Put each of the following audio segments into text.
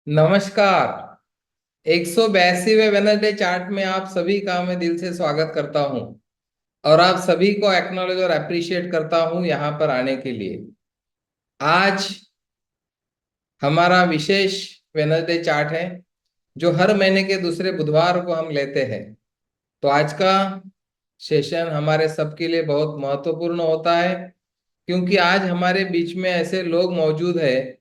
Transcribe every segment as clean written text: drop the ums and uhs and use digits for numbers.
नमस्कार। 182वें Wednesday chart में आप सभी का मैं दिल से स्वागत करता हूं और आप सभी को एक्नॉलेज और अप्रिशिएट करता हूं यहां पर आने के लिए। आज हमारा विशेष वेनसडे चार्ट है जो हर महीने के दूसरे बुधवार को हम लेते हैं। तो आज का सेशन हमारे सबके लिए बहुत महत्वपूर्ण होता है क्योंकि आज हमारे बीच में ऐसे लोग मौजूद हैं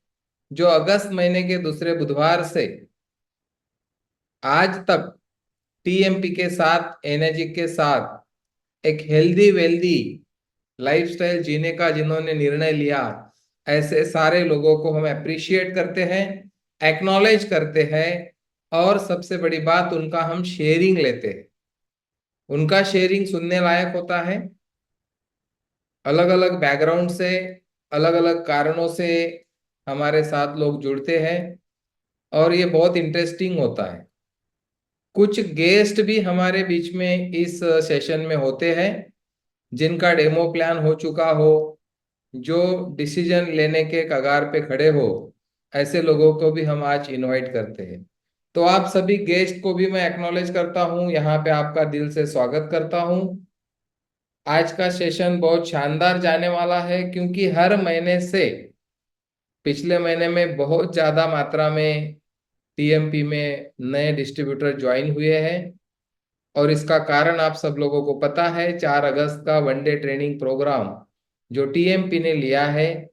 जो अगस्त महीने के दूसरे बुधवार से आज तक टीएमपी के साथ एनर्जी के साथ एक हेल्दी वेल्दी लाइफस्टाइल जीने का जिन्होंने निर्णय लिया, ऐसे सारे लोगों को हम अप्रिशिएट करते हैं, एक्नॉलेज करते हैं और सबसे बड़ी बात उनका हम शेयरिंग लेते हैं। उनका शेयरिंग सुनने लायक होता है। अलग अलग बैकग्राउंड से, अलग अलग कारणों से हमारे साथ लोग जुड़ते हैं और ये बहुत इंटरेस्टिंग होता है। कुछ गेस्ट भी हमारे बीच में इस सेशन में होते हैं जिनका डेमो प्लान हो चुका हो, जो डिसीजन लेने के कगार पे खड़े हो, ऐसे लोगों को भी हम आज इनवाइट करते हैं। तो आप सभी गेस्ट को भी मैं एक्नॉलेज करता हूं, यहाँ पे आपका दिल से स्वागत करता हूं। आज का सेशन बहुत शानदार जाने वाला है क्योंकि हर महीने से पिछले महीने में बहुत ज्यादा मात्रा में टीएमपी में नए डिस्ट्रीब्यूटर ज्वाइन हुए हैं और इसका कारण आप सब लोगों को पता है। 4 अगस्त का वनडे ट्रेनिंग प्रोग्राम जो टीएमपी ने लिया है,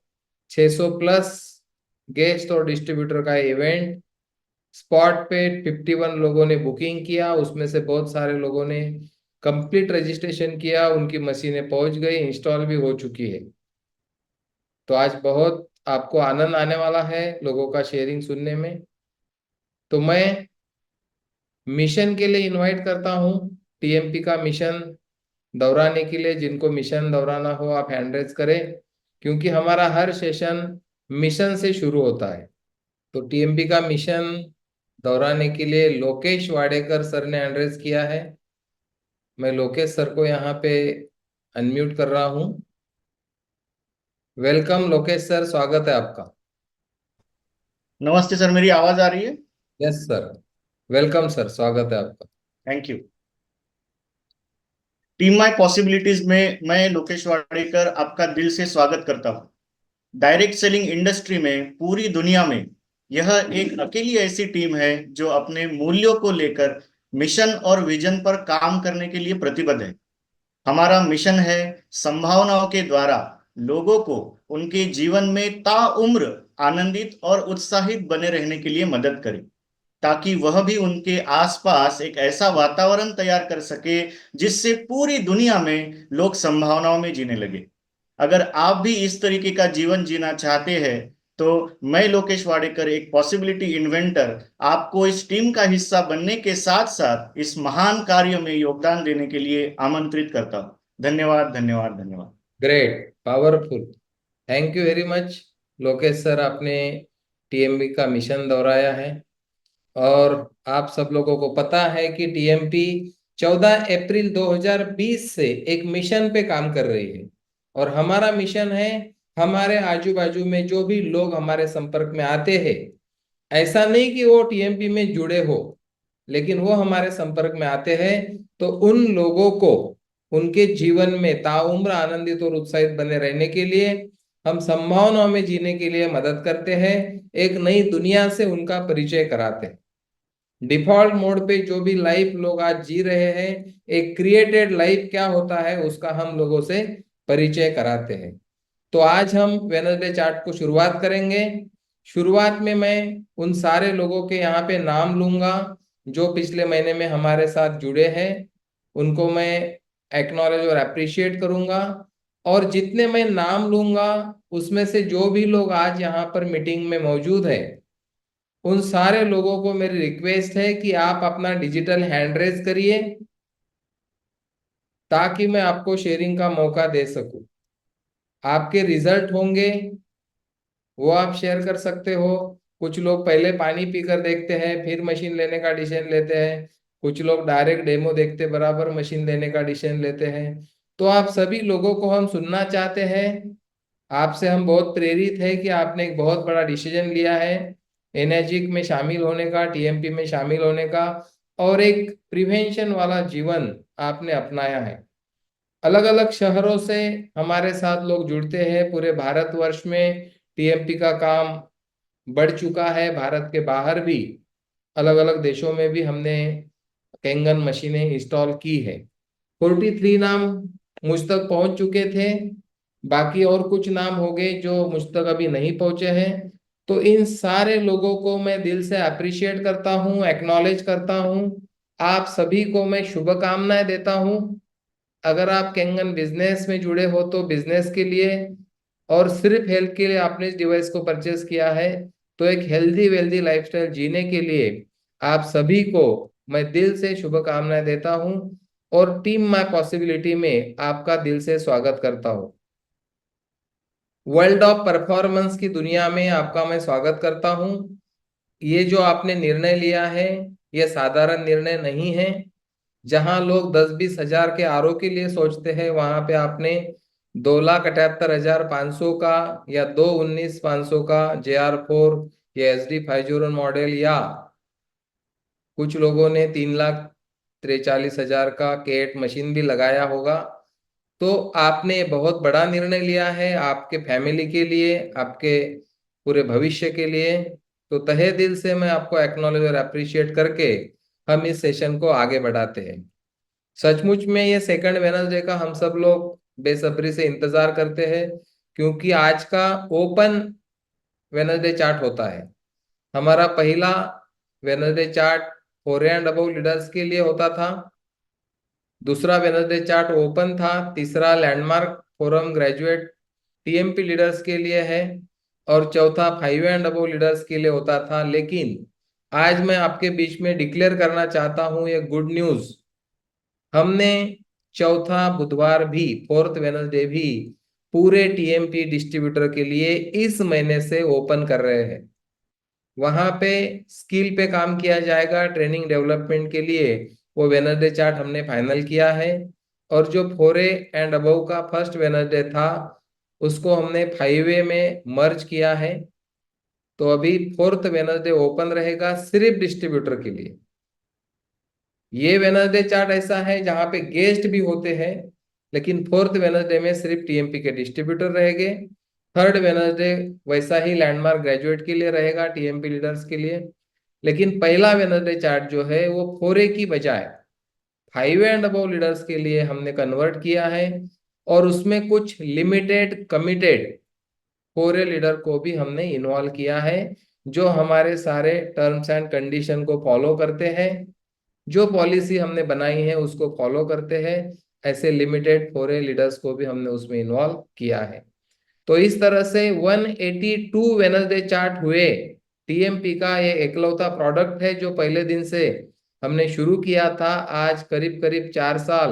600 प्लस गेस्ट और डिस्ट्रीब्यूटर का इवेंट, स्पॉट पे 51 लोगों ने बुकिंग किया, उसमें से बहुत सारे लोगों ने कंप्लीट रजिस्ट्रेशन किया, उनकी मशीनें पहुंच गई, इंस्टॉल भी हो चुकी है। तो आज बहुत आपको आनंद आने वाला है लोगों का शेयरिंग सुनने में। तो मैं मिशन के लिए इनवाइट करता हूँ, टीएमपी का मिशन दोहराने के लिए। जिनको मिशन दोहराना हो आप हैंड रेज करें क्योंकि हमारा हर सेशन मिशन से शुरू होता है। तो टीएमपी का मिशन दोहराने के लिए लोकेश वाडेकर सर ने हैंड रेज किया है। मैं लोकेश सर को यहाँ पे अनम्यूट कर रहा हूँ। वेलकम लोकेश सर, स्वागत है आपका। नमस्ते सर, मेरी आवाज आ रही है? यस सर, वेलकम सर, स्वागत है आपका। Thank you. Team my possibilities में मैं लोकेश वाडेकर आपका दिल से स्वागत करता हूं। डायरेक्ट सेलिंग इंडस्ट्री में पूरी दुनिया में यह एक अकेली ऐसी टीम है जो अपने मूल्यों को लेकर मिशन और विजन पर काम करने के लिए प्रतिबद्ध है। हमारा मिशन है संभावनाओं के द्वारा लोगों को उनके जीवन में ताउम्र आनंदित और उत्साहित बने रहने के लिए मदद करें, ताकि वह भी उनके आसपास एक ऐसा वातावरण तैयार कर सके जिससे पूरी दुनिया में लोग संभावनाओं में जीने लगे। अगर आप भी इस तरीके का जीवन जीना चाहते हैं तो मैं लोकेश वाडेकर, एक पॉसिबिलिटी इन्वेंटर, आपको इस टीम का हिस्सा बनने के साथ साथ इस महान कार्य में योगदान देने के लिए आमंत्रित करता हूं। धन्यवाद, धन्यवाद, धन्यवाद। Great, powerful, thank you very much Lokesh sir. आपने टीएमपी का मिशन दोहराया है और आप सब लोगों को पता है कि टीएमपी 14 अप्रैल 2020 से एक मिशन पे काम कर रही है और हमारा मिशन है हमारे आजू बाजू में जो भी लोग हमारे संपर्क में आते हैं, ऐसा नहीं कि वो टीएमपी में जुड़े हो, लेकिन वो हमारे संपर्क में आते हैं तो उन लोगों को उनके जीवन में ताउम्र आनंदित और उत्साहित बने रहने के लिए हम संभावनाओं में जीने के लिए मदद करते हैं, एक नई दुनिया से उनका परिचय कराते हैं। डिफॉल्ट मोड पे जो भी लाइफ लोग आज जी रहे हैं, एक क्रिएटेड लाइफ क्या होता है उसका हम लोगों से परिचय कराते हैं। तो आज हम वेनसडे चार्ट को शुरुआत करेंगे। शुरुआत में मैं उन सारे लोगों के यहाँ पे नाम लूंगा जो पिछले महीने में हमारे साथ जुड़े हैं, उनको मैं एक्नॉलेज और अप्रिशिएट करूंगा। और जितने मैं नाम लूंगा उसमें से जो भी लोग आज यहाँ पर मीटिंग में मौजूद है, उन सारे लोगों को मेरी रिक्वेस्ट है कि आप अपना डिजिटल हैंड रेज करिए ताकि मैं आपको शेयरिंग का मौका दे सकूं। आपके रिजल्ट होंगे वो आप शेयर कर सकते हो। कुछ लोग पहले पानी पीकर देखते हैं फिर मशीन लेने का डिसीजन लेते हैं, कुछ लोग डायरेक्ट डेमो देखते बराबर मशीन लेने का डिसीजन लेते हैं। तो आप सभी लोगों को हम सुनना चाहते हैं आपसे हम बहुत प्रेरित है कि आपने एक बहुत बड़ा डिसीजन लिया है एनर्जिक में शामिल होने का, टीएमपी में शामिल होने का, और एक प्रिवेंशन वाला जीवन आपने अपनाया है। अलग अलग शहरों से हमारे साथ लोग जुड़ते हैं। पूरे भारतवर्ष में टीएमपी का काम बढ़ चुका है। भारत के बाहर भी अलग अलग देशों में भी हमने कैंगन मशीनें इंस्टॉल की है। 43 नाम मुझ तक पहुंच चुके थे। बाकी और कुछ नाम हो गए जो मुझ तक अभी नहीं पहुंचे हैं। तो इन सारे लोगों को मैं दिल से अप्रिशिएट करता हूं, एक्नॉलेज करता हूं। आप सभी को मैं शुभकामनाएं देता हूं। अगर आप कैंगन बिजनेस में जुड़े हो तो बिजनेस के लिए, और सिर्फ हेल्थ के लिए आपने इस डिवाइस को परचेस किया है, तो एक हेल्दी वेल्दी लाइफस्टाइल जीने के लिए आप सभी को मैं दिल से शुभकामनाएं देता हूं, और टीम माय पॉसिबिलिटी में आपका दिल से स्वागत करता हूं। वर्ल्ड ऑफ परफॉर्मेंस की दुनिया में आपका मैं स्वागत करता हूं। ये जो आपने निर्णय लिया है, ये साधारण निर्णय नहीं है। जहां लोग 10-20 हजार के आरओ के लिए सोचते हैं, वहां पे आपने 2,78,500 का या 2,19,500 का JR4 या SD 501 मॉडल, या कुछ लोगों ने 3,43,000 का केट मशीन भी लगाया होगा। तो आपने बहुत बड़ा निर्णय लिया है आपके फैमिली के लिए, आपके पूरे भविष्य के लिए। तो तहे दिल से मैं आपको एक्नॉलेज और अप्रिशिएट करके हम इस सेशन को आगे बढ़ाते हैं। सचमुच में ये सेकंड वेनसडे का हम सब लोग बेसब्री से इंतजार करते हैं, क्योंकि आज का ओपन वेनसडे चार्ट होता है। हमारा पहला Wednesday chart 4 and above leaders के लिए होता था। दूसरा वेनसडे चार्ट ओपन था। तीसरा landmark forum graduate TMP leaders के लिए है। और चौथा 5 एंड अबव लीडर्स के लिए होता था। लेकिन आज मैं आपके बीच में डिक्लेयर करना चाहता हूं ये गुड न्यूज। हमने चौथा बुधवार भी, फोर्थ वेनसडे भी, पूरे टीएमपी डिस्ट्रीब्यूटर के लिए इस महीने से ओपन कर रहे हैं। वहां पे स्किल पे काम किया जाएगा ट्रेनिंग डेवलपमेंट के लिए। वो वेनसडे चार्ट हमने फाइनल किया है। और जो 4 एंड अबव का फर्स्ट वेनसडे था, उसको हमने 5 में मर्ज किया है। तो अभी फोर्थ वेनसडे ओपन रहेगा सिर्फ डिस्ट्रीब्यूटर के लिए। ये वेनसडे चार्ट ऐसा है जहां पे गेस्ट भी होते हैं, लेकिन फोर्थ वेनसडे में सिर्फ टीएमपी के डिस्ट्रीब्यूटर रहेंगे। थर्ड वेनसडे वैसा ही लैंडमार्क ग्रेजुएट के लिए रहेगा, टीएमपी लीडर्स के लिए। लेकिन पहला वेनसडे चार्ट जो है वो 4 की बजाय 5 एंड अबव लीडर्स के लिए हमने कन्वर्ट किया है। और उसमें कुछ लिमिटेड कमिटेड 4 लीडर को भी हमने इन्वॉल्व किया है, जो हमारे सारे टर्म्स एंड कंडीशन को फॉलो करते हैं, जो पॉलिसी हमने बनाई है उसको फॉलो करते हैं। ऐसे लिमिटेड 4 लीडर्स को भी हमने उसमें इन्वॉल्व किया है। तो इस तरह से 182 वेनसडे चार्ट हुए। टीएमपी का ये एकलौता प्रोडक्ट है जो पहले दिन से हमने शुरू किया था। आज करीब करीब 4 साल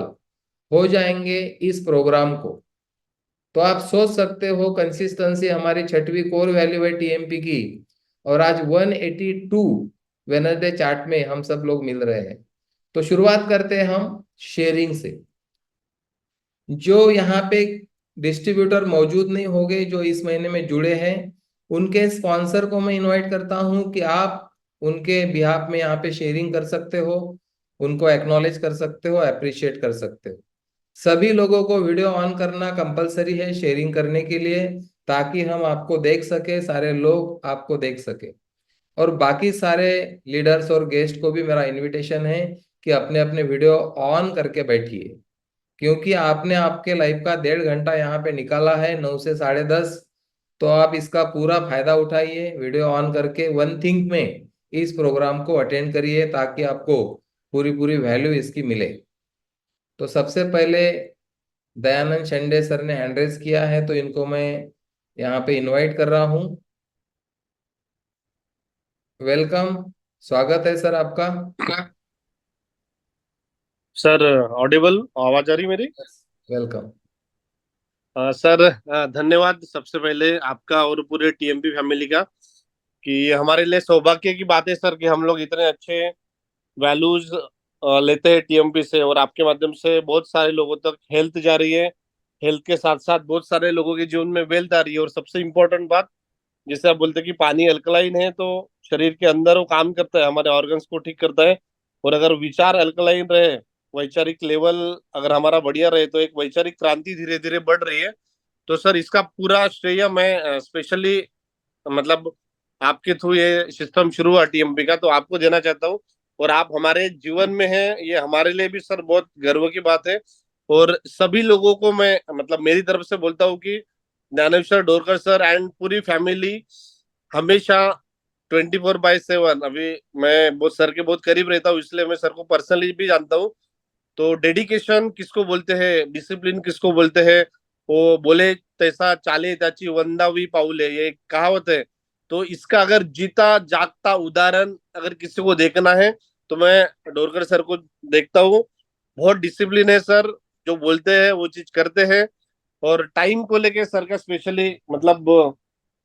हो जाएंगे इस प्रोग्राम को। तो आप सोच सकते हो कंसिस्टेंसी हमारी छठवीं कोर वैल्यू है टीएमपी की, और आज 182 वेनसडे चार्ट में हम सब लोग मिल रहे हैं। तो शुरुआत करते हैं हम शेयरिंग से। जो यहाँ पे डिस्ट्रीब्यूटर मौजूद नहीं होंगे जो इस महीने में जुड़े हैं, उनके स्पॉन्सर को मैं इनवाइट करता हूँ कि आप उनके बिहाफ में यहाँ पे शेयरिंग कर सकते हो, उनको एक्नॉलेज कर सकते हो, अप्रिशिएट कर सकते हो। सभी लोगों को वीडियो ऑन करना कंपलसरी है शेयरिंग करने के लिए, ताकि हम आपको देख सके, सारे लोग आपको देख सके। और बाकी सारे लीडर्स और गेस्ट को भी मेरा इनविटेशन है कि अपने अपने वीडियो ऑन करके बैठिए, क्योंकि आपने आपके लाइफ का 1.5 घंटा यहाँ पे निकाला है 9 से 10:30। तो आप इसका पूरा फायदा उठाइए, वीडियो ऑन करके वन थिंक में इस प्रोग्राम को अटेंड करिए, ताकि आपको पूरी पूरी वैल्यू इसकी मिले। तो सबसे पहले दयानंद शेंडे सर ने हैंड रेज किया है, तो इनको मैं यहाँ पे इनवाइट कर रहा हूँ। वेलकम, स्वागत है सर आपका। सर ऑडिबल आवाज आ रही मेरी? वेलकम। सर धन्यवाद सबसे पहले आपका और पूरे टीएमपी फैमिली का कि ये हमारे लिए सौभाग्य की बात है सर कि हम लोग इतने अच्छे वैल्यूज लेते हैं टीएमपी से और आपके माध्यम से बहुत सारे लोगों तक हेल्थ जा रही है। हेल्थ के साथ साथ बहुत सारे लोगों के जीवन में वेल्थ आ रही है। और सबसे इम्पोर्टेंट बात, जैसे आप बोलते हैं कि पानी अल्कलाइन है तो शरीर के अंदर वो काम करता है, हमारे ऑर्गन्स को ठीक करता है। और अगर विचार अल्कलाइन रहे, वैचारिक लेवल अगर हमारा बढ़िया रहे, तो एक वैचारिक क्रांति धीरे धीरे बढ़ रही है। तो सर इसका पूरा श्रेय मैं स्पेशली मतलब आपके थ्रू ये सिस्टम शुरू हुआ टीएमपी का, तो आपको देना चाहता हूँ। और आप हमारे जीवन में हैं, ये हमारे लिए भी सर बहुत गर्व की बात है। और सभी लोगों को मैं मतलब मेरी तरफ से बोलता हूँ कि ज्ञानेश्वर डोरकर सर एंड पूरी फैमिली हमेशा 24/7, अभी मैं बहुत सर के बहुत करीब रहता हूँ, इसलिए मैं सर को पर्सनली भी जानता हूँ। तो डेडिकेशन किसको बोलते हैं, डिसिप्लिन किसको बोलते हैं, वो बोले तैसा चाले त्याची 1वी पाऊले, ये एक कहावत है। तो इसका अगर जीता जागता उदाहरण अगर किसी को देखना है, तो मैं डोरकर सर को देखता हूँ। बहुत डिसिप्लिन है सर, जो बोलते हैं वो चीज करते हैं। और टाइम को लेके सर का स्पेशली मतलब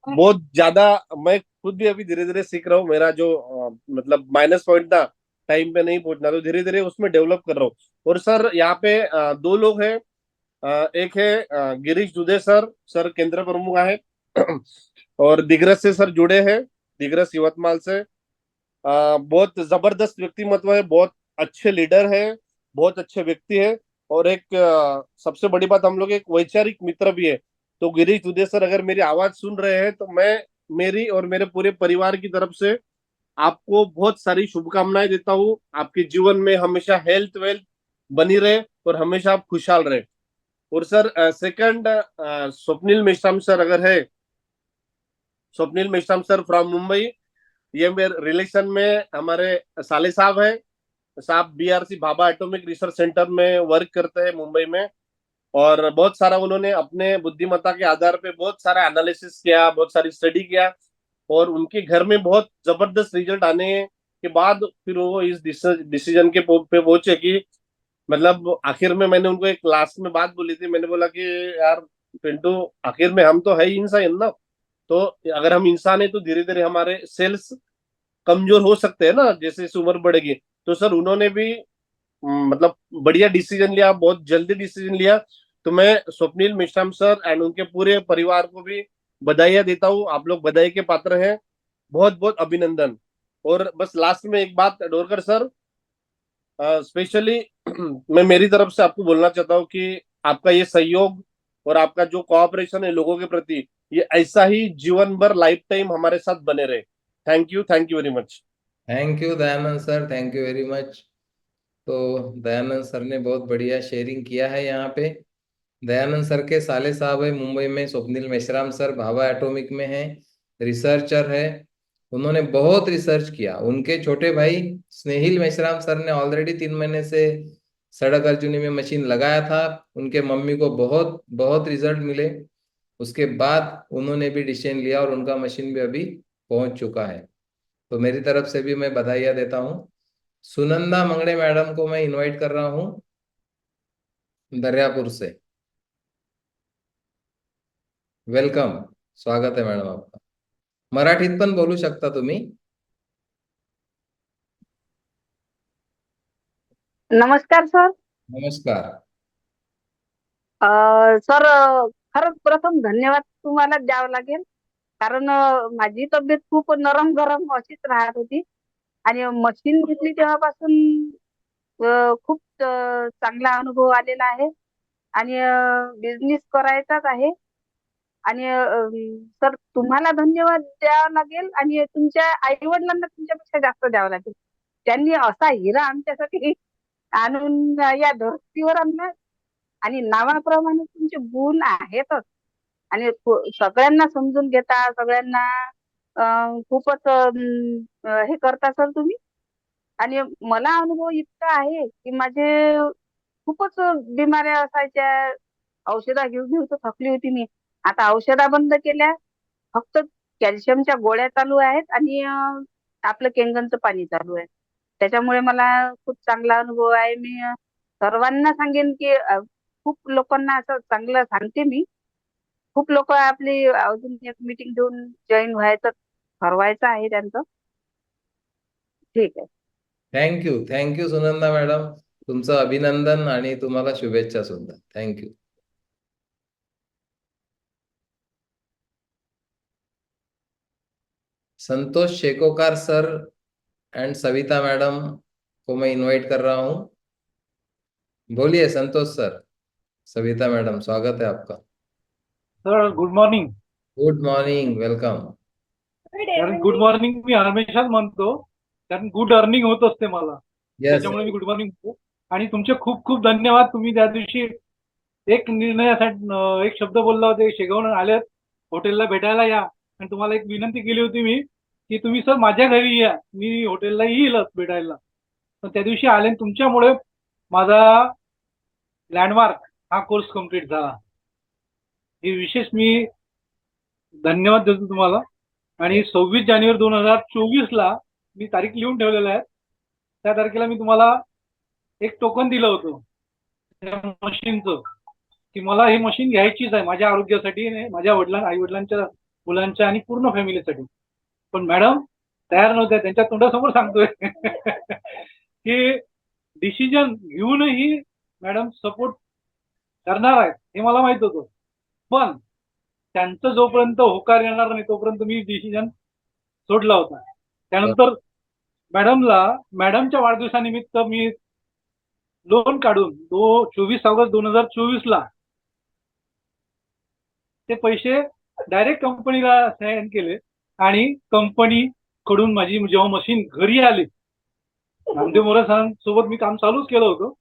बहुत ज्यादा, मैं खुद भी अभी धीरे धीरे सीख रहा हूँ। मेरा जो मतलब माइनस पॉइंट था टाइम पे नहीं पहुंचना, तो धीरे धीरे उसमें डेवलप कर रहा हूँ। और सर यहाँ पे दो लोग हैं। एक है गिरीश दुधे सर, सर केंद्र प्रमुख है और दिग्रस से सर जुड़े हैं, दिग्रस यवतमाल से। बहुत जबरदस्त व्यक्तिमत्व है, बहुत अच्छे लीडर है, बहुत अच्छे व्यक्ति है। और एक सबसे बड़ी बात, हम लोग एक वैचारिक मित्र भी है। तो गिरीश दुधे सर अगर मेरी आवाज सुन रहे हैं, तो मैं मेरी और मेरे पूरे परिवार की तरफ से आपको बहुत सारी शुभकामनाएं देता हूँ। आपके जीवन में हमेशा हेल्थ वेल्थ बनी रहे और हमेशा आप खुशहाल रहे। और sir second, Swapnil Meshram sir अगर है, स्वप्निल मेश्राम सर फ्रॉम मुंबई, ये मेरे रिलेशन में हमारे साले साहब है। साहब BRC Bhabha atomic research centre में वर्क करते हैं मुंबई में। और बहुत सारा उन्होंने अपने बुद्धिमत्ता के आधार पे बहुत सारा एनालिसिस किया, बहुत सारी स्टडी किया। और उनके घर में बहुत जबरदस्त रिजल्ट आने के बाद फिर वो इस डिसीजन के पे पहुंचे कि मतलब आखिर में मैंने उनको एक लास्ट में बात बोली थी, मैंने बोला कि यार पिंटू, आखिर में हम तो है ही इंसान ना। तो अगर हम इंसान है तो धीरे धीरे हमारे सेल्स कमजोर हो सकते हैं ना, जैसे जैसे उम्र बढ़ेगी। तो सर उन्होंने भी मतलब बढ़िया डिसीजन लिया, बहुत जल्दी डिसीजन लिया। तो मैं स्वप्निल मिश्राम सर एंड उनके पूरे परिवार को भी बधाइयां देता हूँ। आप लोग बधाई के पात्र हैं, बहुत बहुत अभिनंदन। और बस लास्ट में एक बात डोरकर सर, स्पेशली मैं मेरी तरफ से आपको बोलना चाहता हूँ कि आपका ये सहयोग और आपका जो कोऑपरेशन है लोगों के प्रति, ये ऐसा ही जीवन भर लाइफ टाइम हमारे साथ बने रहे। Thank you very much. Thank you Dayanand sir, thank you very much. तो दयानंद सर ने बहुत बढ़िया शेयरिंग किया है यहाँ पे। दयानंद सर के साले साहब है मुंबई में, स्वप्निल मेश्राम सर भाभा एटॉमिक में है, रिसर्चर है। उन्होंने बहुत रिसर्च किया। उनके छोटे भाई स्नेहिल मेश्राम सर ने ऑलरेडी 3 महीने से सड़क अर्जुनी में मशीन लगाया था। उनके मम्मी को बहुत बहुत रिजल्ट मिले। उसके बाद उन्होंने भी डिसीजन लिया और उनका मशीन भी अभी पहुंच चुका है। तो मेरी तरफ से भी मैं बधाइयाँ देता हूँ। सुनंदा मंगड़े मैडम को मैं इनवाइट कर रहा हूँ दर्यापुर से। वेलकम, स्वागत आहे मॅडम आपलं। मराठीत पण बोलू शकता तुम्ही। नमस्कार सर. नमस्कार। सर, खरंच प्रथम धन्यवाद तुम्हाला द्यावं लागेल. कारण माझी तब्येत खूप नरम गरम अशीच राहत होती. आणि मशीन घेतली तेव्हापासून खूप चांगला अनुभव आलेला आहे. आणि बिझनेस करायचाच आहे. आणि सर, तुम्हाला धन्यवाद द्यावा लागेल आणि तुमच्या आई वडिलांना तुमच्यापेक्षा जास्त द्यावं लागेल. त्यांनी असा हिरा आमच्यासाठी आणून या धर्तीवर आणला. आणि नावाप्रमाणे तुमचे गुण आहेतच. आणि सगळ्यांना समजून घेता, सगळ्यांना खूपच हे करता सर तुम्ही. आणि मला अनुभव इतका आहे की माझे खूपच बिमाऱ्या असायच्या. औषधा घेऊ घेऊ तर थकली होती मी. आता औषधा बंद केल्या. फक्त कॅल्शियमच्या गोळ्या चालू आहेत आणि आपलं केंगनचं पाणी चालू आहे. त्याच्यामुळे मला खूप चांगला अनुभव आहे. मी सर्वांना सांगेन की खूप लोकांना असं चांगलं सांगते मी. खूप लोक आपली अजून एक मीटिंग घेऊन जॉईन व्हायचं ठरवायचं आहे त्यांचं. ठीक आहे. थँक्यू सुनंदा मॅडम, तुमचं अभिनंदन आणि तुम्हाला शुभेच्छा सुद्धा। Thank you. Santosh Shekokar sir and Savita madam को मैं इनवाइट कर रहा हूं। बोलिए संतोष सर, सविता मैडम, स्वागत है आपका। Sir good morning. Good morning, welcome. कारण गुड मॉर्निंग मी हमेशाच म्हणतो, कारण गुड अर्निंग होत असते मला, यस, त्याच्यामुळे मी गुड मॉर्निंग म्हणतो. आणि तुमचे खूप खूप धन्यवाद. तुम्ही त्या दिवशी एक निर्णयासाठी एक शब्द बोलला होते, शेगावून आलेत, हॉटेलला भेटायला या. आणि तुम्हाला एक विनंती केली होती मी की तुम्ही सर माझ्या घरी या, मी हॉटेलला येईलच भेटायला. तर त्या दिवशी आले आणि तुमच्यामुळे माझा लँडमार्क हा कोर्स कम्प्लीट झाला. हे विशेष मी धन्यवाद देतो तुम्हाला. आणि 26 जानेवारी 2024 मी तारीख लिहून ठेवलेलं आहे. त्या तारखेला मी तुम्हाला एक टोकन दिलं होतं त्या मशीनचं, की मला हे मशीन घ्यायचीच आहे माझ्या आरोग्यासाठी, माझ्या आई वडिलांच्या, मुलांच्या आणि पूर्ण फॅमिलीसाठी. पण मॅडम तयार नव्हत्या. त्यांच्या तोंडासमोर सांगतोय की डिसिजन घेऊनही मॅडम सपोर्ट करणार आहेत हे मला माहित होतं. पण त्यांचं जोपर्यंत होकार येणार नाही तोपर्यंत मी डिसिजन सोडला होता. त्यानंतर मॅडमच्या वाढदिवसानिमित्त मी लोन काढून 24 ऑगस्ट 2024 ते पैसे डायरेक्ट कंपनीला सेंड केले. आणि कंपनी कडून माझी जेव्हा मशीन घरी आली, नामदेव मोरे सरांसोबत मी काम चालूच केलं होतं.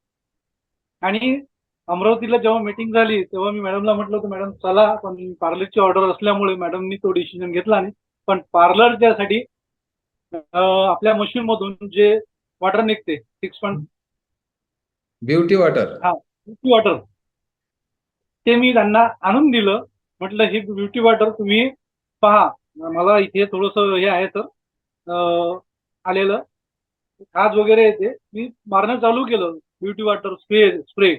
आणि अमरावतीला जेव्हा मीटिंग झाली तेव्हा मी मॅडमला म्हटलं होतं, मॅडम चला, पण पार्लरची ऑर्डर असल्यामुळे मॅडमनी तो डिसिजन घेतला नाही. पण पार्लरच्यासाठी आपल्या मशीन मधून जे वॉटर निघते 6 ब्युटी वॉटर, ब्युटी वॉटर, ते मी त्यांना आणून दिलं. म्हटलं ही ब्युटी वॉटर तुम्ही पहा, मला इथे थोडस हे आहे तर आलेलं खाज वगैरे येते, मी मारणं चालू केलं ब्युटी वॉटर स्प्रे.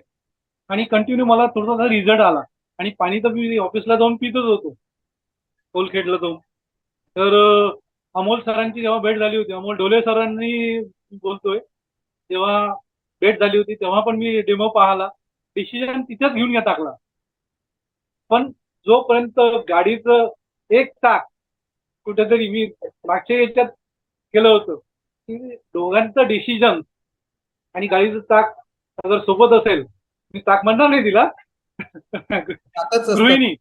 आणि कंटिन्यू मला थोडासा रिझल्ट आला. आणि पाणी तर मी ऑफिसला जाऊन पितच होतो, कोलखेडला जाऊन. तर अमोल सरांची जेव्हा भेट झाली होती, अमोल ढोले सरांनी बोलतोय, तेव्हा भेट झाली होती, तेव्हा पण मी डेमो पाहिला, डिसिजन तिथेच घेऊन टाकला. पण जोपर्यंत गाडीचं एक चाक कुठेतरी मी मागच्या याच्यात केलं होतं, की दोघांचं डिसिजन आणि गाडीचं चाक अगर सोबत असेल, मी चाक म्हणणार नाही तिला, गृहिणी.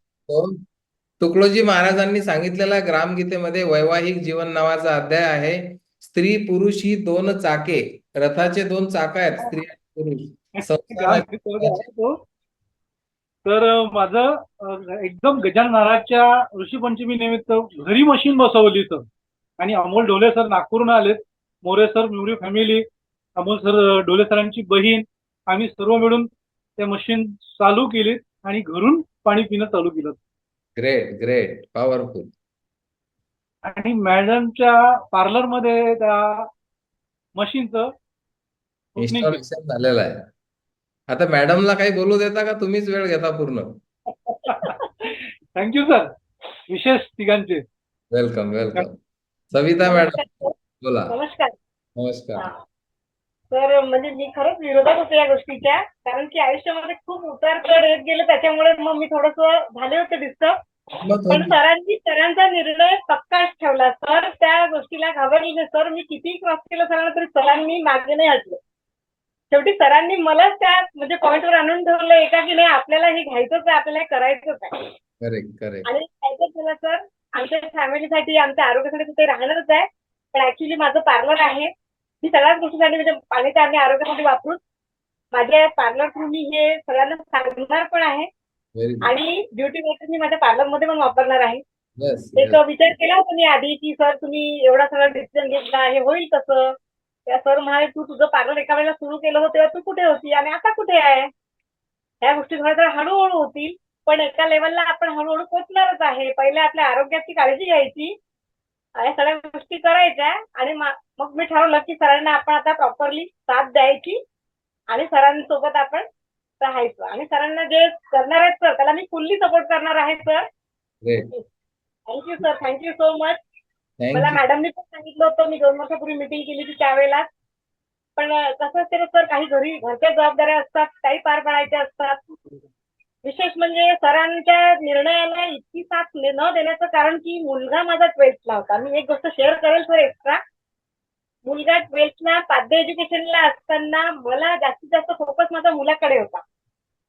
तुकडोजी महाराजांनी सांगितलेला ग्रामगीतेमध्ये वैवाहिक जीवन नावाचा अध्याय आहे. स्त्री पुरुष ही 2 चाके, रथाचे 2 चाक आहेत, स्त्री आणि पुरुष. तर माझं एकदम गजानन महाराजच्या ऋषीपंचमी निमित्त घरी मशीन बसवली तर. आणि अमोल ढोले सर नागपूरहून आलेत, More sir, More family, Amol sir, Dhole सरांची बहीण, आम्ही सर्व मिळून ते मशीन चालू केली आणि घरून पाणी पिणं चालू केलं. Great great, powerful. आणि मॅडमच्या पार्लर मध्ये त्या मशीनचं इन्स्टॉलेशन झालेलं आहे. आता मॅडमला काही बोलू देता का, तुम्हीच वेळ घेता पूर्ण? थँक्यू सर, विशेष तिघांचे वेलकम वेलकम. सविता मॅडम बोला. नमस्कार. नमस्कार. तर म्हणजे मी खरंच विरोधात होते या गोष्टीच्या, कारण की आयुष्यामध्ये खूप उतार चढ येत गेले, त्याच्यामुळे मग मी थोडस झाले होते डिस्टर्ब. पण सरांचा निर्णय पक्काच ठेवला. सर त्या गोष्टीला घाबरले नाही. सर मी किती क्रॉस केलं सरांना तरी सरांनी मागे नाही हटलं. शेवटी सरांनी मलाच त्या म्हणजे पॉइंटवर आणून ठेवलं एका, की नाही आपल्याला हे घ्यायचंच आहे, आपल्याला करायचंच आहे. Correct correct. आणि काय केलं सर, आमच्या फॅमिलीसाठी, आमच्या आरोग्यासाठी तिथे राहणारच आहे. पण ऍक्च्युली माझं पार्लर आहे. मी सगळ्याच गोष्टीसाठी म्हणजे पाणी आणि आरोग्यासाठी वापरून माझ्या पार्लर थ्रू मी हे सगळ्यांना सांगणार पण आहे. आणि ब्युटी वॉटर मी माझ्या पार्लर मध्ये पण वापरणार आहे. एक विचार केला होता मी आधी, की सर तुम्ही एवढा सगळा डिसिजन घेतला, हे होईल कसं? त्या सर म्हणाले, तू तुझं पार्लर एका वेळेला सुरू केलं होतं तेव्हा तू कुठे होती आणि आता कुठे आहे? ह्या गोष्टी थोड्या हळूहळू होतील, पण एका लेवलला आपण हळूहळू पोहोचणारच आहे. पहिले आपल्या आरोग्याची काळजी घ्यायची, या सगळ्या गोष्टी करायच्या. आणि मग मी ठरवलं की सरांना आपण आता प्रॉपरली साथ द्यायची आणि सरांसोबत आपण राहायचं. आणि सरांना जे करणार आहेत सर, त्याला मी फुल्ली सपोर्ट करणार आहे sir. Thank you sir, thank you so much. मला मॅडमनी पण सांगितलं होतं, मी 2 वर्षापूर्वी मीटिंग केली होती त्यावेळेला. पण कसं असते सर, काही घरच्या जबाबदाऱ्या असतात, काही पार पाडायच्या असतात. विशेष म्हणजे सरांच्या निर्णयाला इतकी साथ न देण्याचं कारण की मुलगा माझा 12th होता. मी एक गोष्ट शेअर करेल सर एक्स्ट्रा. मुलगा 12th पाद्य एज्युकेशनला असताना मला जास्तीत जास्त फोकस माझा मुलाकडे होता.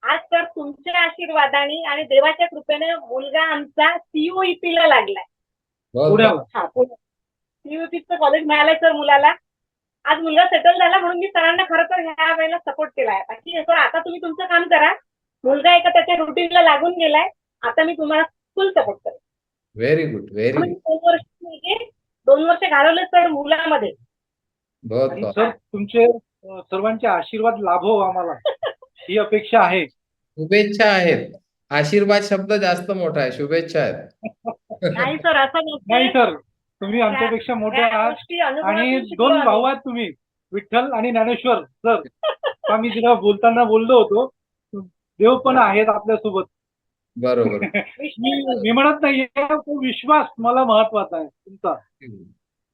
आज तर तुमच्या आशीर्वादाने आणि देवाच्या कृपेने मुलगा आमचा CUEP ला लागलाय. बहुत पुण्याला. हा CUEPचं कॉलेज मिळालंय सर मुलाला. आज मुलगा सेटल झाला म्हणून मी सरांना खरं तर ह्या वेळेला सपोर्ट केलाय. बाकी सर आता तुम्ही तुमचं काम करा. मुलगा एका त्याच्या रुटीनला लागून गेलाय. आता मी तुम्हाला फुल सपोर्ट करेन. व्हेरी गुड, व्हेरी म्हणून गुड. 2 वर्ष घालवले सर मुलामध्ये. बहुत आणि बहुत. सर तुमचे सर्वांचे आशीर्वाद लाभो आम्हाला ही अपेक्षा आहे. शुभेच्छा आहेत. आशीर्वाद शब्द जास्त मोठा आहे, शुभेच्छा आहेत. नाही सर असं नाही नसते. सर, तुम्ही आमच्यापेक्षा मोठे ह्या आहात गोष्टी आणि अनुभवातून शिकलो 2 आम्ही. भाऊ आहात तुम्ही, विठ्ठल आणि ज्ञानेश्वर. सर का मी तिला बोलताना बोललो होतो, देव पण आहेत आपल्यासोबत. बरोबर. मी म्हणत नाहीये, तो विश्वास मला महत्वाचा आहे तुमचा.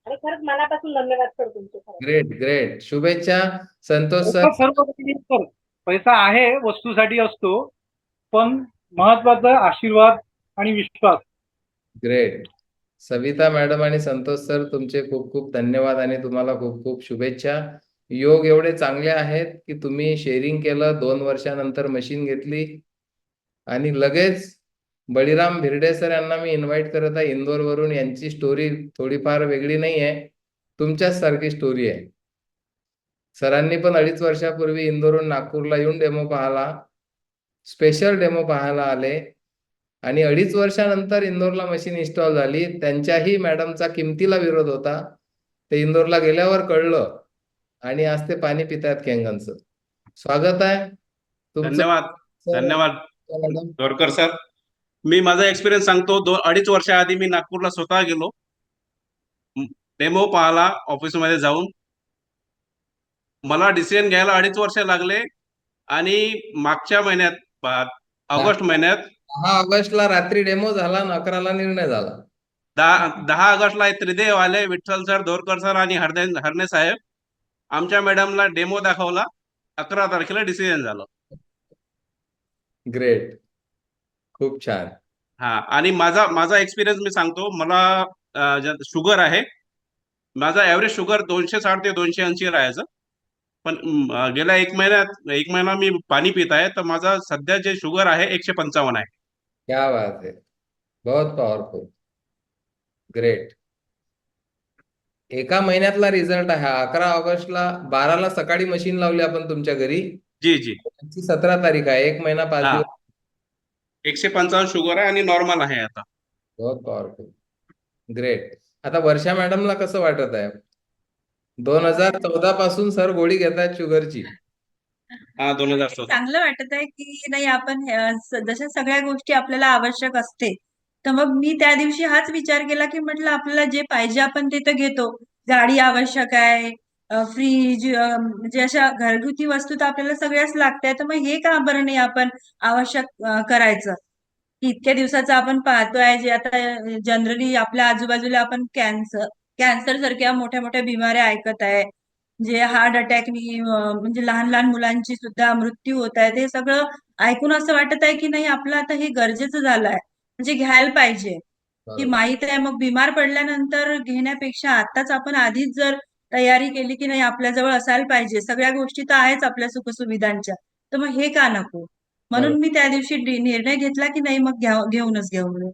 आणि खरंच मनापासून धन्यवाद सर तुमचे. Great great. शुभेच्छा संतोष पैसा सर. सर्व काही सर, पैसा आहे, वस्तूसाठी असतो, पण महत्वाचा आशीर्वाद आणि विश्वास. ग्रेट. सविता मॅडम आणि संतोष सर तुमचे खूप खूप धन्यवाद आणि तुम्हाला खूप खूप शुभेच्छा. योग एवढे चांगले आहेत की तुम्ही शेअरिंग केलं, 2 वर्षानंतर मशीन घेतली आणि लगेच बळीराम भिरडे सर यांना मी इन्व्हाइट करत आहे इंदोरवरून. यांची स्टोरी थोडीफार वेगळी नाही आहे, तुमच्याच सारखी स्टोरी आहे. सरांनी पण 2.5 वर्षापूर्वी इंदोरहून नागपूरला येऊन डेमो पाहाला, स्पेशल डेमो पाहायला आले आणि 2.5 वर्षानंतर इंदोरला मशीन इन्स्टॉल झाली. त्यांच्याही मॅडमचा किमतीला विरोध होता, ते इंदोरला गेल्यावर कळलं आणि आज ते पाणी पितायत केंगनचं. स्वागत आहे तुमचं. धन्यवाद सर, धन्यवाद मॅडम. दोरकर सर. मी माझा एक्सपिरियन्स सांगतो. 2-2.5 वर्षाआधी मी नागपूरला स्वतः गेलो, डेमो पाहाला ऑफिसमध्ये जाऊन. मला डिसिजन घ्यायला 2.5 वर्ष लागले आणि मागच्या महिन्यात ऑगस्ट महिन्यात 10 ऑगस्टला रात्री डेमो झाला आणि 11ला निर्णय झाला. 10 ऑगस्टला त्रिदेव आले, विठ्ठल सर, दोरकर सर आणि हरणे साहेब. आमच्या मॅडमला डेमो दाखवला. 11 तारखेला डिसिजन झालं. ग्रेट, खूप छान. हा, आणि माझा एक्सपिरियन्स मी सांगतो. मला शुगर आहे. माझा ऍव्हरेज शुगर 260 ते 280 राहायचं. पण गेल्या 1 महिना मी पाणी पित आहे, तर माझा सध्या जे शुगर आहे 155 आहे. क्या बात है, बहुत पॉवरफुल. ग्रेट. एका महिन्यातला रिझल्ट आहे. 11 ऑगस्टला 12ला सकाळी मशीन लावली आपण तुमच्या घरी. जी जी. 17 तारीख आहे, 1 महिना 5 हा. दिवस. 155 शुगर आहे आणि नॉर्मल आहे आता. बहुत पॉवरफुल. ग्रेट. आता वर्षा मॅडमला कसं वाटत आहे? 2014 पासून सर गोळी घेत आहेत शुगरची. हा, 2014. चांगलं वाटत आहे की नाही आपण जशा सगळ्या गोष्टी आपल्याला आवश्यक असते, तर मग मी त्या दिवशी हाच विचार केला की म्हटलं आपल्याला जे पाहिजे आपण ते तर घेतो. गाडी आवश्यक आहे, फ्रीज, म्हणजे अशा घरगुती वस्तू तर आपल्याला सगळ्याच लागतात. तर मग हे का बरं नाही आपण आवश्यक करायचं? की इतक्या दिवसाचं आपण पाहतोय जे आता जनरली आपल्या आजूबाजूला आपण कॅन्सर सारख्या मोठ्या मोठ्या बिमाऱ्या ऐकत आहे, जे हार्ट अटॅकनी म्हणजे लहान लहान मुलांची सुद्धा मृत्यू होत आहे. ते सगळं ऐकून असं वाटत आहे की नाही आपलं आता हे गरजेचं झालंय, म्हणजे घ्यायला पाहिजे. की बरोबर. माहित आहे मग बिमार पडल्यानंतर घेण्यापेक्षा आताच आपण आधीच जर तयारी केली की नाही आपल्याजवळ असायला पाहिजे. सगळ्या गोष्टी तर आहेच आपल्या सुखसुविधांच्या, तर मग हे का नको? म्हणून मी त्या दिवशी निर्णय घेतला की नाही मग घेऊनच घेऊ म्हणून.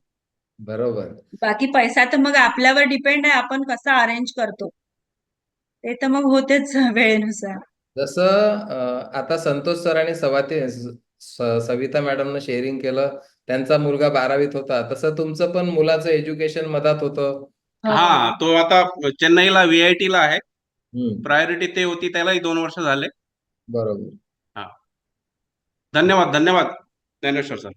बरोबर. बाकी पैसा तर मग आपल्यावर डिपेंड आहे, आपण कसं अरेंज करतो ते तर मग होतेच वेळेनुसार. जसं आता संतोष सर आणि सविता मॅडमनं शेअरिंग केलं, त्यांचा मुलगा 12वीत होता, तसं तुमचं पण मुलाचं एज्युकेशन मधात होतं. हा, तो आता चेन्नईला VIT ला आहे. हम्म, प्रायोरिटी ते होती, त्यालाही 2 वर्ष झाले. बरोबर. धन्यवाद धन्यवाद ज्ञानेश्वर सर.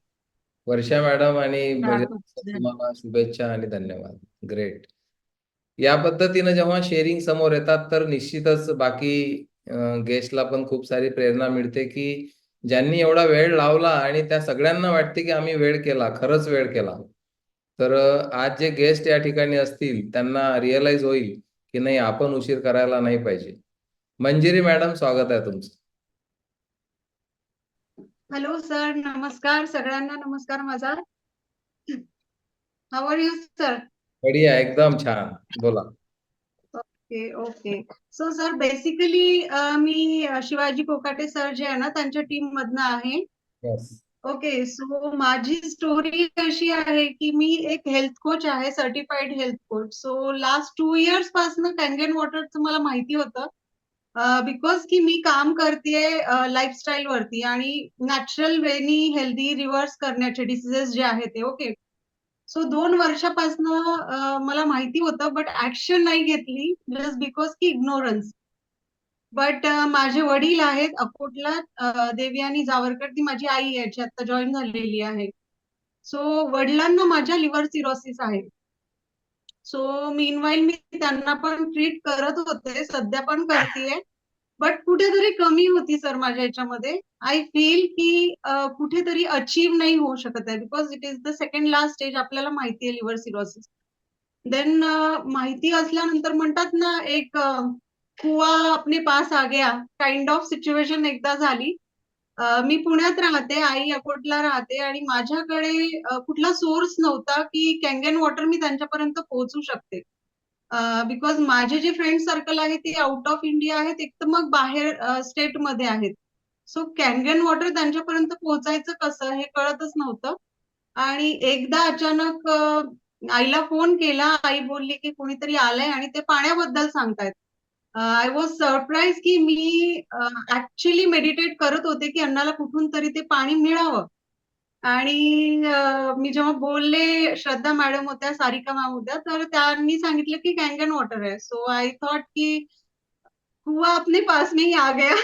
वर्षा मॅडम आणि हा, बजरंग सर, तुम्हाला शुभेच्छा आणि धन्यवाद. ग्रेट. या पद्धतीनं जेव्हा शेअरिंग समोर येतात तर निश्चितच बाकी गेस्टला पण खूप सारी प्रेरणा मिळते की ज्यांनी एवढा वेळ लावला आणि त्या सगळ्यांना वाटते की आम्ही वेळ केला, खरंच वेळ केला. तर आज जे गेस्ट या ठिकाणी असतील त्यांना रिअलाइज होईल की नाही आपण उशीर करायला नाही पाहिजे. मंजिरी मॅडम, स्वागत आहे तुमचं. हॅलो सर, नमस्कार सगळ्यांना. नमस्कार माझा. How are you sir? बढ़िया, एकदम छान. बोला. Okay okay. So sir basically मी शिवाजी कोकाटे सर जे आहे ना त्यांच्या टीम मधनं आहे. यस. ओके. सो माझी स्टोरी अशी आहे की मी एक हेल्थ कोच आहे, certified health coach. So last 2 years पासनं कॅनगन वॉटरचं मला माहिती होतं. बिकॉज की मी काम करतेय लाईफस्टाईल वरती आणि नॅचरल वेनी हेल्दी रिव्हर्स करण्याचे डिसीजेस जे आहेत ते. ओके. सो 2 वर्षापासनं मला माहिती होतं, बट ऍक्शन नाही घेतली जस्ट बिकॉज की इग्नोरन्स. बट माझे वडील आहेत अकोटला, देवयानी जावरकर, ती माझी आई आहे जी आता जॉईन झालेली आहे. सो वडिलांना माझ्या लिव्हर सिरोसिस आहे. सो मीनवाईल मी त्यांना पण ट्रीट करत होते, सध्या पण करतेय. बट कुठेतरी कमी होती सर माझ्या याच्यामध्ये. आय फील की कुठेतरी अचीव्ह नाही होऊ शकत आहे, because it is the second last stage. आपल्याला माहिती आहे लिव्हर सिरोसिस. देन माहिती असल्यानंतर म्हणतात ना एक कुआ अपने पास आ गया काइंड ऑफ सिच्युएशन एकदा झाली. मी पुण्यात राहते, आई अकोटला राहते आणि माझ्याकडे कुठला सोर्स नव्हता की कॅनगन वॉटर मी त्यांच्यापर्यंत पोहोचू शकते. बिकॉज माझे जे फ्रेंड सर्कल आहे ते आउट ऑफ इंडिया आहेत, एक तर मग बाहेर स्टेट मध्ये आहेत. सो कॅनगन वॉटर त्यांच्यापर्यंत पोहोचायचं कसं हे कळतच नव्हतं. आणि एकदा अचानक आईला फोन केला. आई बोलली की कोणीतरी आलंय आणि ते पाण्याबद्दल सांगतायत. आय वॉज सरप्राईज की मी ऍक्च्युली मेडिटेट करत होते की अन्नाला कुठून तरी ते पाणी मिळावं. आणि मी जेव्हा बोलले, श्रद्धा मॅडम होत्या, सारिका मॅम होत्या, तर त्यांनी सांगितलं की कॅनगन वॉटर आहे. सो आय थॉट की कुआ अपने पास में ही आ गया.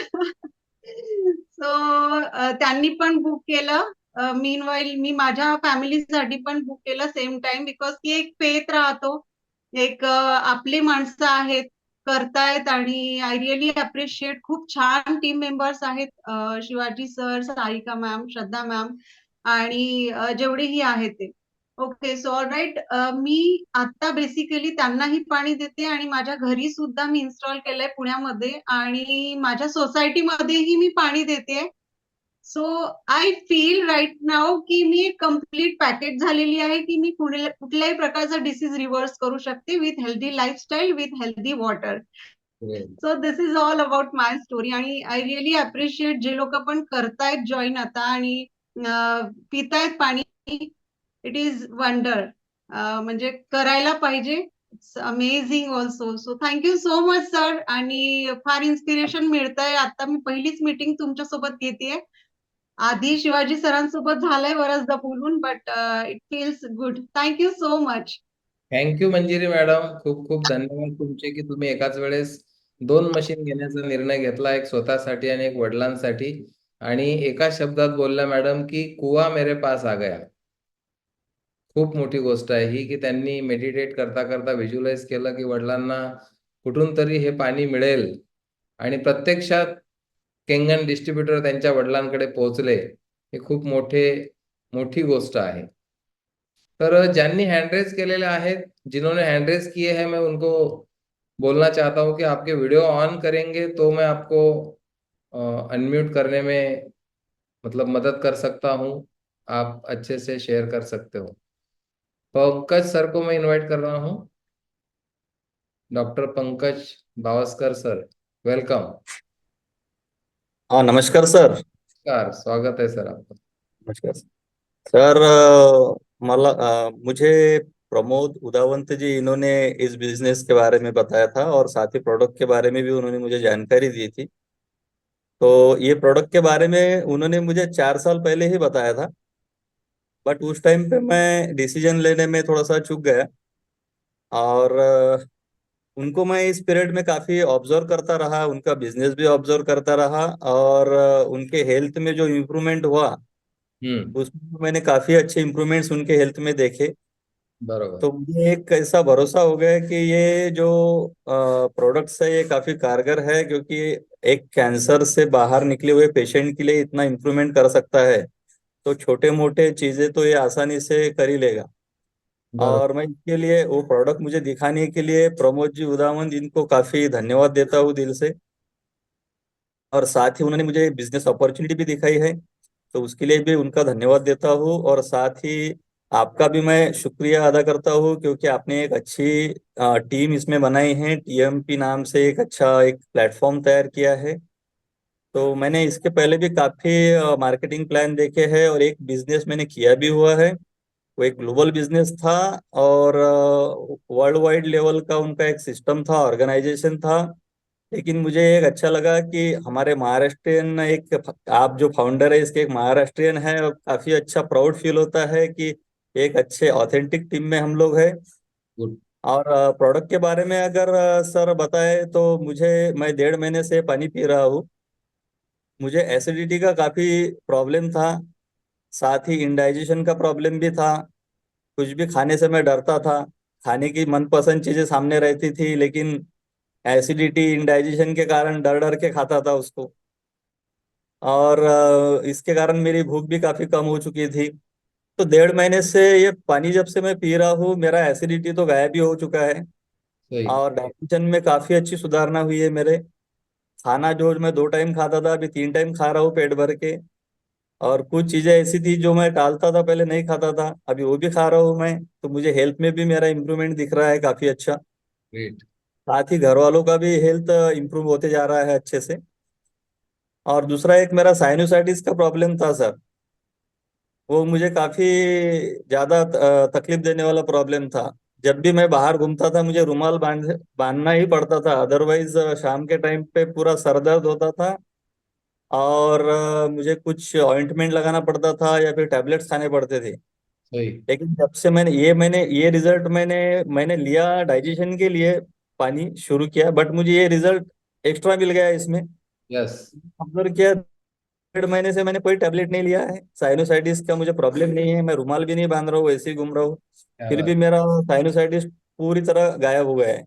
सो त्यांनी पण बुक केलं. मीनवाईल मी माझ्या फॅमिलीसाठी पण बुक केलं सेम टाइम, बिकॉज की एक फेथ राहतो, एक आपली माणसं आहेत, करतायत आणि आय रिअली अप्रिशिएट. खूप छान टीम मेंबर्स आहेत, शिवाजी सर, सारिका मॅम, श्रद्धा मॅम आणि जेवढेही आहेत ते. ओके. So all right. मी आता बेसिकली त्यांनाही पाणी देते आणि माझ्या घरी सुद्धा मी इन्स्टॉल केलंय पुण्यामध्ये आणि माझ्या सोसायटीमध्येही मी पाणी देते. सो आय फील राईट नाव की मी एक कम्प्लीट पॅकेज झालेली आहे की मी कुठल्याही प्रकारचा डिसीज रिव्हर्स करू शकते with healthy lifestyle, with healthy water. So this is all about my story. आणि आय रिअली अप्रिशिएट जे लोक पण करतायत जॉईन आता आणि पितायत पाणी. It is wonder. म्हणजे करायला पाहिजे. It's amazing also. So thank you so much sir. आणि फार इन्स्पिरेशन मिळतंय. आता मी पहिलीच मीटिंग तुमच्या सोबत घेतेय. आधी शिवाजी सरांसोबत झालंय बऱ्याचदा बोलून, but it feels good. Thank you so much. Thank you Manjiri madam. खूप खूप धन्यवाद तुमचे की तुम्ही एकाच वेळेस 2 मशीन घेण्याचा निर्णय घेतला, एक स्वतःसाठी आणि एक वडिलांसाठी. आणि एका शब्दात बोलल्या मॅडम की कुआ मेरे पास आ गया. खूप मोठी गोष्ट आहे ही की त्यांनी मेडिटेट करता करता व्हिज्युअलाइज केलं की वडिलांना कुठून तरी हे पाणी मिळेल आणि प्रत्यक्षात केंगन डिस्ट्रीब्युटर त्यांच्या वडिलांकडे पोहोचले. हे खूप मोठी गोष्ट आहे. तर ज्यांनी हँडरेज केलेले आहेत, जिन्होंने हँडरेज किए हैं, मैं उनको बोलना चाहता हूं कि आपके वीडियो ऑन करेंगे तो मैं आपको अनम्यूट करने में मतलब मदद कर सकता हूं. आप अच्छे से शेयर कर सकते हो. पंकज सर को मैं इनवाइट कर रहा हूं. Doctor Pankaj Bawaskar sir, welcome. हाँ, नमस्कार सर. नमस्कार, स्वागत है सर आपका. नमस्कार सर. मुझे प्रमोद उदावंत जी, इन्होंने इस बिजनेस के बारे में बताया था और साथ ही प्रोडक्ट के बारे में भी उन्होंने मुझे जानकारी दी थी. तो ये प्रोडक्ट के बारे में उन्होंने मुझे 4 साल पहले ही बताया था, बट उस टाइम पे मैं डिसीजन लेने में थोड़ा सा चूक गया. और उनको मैं इस पीरियड में काफी ऑब्जर्व करता रहा, उनका बिजनेस भी ऑब्जर्व करता रहा और उनके हेल्थ में जो इम्प्रूवमेंट हुआ उसमें मैंने काफी अच्छे इम्प्रूवमेंट्स उनके हेल्थ में देखे. बरोबर. तो मुझे एक ऐसा भरोसा हो गया कि ये जो प्रोडक्ट्स है ये काफी कारगर है, क्योंकि एक कैंसर से बाहर निकले हुए पेशेंट के लिए इतना इम्प्रूवमेंट कर सकता है तो छोटे मोटे चीजें तो ये आसानी से कर ही लेगा. बरोबर. और मैं इसके लिए, वो प्रोडक्ट मुझे दिखाने के लिए प्रमोद जी उदावंत, इनको काफी धन्यवाद देता हूँ दिल से. और साथ ही उन्होंने मुझे बिजनेस अपॉर्चुनिटी भी दिखाई है. तो उसके लिए भी उनका धन्यवाद देता हूँ, और साथ ही आपका भी मैं शुक्रिया अदा करता हूँ, क्योंकि आपने एक अच्छी टीम इसमें बनाई है। टीएमपी नाम से एक अच्छा एक प्लेटफॉर्म तैयार किया है। तो मैंने इसके पहले भी काफी मार्केटिंग प्लान देखे हैं, और एक बिजनेस मैंने किया भी हुआ है। वो एक ग्लोबल बिजनेस था, और वर्ल्ड वाइड लेवल का उनका एक सिस्टम था, ऑर्गेनाइजेशन था। लेकिन मुझे एक अच्छा लगा कि हमारे महाराष्ट्रियन एक, आप जो फाउंडर है इसके, एक महाराष्ट्रियन है, और काफी अच्छा प्राउड फील होता है कि एक अच्छे ऑथेंटिक टीम में हम लोग हैं। गुड। और प्रोडक्ट के बारे में अगर सर बताए तो मैं 1.5 महीने से पानी पी रहा हूँ। मुझे एसिडिटी का काफी प्रॉब्लम था, साथ ही इंडाइजेशन का प्रॉब्लम भी था। कुछ भी खाने से मैं डरता था। खाने की मनपसंद चीजें सामने रहती थी, लेकिन एसिडिटी इंडाइजेशन के कारण डर डर के खाता था उसको। और इसके कारण मेरी भूख भी काफी कम हो चुकी थी। तो 1.5 महीने से ये पानी जब से मैं पी रहा हूँ, मेरा एसिडिटी तो गायब ही हो चुका है, सही। और डाइजेशन में काफी अच्छी सुधारना हुई है मेरे। खाना जो मैं 2 टाइम खाता था, अभी 3 टाइम खा रहा हूँ पेट भर के। और कुछ चीजें ऐसी थी जो मैं टालता था, पहले नहीं खाता था, अभी वो भी खा रहा हूँ मैं। तो मुझे हेल्थ में भी मेरा इम्प्रूवमेंट दिख रहा है काफी अच्छा। ग्रेट। साथ ही घर वालों का भी हेल्थ इम्प्रूव होते जा रहा है अच्छे से। और दूसरा एक मेरा साइनोसाइटिस का प्रॉब्लम था सर, वो मुझे काफी ज्यादा तकलीफ देने वाला प्रॉब्लम था। जब भी मैं बाहर घूमता था, मुझे रुमाल बांधना ही पड़ता था, अदरवाइज शाम के टाइम पे पूरा सर दर्द होता था। और मुझे कुछ ऑइंटमेंट लगाना पड़ता था, या फिर टैबलेट्स खाने पड़ते थे। सही। लेकिन जब से मैंने ये रिजल्ट मैंने लिया डाइजेशन के लिए, पानी शुरू किया, बट मुझे ये रिजल्ट एक्स्ट्रा मिल गया इसमें। यस। अगर क्या, 1.5 महीने से मैंने कोई टैबलेट नहीं लिया है, साइनोसाइटिस का मुझे प्रॉब्लम नहीं है, मैं रुमाल भी नहीं बांध रहा हूँ, ऐसे ही घूम रहा हूँ। क्या फिर बात। भी मेरा साइनोसाइटिस पूरी तरह गायब हो गया है।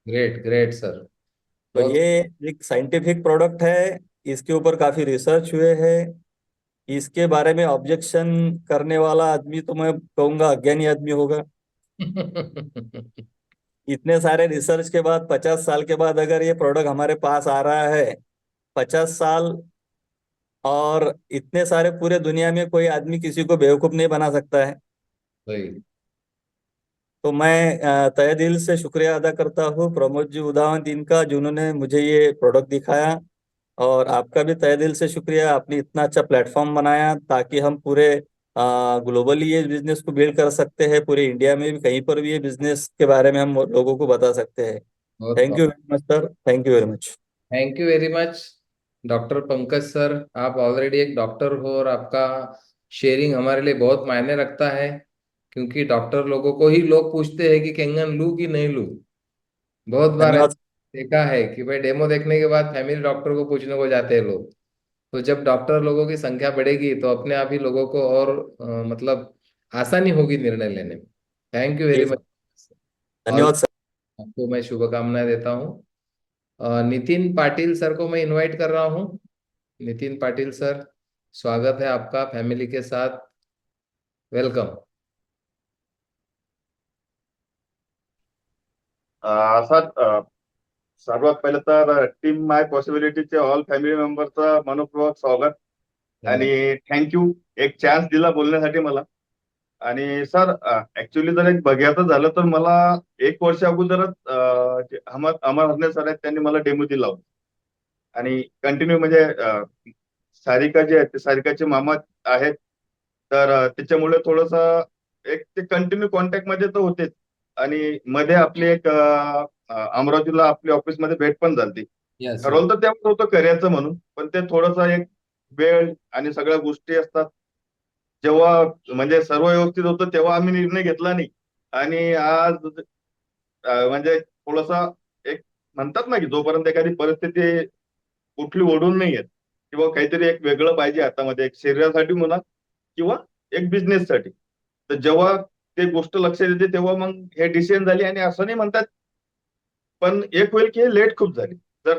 Great great sir. तो बहुत। ये एक साइंटिफिक प्रोडक्ट है, इसके ऊपर काफी रिसर्च हुए हैं। इसके बारे में ऑब्जेक्शन करने वाला आदमी तो मैं कहूंगा अज्ञानी आदमी होगा। इतने सारे रिसर्च के बाद, 50 साल के बाद अगर ये प्रोडक्ट हमारे पास आ रहा है, 50 साल, और इतने सारे पूरे दुनिया में कोई आदमी किसी को बेवकूफ नहीं बना सकता है। सही। तो मैं तहे दिल से शुक्रिया अदा करता हूँ प्रमोद जी उदावंत इनका, जिन्होंने मुझे ये प्रोडक्ट दिखाया। और आपका भी तहे दिल से शुक्रिया, आपने इतना अच्छा प्लेटफॉर्म बनाया ताकि हम पूरे ग्लोबली ये बिजनेस को बिल्ड कर सकते हैं, पूरे इंडिया में भी कहीं पर भी ये बिजनेस के बारे में हम लोगों को बता सकते हैं। बहुत thank you very much sir, thank you very much. Thank you very much doctor Pankaj sir. आप ऑलरेडी एक डॉक्टर हो, और आपका शेयरिंग हमारे लिए बहुत मायने रखता है, क्योंकि डॉक्टर लोगों को ही लोग पूछते हैं कि केंगन लूं कि नहीं लूं। बहुत बार धन्यवाद। ऐसा देखा है कि भाई डेमो देखने के बाद फैमिली डॉक्टर को पूछने को जाते हैं लोग। तो जब डॉक्टर लोगों की संख्या बढ़ेगी तो अपने आप ही लोगों को और मतलब आसानी होगी निर्णय लेने में। थैंक यू जी वेरी सर, मच। ऑल धन्यवाद सर। आपको मैं शुभकामनाएं देता हूँ। नितिन पाटिल सर को मैं इनवाइट कर रहा हूँ। नितिन पाटिल सर, स्वागत है आपका फैमिली के साथ। वेलकम। सर, सर्वात पहिलं तर टीम माय पॉसिबिलिटीचे ऑल फॅमिली मेंबरचं मनपूर्वक स्वागत आणि थँक्यू एक चान्स दिला बोलण्यासाठी मला. आणि सर, ऍक्च्युली जर एक बघायचं झालं तर मला 1 वर्ष अगोदरच जे अमर हरणे सर आहेत त्यांनी मला डेमो दिला होता. आणि कंटिन्यू म्हणजे सारिका जे आहेत ते सारिकाचे मामा आहेत. तर त्याच्यामुळे थोडस एक ते कंटिन्यू कॉन्टॅक्ट मध्ये तर होतेच. आणि मध्ये आपली एक अमरावतीला आपली ऑफिसमध्ये भेट पण झाली. यस ठरवलं तर तेव्हा होतं करायचं म्हणून, पण ते थोडस एक वेळ आणि सगळ्या गोष्टी असतात. जेव्हा म्हणजे सर्व व्यवस्थित होतं तेव्हा आम्ही निर्णय घेतला नाही. आणि आज म्हणजे थोडासा एक म्हणतात ना की जोपर्यंत एखादी परिस्थिती कुठली ओढून नाही येत किंवा काहीतरी एक वेगळं पाहिजे हातामध्ये, एक शरीरासाठी म्हणा किंवा एक बिझनेस साठी, तर जेव्हा ते गोष्ट लक्षात येते तेव्हा मग हे डिसिजन झाली. आणि असं नाही म्हणतात, पण एक होईल की हे लेट खूप झाली. जर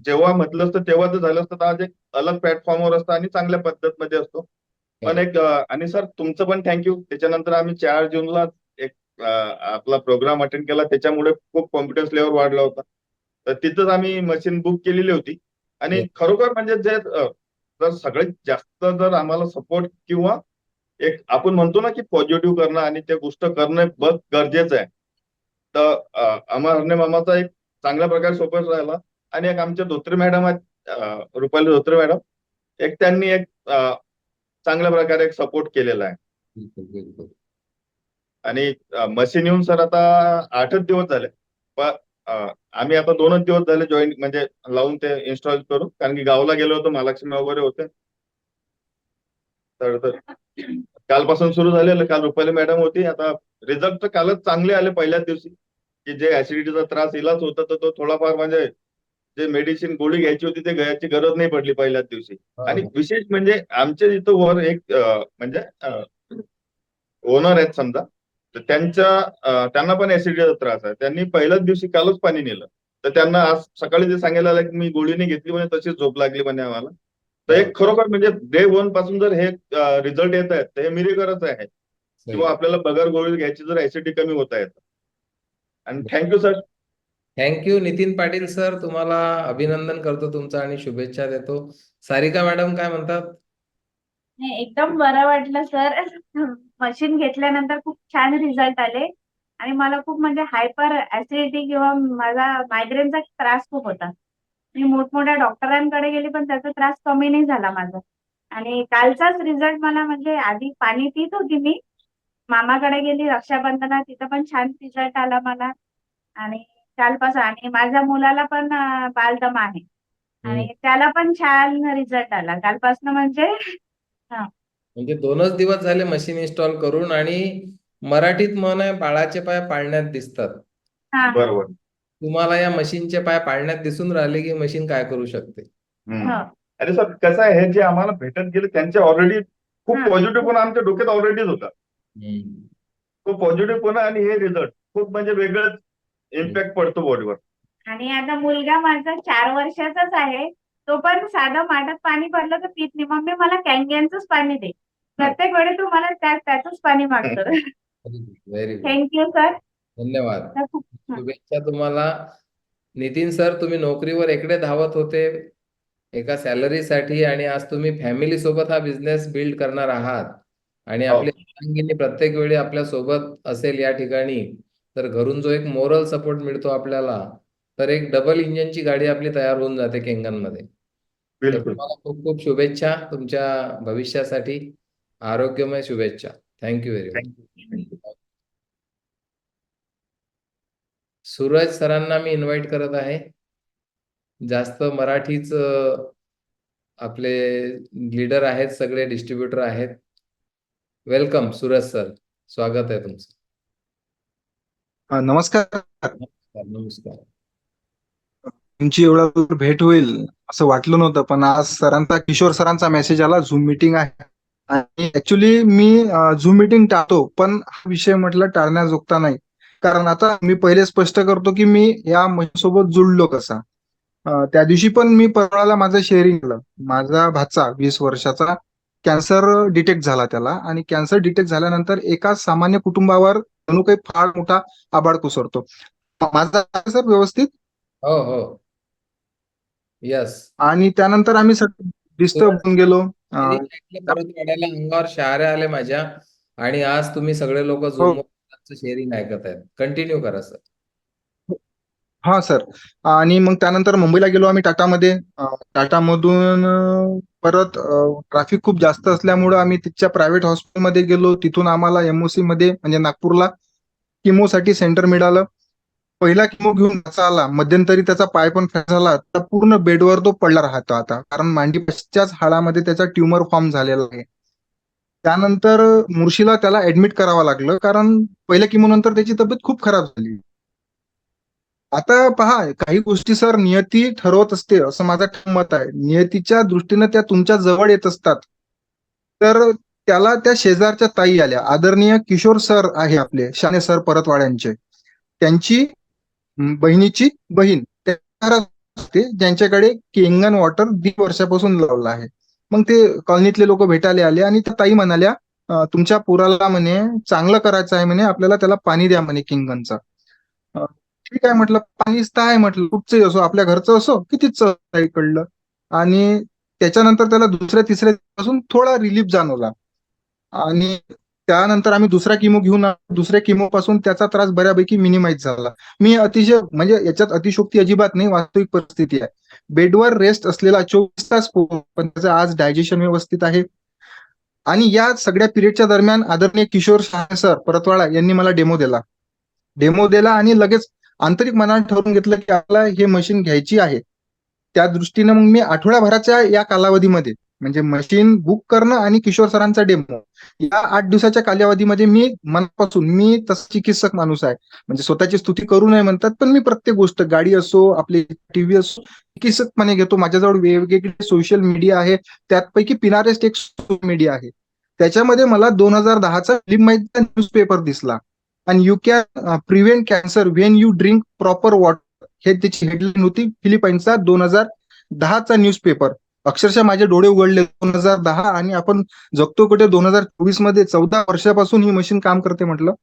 जेव्हा म्हटलं असतं तेव्हा जर झालं असतं तर आज एक अलग प्लॅटफॉर्मवर असतं आणि चांगल्या पद्धतीमध्ये असतो. पण एक आणि सर तुमचं पण थँक्यू. त्याच्यानंतर आम्ही 4 जूनला एक आपला प्रोग्राम अटेंड केला, त्याच्यामुळे खूप कॉन्फिडन्स लेवल वाढला होता. तर तिथंच आम्ही मशीन बुक केलेली होती. आणि खरोखर म्हणजे जे तर सगळ्यात जास्त जर आम्हाला सपोर्ट किंवा एक आपण म्हणतो ना की पॉझिटिव्ह करणं आणि ते गोष्ट करणं बघ गरजेचं आहे. तर अमर मामाचा एक चांगल्या प्रकारे सपोर्ट राहिला. आणि एक आमचे धोत्रे मॅडम आहेत, रुपाली धोत्रे मॅडम, एक त्यांनी एक चांगल्या प्रकारे एक सपोर्ट केलेला आहे. बिलकुल बिलकुल. आणि मशीन येऊन सर आता 8च दिवस झाले, पण आम्ही आता 2च दिवस झाले जॉईन म्हणजे लावून ते इन्स्टॉल करू, कारण की गावाला गेलो होतो, महालक्ष्मी वगैरे होते. तर कालपासून सुरू झालेलं. काल रुपाली मॅडम होती. आता रिझल्ट तर कालच चांगले आले पहिल्याच दिवशी, की जे ऍसिडिटीचा त्रास इलाज होता तर तो थोडाफार म्हणजे जे मेडिसिन गोळी घ्यायची होती ते घ्यायची गरज नाही पडली पहिल्याच दिवशी. आणि विशेष म्हणजे आमच्या इथं वर एक म्हणजे ओनर आहेत समजा, तर त्यांना पण ऍसिडिटीचा त्रास आहे. त्यांनी पहिल्याच दिवशी कालच पाणी नेलं, तर त्यांना आज सकाळी ते सांगायला आलं की मी गोळी नाही घेतली म्हणे, तशीच झोप लागली म्हणे आम्हाला. तर एक खरोखर म्हणजे डे 1 पासून जर हे रिझल्ट येत आहेत तर हे मिरेकलच आहे, किंवा आपल्याला बगर गोळी घ्यायची जर ऍसिडिटी कमी होत आहेत. आणि thank you sir. Thank you Nitin Patil sir, तुम्हाला अभिनंदन करतो तुमचं आणि शुभेच्छा देतो. सारिका मॅडम काय म्हणतात? नाही, एकदम बरं वाटलं सर. मशीन घेतल्यानंतर खूप छान रिझल्ट आले आणि मला खूप म्हणजे हायपर ऍसिडिटी किंवा माझा मायग्रेनचा त्रास खूप होता. मी मोठमोठ्या डॉक्टरांकडे गेली पण त्याचा त्रास कमी नाही झाला माझा. आणि कालचाच रिझल्ट मला म्हणजे आधी पाणी पित होती मी, मामाकडे गेली रक्षाबंधनात, तिथं पण छान रिझल्ट आला मला. आणि कालपासून आणि माझ्या मुलाला पण बालदमा आहे आणि त्याला पण छान रिझल्ट आला कालपासून म्हणजे. हा. म्हणजे 2च दिवस झाले मशीन इन्स्टॉल करून. आणि मराठीत म्हण आहे, बाळाचे पाय पाळण्यात दिसतात. हा हा. बरोबर. तुम्हाला या मशीनचे पाय पाळण्यात दिसून राहिले की मशीन काय करू शकते. हो. अरे सर कसं आहे, हे जे आम्हाला भेटत गेले त्यांचे ऑलरेडी खूप हा. पॉझिटिव्हपणा आमच्या डोक्यात ऑलरेडीच होता. हम्म. तो पॉझिटिव्हपणा आणि हे रिझल्ट खूप म्हणजे वेगळंच इम्पॅक्ट पडतो बॉडीवर. आणि आता मुलगा माझा 4 वर्षाचाच आहे. तो पण साधं माठात पाणी पडलं तर पित नाही. मम्मी मला कॅनचं पाणी दे. प्रत्येक वेळी तू मला त्याचंच पाणी मागतो. Very good. Thank you sir. धन्यवाद. हा. शुभेच्छा तुम्हाला. नितीन सर, तुम्ही नोकरीवर इकडे धावत होते एका सॅलरीसाठी, आणि आज तुम्ही फॅमिली सोबत हा बिझनेस बिल्ड करणार आहात. आणि आपली अर्धांगिनी प्रत्येक वेळी आपल्या सोबत असेल या ठिकाणी, तर घरून जो एक मोरल सपोर्ट मिळतो आपल्याला, तर एक डबल इंजिनची गाडी आपली तयार होऊन जाते केंगनमध्ये. तर बिलकुल. तुम्हाला खूप खूप शुभेच्छा तुमच्या भविष्यासाठी. आरोग्यमय शुभेच्छा. Thank you very much. सूरज सरांना मी इन्व्हाइट करत आहे. जास्त मराठीच आपले लीडर आहेत, सगळे डिस्ट्रीब्युटर आहेत. वेलकम सूरज सर, स्वागत आहे तुमचं. नमस्कार. नमस्कार नमस्कार. तुमची एवढा दूर भेट होईल असं वाटलं नव्हतं, पण आज सरांचा, किशोर सरांचा मेसेज आला, झूम मीटिंग आहे. आणि ऍक्च्युली मी झूम मीटिंग टाळतो, पण हा विषय म्हटलं टाळण्याजोगता नाही. कारण आता मी पहिले स्पष्ट करतो की मी या सोबत जुळलो कसा. त्या दिवशी पण मी परवाला माझं शेअरिंग केलं. माझा भाचा 20 वर्षाचा कॅन्सर डिटेक्ट झाला त्याला, आणि कॅन्सर डिटेक्ट झाल्यानंतर एका सामान्य कुटुंबावर जणू काही फार मोठा आबाळ कोसळतो. माझा सर व्यवस्थित. हो हो. यस. आणि त्यानंतर आम्ही डिस्टर्ब होऊन गेलो. परत वाढायला अंगावर शहारे आले माझ्या. आणि आज तुम्ही सगळे लोक झूम शेअरिंग ऐकत आहेत. कंटिन्यू करा सर. हा सर. आणि मग त्यानंतर मुंबईला गेलो आम्ही टाटामध्ये. टाटामधून परत ट्रॅफिक खूप जास्त असल्यामुळं आम्ही तिथच्या प्रायव्हेट हॉस्पिटलमध्ये गेलो. तिथून आम्हाला एमओसी मध्ये म्हणजे नागपूरला किमोसाठी सेंटर मिळालं. पहिला किमो घेऊन त्याचा आला, मध्यंतरी त्याचा पाय पण फ्रॅक्चर झाला, तर पूर्ण बेडवर तो पडला राहतो आता, कारण मांडीपासच्याच हाडामध्ये त्याचा ट्युमर फॉर्म झालेला आहे. त्यानंतर मुर्शीला त्याला ऍडमिट करावं लागलं, कारण पहिल्या किमो नंतर त्याची तब्येत खूप खराब झाली. आता पहा, काही गोष्टी सर नियती ठरवत असते असं माझं मत आहे. नियतीच्या दृष्टीने त्या तुमच्या जवळ येत असतात. तर त्याला त्या शेजारच्या ताई आल्या, आदरणीय किशोर सर आहे आपले, शाने सर परतवाड्यांचे, त्यांची बहिणीची बहीण असते, ज्यांच्याकडे केंगन वॉटर 1.5 वर्षापासून लावलं आहे. मग ते कॉलनीतले लोक भेटायला आले आणि त्या ताई म्हणाल्या, तुमच्या पोराला म्हणे चांगलं करायचं आहे म्हणे, आपल्याला त्याला पाणी द्या म्हणे किंगनचं. ठीक आहे म्हटलं, पाणीच तर आहे म्हटलं, कुठचंही असो, आपल्या घरचं असो, कितीच कळलं. आणि त्याच्यानंतर त्याला दुसऱ्या तिसऱ्या दिवसापासून थोडा रिलीफ जाणवला आणि त्यानंतर आम्ही दुसरा किमो घेऊन आलो. दुसऱ्या किमो पासून त्याचा त्रास बऱ्यापैकी मिनिमाइज झाला. मी अतिशय म्हणजे याच्यात अतिशोक्ती अजिबात नाही, वास्तविक परिस्थिती आहे. बेडवर रेस्ट असलेला 24 तास पण त्याचं आज डायजेशन व्यवस्थित आहे. आणि या सगळ्या पिरियडच्या दरम्यान आदरणीय किशोर शहा सर परतवाडा यांनी मला डेमो दिला आणि लगेच आंतरिक मनात ठरवून घेतलं की आपल्याला हे मशीन घ्यायची आहे. त्या दृष्टीनं मग मी आठवड्याभराच्या या कालावधीमध्ये म्हणजे मशीन बुक करणं आणि किशोर सरांचा डेमो या 8 दिवसाच्या कालावधीमध्ये मी मनापासून, मी तसा चिकित्सक माणूस आहे, म्हणजे स्वतःची स्तुती करू नये म्हणतात, पण मी प्रत्येक गोष्ट गाडी असो, आपली टीव्ही असो, चिकित्सकपणे घेतो. माझ्याजवळ वेगवेगळे सोशल मीडिया आहे, त्यापैकी पिनारेस्ट एक सोशल मीडिया आहे. त्याच्यामध्ये मला 2010चा फिल्म न्यूजपेपर दिसला आणि you can prevent cancer when you drink proper water, हे त्याची हेडलाईन होती. फिलिपाईन्सचा 2010चा न्यूजपेपर. अक्षरशः माझे डोळे उघडले. 2010 आणि आपण जगतो कुठे 2024 मध्ये. 14 वर्षापासून ही मशीन काम करते म्हटलं.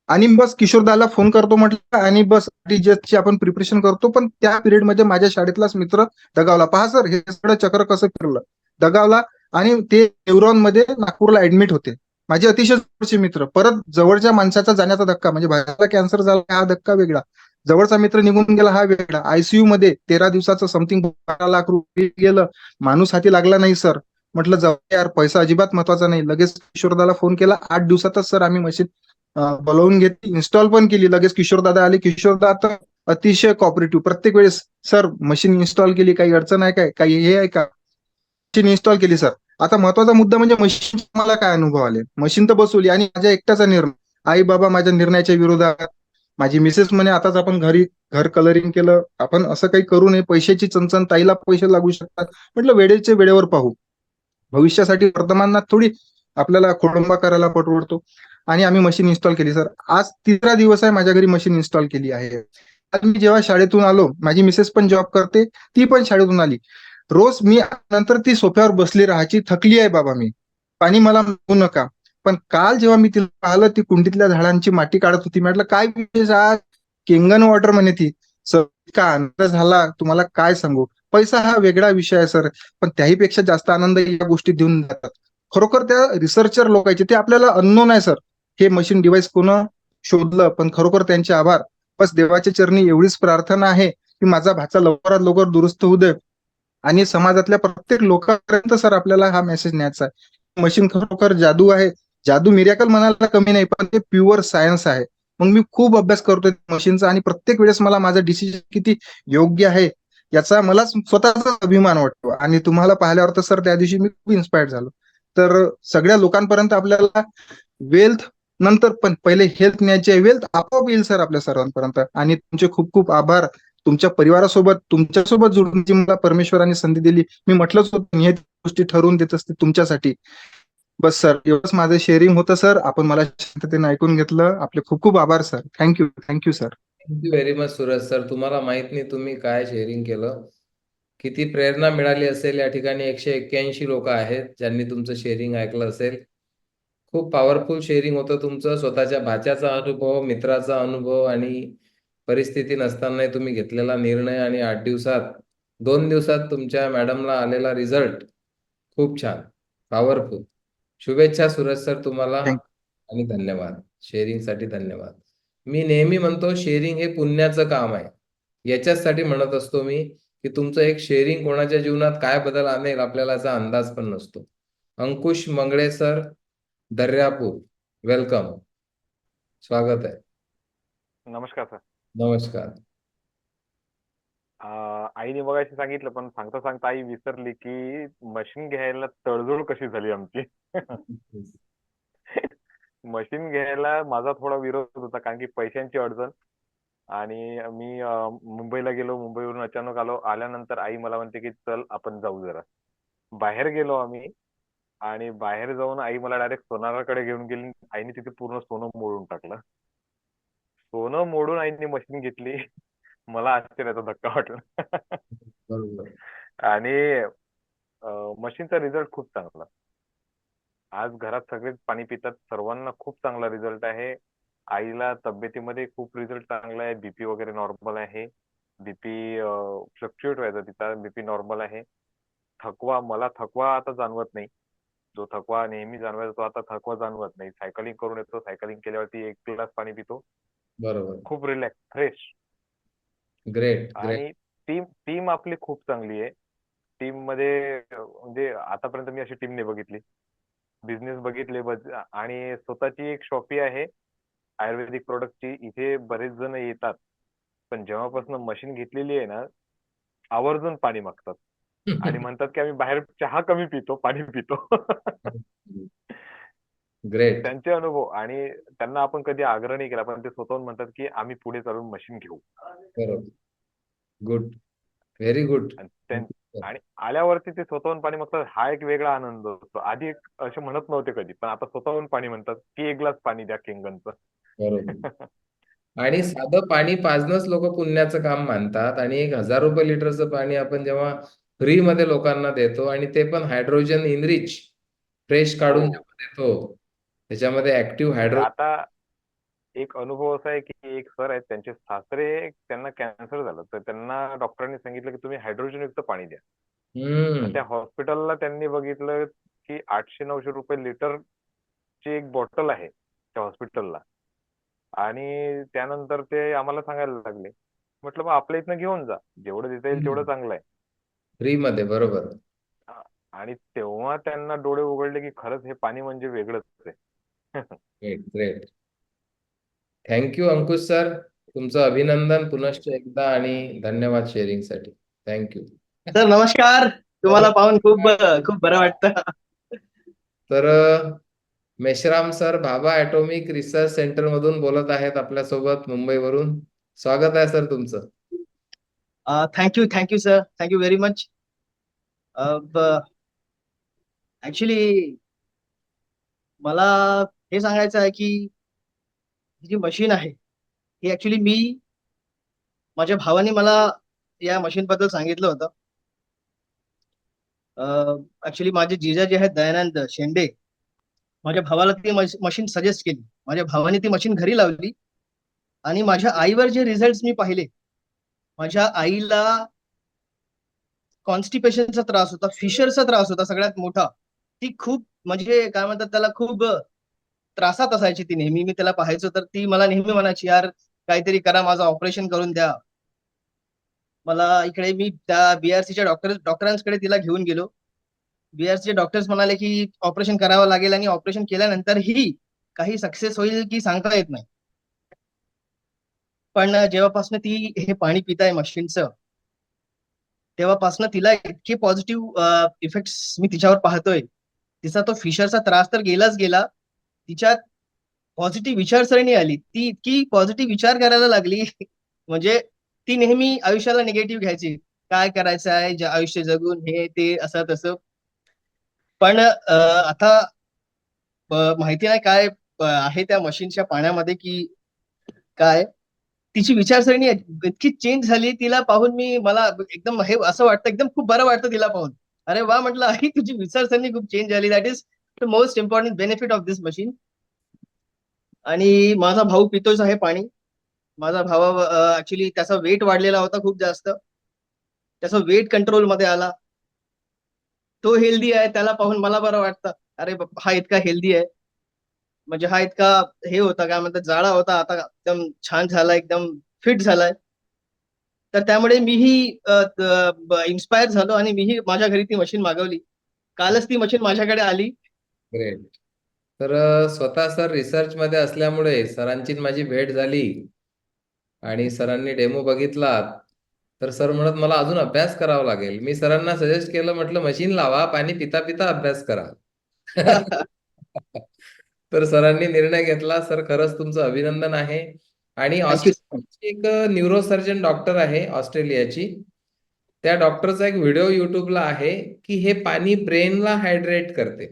आणि बस किशोरदाला फोन करतो म्हटलं आणि बस ची आपण प्रिपरेशन करतो. पण त्या पिरियडमध्ये माझ्या शाळेतलाच मित्र दगावला. पहा सर, हे सगळं चक्र कसं फिरलं. दगावला आणि ते न्यूरॉन मध्ये नागपूरला ऍडमिट होते. माझे अतिशय जवळचे मित्र. परत जवळच्या माणसाचा जाण्याचा धक्का, म्हणजे भावाला कॅन्सर झाला हा धक्का वेगळा, जवळचा मित्र निघून गेला हा वेगळा. आयसीयू मध्ये 13 दिवसाचं समथिंग 12 लाख रुपये गेलं. माणूस हाती लागला नाही सर. म्हटलं जाऊ यार, पैसा अजिबात महत्वाचा नाही. लगेच किशोरदाला फोन केला. 8 दिवसातच सर आम्ही मशीन बोलवून घेतली, इन्स्टॉल पण केली. लगेच किशोरदादा आले. किशोरदा तर अतिशय कॉपरेटिव्ह. प्रत्येक वेळेस सर मशीन इन्स्टॉल केली, काही अडचण आहे काय, काही हे आहे का, मशीन इन्स्टॉल केली सर. आता महत्वाचा मुद्दा म्हणजे मशीन मला काय अनुभव आले. मशीन तर बसवली आणि माझ्या एकट्याचा निर्णय. आई बाबा माझ्या निर्णयाच्या विरोधात. माझी मिसेस म्हणे आताच आपण घर कलरिंग केलं, आपण असं काही करू नये, पैशाची चणचण, ताईला पैसे लागू शकतात. म्हटलं वेळेचे वेळेवर पाहू, भविष्यासाठी वर्तमानात थोडी आपल्याला खोडंबा करायला परवडतो. आणि आम्ही मशीन इन्स्टॉल केली सर. आज 3रा दिवस आहे माझ्या घरी मशीन इन्स्टॉल केली आहे. आज मी जेव्हा शाळेतून आलो, माझी मिसेस पण जॉब करते, ती पण शाळेतून आली. रोज मी नंतर ती सोफ्यावर बसली राहायची. थकली आहे बाबा मी, पाणी मला मागू नका. पण काल जेव्हा मी तिला पाहिलं, ती कुंडीतल्या झाडांची माती काढत होती. म्हटलं काय विशेष आज, किंगन वॉटर म्हणे ती. सर इतका आनंद झाला तुम्हाला काय सांगू. पैसा हा वेगळा विषय आहे सर, पण त्याहीपेक्षा जास्त आनंद या गोष्टी देऊन जातात. खरोखर त्या रिसर्चर लोकांचे, ते आपल्याला अननोन आहे सर. हे मशीन डिव्हाइस कोण शोधलं, पण खरोखर त्यांचे आभार. बस देवाच्या चरणी एवढीच प्रार्थना आहे की माझा भाचा लवकरात लवकर दुरुस्त होऊ दे आणि समाजातल्या प्रत्येक लोकांपर्यंत सर आपल्याला हा मेसेज न्यायचा आहे. मशीन खरोखर जादू आहे. जादू मिरॅकल म्हणायला कमी नाही, पण ते प्युअर सायन्स आहे. मग मी खूप अभ्यास करतोय मशीनचा आणि प्रत्येक वेळेस मला माझं डिसिजन किती योग्य आहे याचा मला स्वतःचा अभिमान वाटतो. आणि तुम्हाला पाहिल्यावर तर सर त्या दिवशी मी खूप इन्स्पायर्ड झालो. तर सगळ्या लोकांपर्यंत आपल्याला वेल्थ नंतर, पण पहिले हेल्थ न्यायची आहे. वेल्थ आपोआप येईल सर आपल्या सर्वांपर्यंत. आणि तुमचे खूप खूप आभार. तुमच्या परिवारासोबत, तुमच्यासोबत जोडण्याची मला परमेश्वराने संधी दिली. मी म्हटलंच होतं हे गोष्टी ठरवून देत असते तुमच्यासाठी. बस सर एवढंच माझं शेअरिंग होतं सर. आपण मला शांततेने ऐकून घेतलं. आपले खूप खूप आभार sir. Thank you sir. Thank you very much Suraj sir. तुम्हाला माहित नाही तुम्ही काय शेअरिंग केलं, किती प्रेरणा मिळाली असेल. या ठिकाणी 181 लोक आहेत ज्यांनी तुमचं शेअरिंग ऐकलं असेल. खूप पॉवरफुल शेअरिंग होतं तुमचं. स्वतःच्या भाच्याचा अनुभव, मित्राचा अनुभव आणि परिस्थिती नसतानाही तुम्ही घेतलेला निर्णय आणि 8 दिवसात, 2 दिवसात तुमच्या मॅडमला आलेला रिझल्ट खूप छान, पॉवरफुल. शुभेच्छा सूरज सर तुम्हाला आणि धन्यवाद. शेअरिंगसाठी धन्यवाद. मी नेहमी म्हणतो शेअरिंग हे पुण्याचं काम आहे. याच्यासाठी म्हणत असतो मी की तुमचं एक शेअरिंग कोणाच्या जीवनात काय बदल आणेल आपल्याला याचा अंदाज पण नसतो. अंकुश मंगळे सर, दर्यापूर, वेलकम, स्वागत आहे. नमस्कार सर. नमस्कार. आईने मगाशी सांगितलं, पण सांगता सांगता आई विसरली की मशीन घ्यायला तडजोड कशी झाली आमची. मशीन घ्यायला माझा थोडा विरोध होता, कारण की पैशांची अडचण. आणि मी मुंबईला गेलो, मुंबईवरून अचानक आलो. आल्यानंतर आई मला म्हणते की चल आपण जाऊ जरा. बाहेर गेलो आम्ही आणि बाहेर जाऊन आई मला डायरेक्ट सोनाराकडे घेऊन गेली. आईने तिथे पूर्ण सोनं मोडून टाकलं. सोनं मोडून आईने मशीन घेतली. मला आश्चर्याचा धक्का वाटला. बरोबर. आणि मशीनचा रिझल्ट खूप चांगला. आज घरात सगळेच पाणी पितात, सर्वांना खूप चांगला रिझल्ट आहे. आईला तब्येतीमध्ये खूप रिझल्ट चांगला आहे. बीपी वगैरे नॉर्मल आहे. बीपी फ्लक्च्युएट व्हायचा तिचा, बीपी नॉर्मल आहे. थकवा, मला थकवा आता जाणवत नाही. जो थकवा नेहमी जाणवायचा तो आता थकवा जाणवत नाही. सायकलिंग करून येतो, सायकलिंग केल्यावरती 1 ग्लास पाणी पितो. बरोबर. खूप रिलॅक्स, फ्रेश. Great, great. आणि टीम टीम आपली खूप चांगली आहे. टीम मध्ये म्हणजे आतापर्यंत मी अशी टीम नाही बघितली. बिझनेस बघितले आणि स्वतःची एक शॉपी आहे आयुर्वेदिक प्रोडक्टची. इथे बरेच जण येतात. पण जेव्हापासून मशीन घेतलेली आहे ना, आवर्जून पाणी मागतात आणि म्हणतात की आम्ही बाहेर चहा कमी पितो, पाणी पितो. ग्रेट. त्यांचे अनुभव, आणि त्यांना आपण कधी आग्रह नाही केला, पण ते स्वतःहून म्हणतात की आम्ही पुढे चालून मशीन घेऊ. बरोबर. गुड. Very good. आणि आल्यावरती ते स्वतःहून पाणी मागतात. हा एक वेगळा आनंद असतो. आधी असे म्हणत नव्हते कधी, पण आता स्वतःहून पाणी म्हणतात की 1 ग्लास पाणी द्या किंगनचं. बरोबर. आणि साधं पाणी पाजणंच लोक पुण्याचं काम मानतात आणि 1,000 रुपये लिटरचं पाणी आपण जेव्हा फ्री मध्ये लोकांना देतो आणि ते पण हायड्रोजन इनरिच फ्रेश काढून हो. जेव्हा देतो, त्याच्यामध्ये ऍक्टिव्ह म्हणजे हायड्रोजन. आता एक अनुभव असा आहे की एक सर आहेत, त्यांचे सासरे, त्यांना कॅन्सर झालं, तर त्यांना डॉक्टरांनी सांगितलं की तुम्ही हायड्रोजन युक्त पाणी द्या. तर त्या हॉस्पिटलला त्यांनी बघितलं की 800-900 रुपये लिटरची एक बॉटल आहे त्या हॉस्पिटलला. आणि त्यानंतर ते आम्हाला सांगायला लागले. म्हटलं मग आपल्या इथनं घेऊन जा, जेवढं देता येईल तेवढं चांगलं आहे. फ्री मध्ये. बरोबर. आणि तेव्हा त्यांना डोळे उघडले की खरंच हे पाणी म्हणजे वेगळंच आहे. Great, great. थँक्यू अंकुश सर. तुमचं अभिनंदन पुनश्च एकदा आणि धन्यवाद शेअरिंगसाठी. थँक्यू. सर नमस्कार. तुम्हाला पाहून खूप खूप बरं वाटतं. तर Meshram sir Bhabha atomic research centre मधून बोलत आहेत आपल्यासोबत मुंबईवरून. स्वागत आहे सर तुमचं. Thank you sir. Thank you very much. Actually मला हे सांगायचं आहे की ही जी मशीन आहे ही ऍक्च्युली माझ्या भावाने मला या मशीन बद्दल सांगितलं होतं. ऍक्च्युली माझे जिजा जे आहेत दयानंद शेंडे, माझ्या भावाला ती मशीन सजेस्ट केली. माझ्या भावाने ती मशीन घरी लावली आणि माझ्या आईवर जे रिझल्ट मी पाहिले, माझ्या आईला कॉन्स्टिपेशनचा त्रास होता, फिशरचा त्रास होता सगळ्यात मोठा. ती खूप म्हणजे काय म्हणतात त्याला, खूप त्रासात असायची ती नेहमी. मी त्याला पाहायचो तर ती मला नेहमी म्हणायची, यार काहीतरी करा, माझं ऑपरेशन करून द्या. मला इकडे मी त्या बीआरसीच्या डॉक्टरांकडे तिला घेऊन गेलो. बीआरसीचे डॉक्टर्स म्हणाले की ऑपरेशन करावं लागेल आणि ऑपरेशन केल्यानंतरही काही सक्सेस होईल की सांगता येत नाही. पण जेव्हापासून ती हे पाणी पिताय मशीनचं, तेव्हापासून तिला इतके पॉझिटिव्ह इफेक्ट्स मी तिच्यावर पाहतोय. तिचा तो फिशरचा त्रास तर गेलाच गेला, तिच्यात पॉझिटिव्ह विचारसरणी आली. ती इतकी पॉझिटिव्ह विचार करायला लागली म्हणजे ती नेहमी आयुष्याला निगेटिव्ह घ्यायची, काय करायचं आहे आयुष्य जगून, हे ते असं तसं. पण आता माहिती नाही काय आहे त्या मशीनच्या पाण्यामध्ये की काय, तिची विचारसरणी इतकी चेंज झाली. तिला पाहून मला एकदम हे असं वाटतं, एकदम खूप बरं वाटतं तिला पाहून. अरे वा, म्हटलं आई तुझी विचारसरणी खूप चेंज झाली. That is the most important benefit of this machine. आणि माझा भाऊ पितोच आहे पाणी. माझा भाऊ ऍक्च्युली त्याचा वेट वाढलेला होता खूप जास्त, त्याचा वेट कंट्रोल मध्ये आला. तो हेल्दी आहे, त्याला पाहून मला बरं वाटतं. अरे हा इतका हेल्दी आहे, म्हणजे हा इतका हे होता काय म्हणतात जाडा होता, आता एकदम छान झालाय, एकदम फिट झालाय. तर त्यामुळे मीही इन्स्पायर झालो आणि मीही माझ्या घरी ती मशीन मागवली. कालच ती मशीन माझ्याकडे आली. ग्रेट. तर स्वतः सर रिसर्च मध्ये असल्यामुळे सरांची माझी भेट झाली आणि सरांनी डेमो बघितला. तर सर म्हणत मला अजून अभ्यास करावा लागेल. मी सरांना सजेस्ट केलं, म्हटलं मशीन लावा, पाणी पिता पिता अभ्यास करा. तर सरांनी निर्णय घेतला. सर खरंच तुमचं अभिनंदन आहे. आणि ऑस्ट्रेलियाची एक न्यूरोसर्जन डॉक्टर आहे ऑस्ट्रेलियाची, त्या डॉक्टरचा एक व्हिडिओ युट्यूबला आहे की हे पाणी ब्रेनला हायड्रेट करते.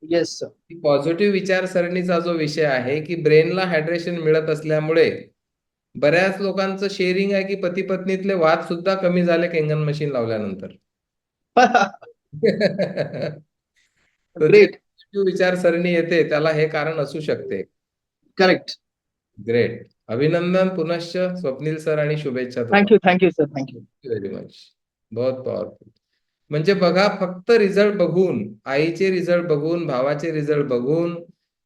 Yes sir. पॉझिटिव्ह विचारसरणीचा जो विषय आहे की ब्रेनला हायड्रेशन मिळत असल्यामुळे बऱ्याच लोकांचं शेअरिंग आहे की पती पत्नीतले वाद सुद्धा कमी झाले केंगन मशीन लावल्यानंतर. तर जे पॉझिटिव्ह विचारसरणी येते त्याला हे कारण असू शकते. करेक्ट. ग्रेट. अभिनंदन पुनश्च स्वप्नील सर आणि शुभेच्छा. Thank you sir. Thank you very much. बहुत पॉवरफुल. म्हणजे बघा, फक्त रिझल्ट बघून, आईचे रिझल्ट बघून, भावाचे रिझल्ट बघून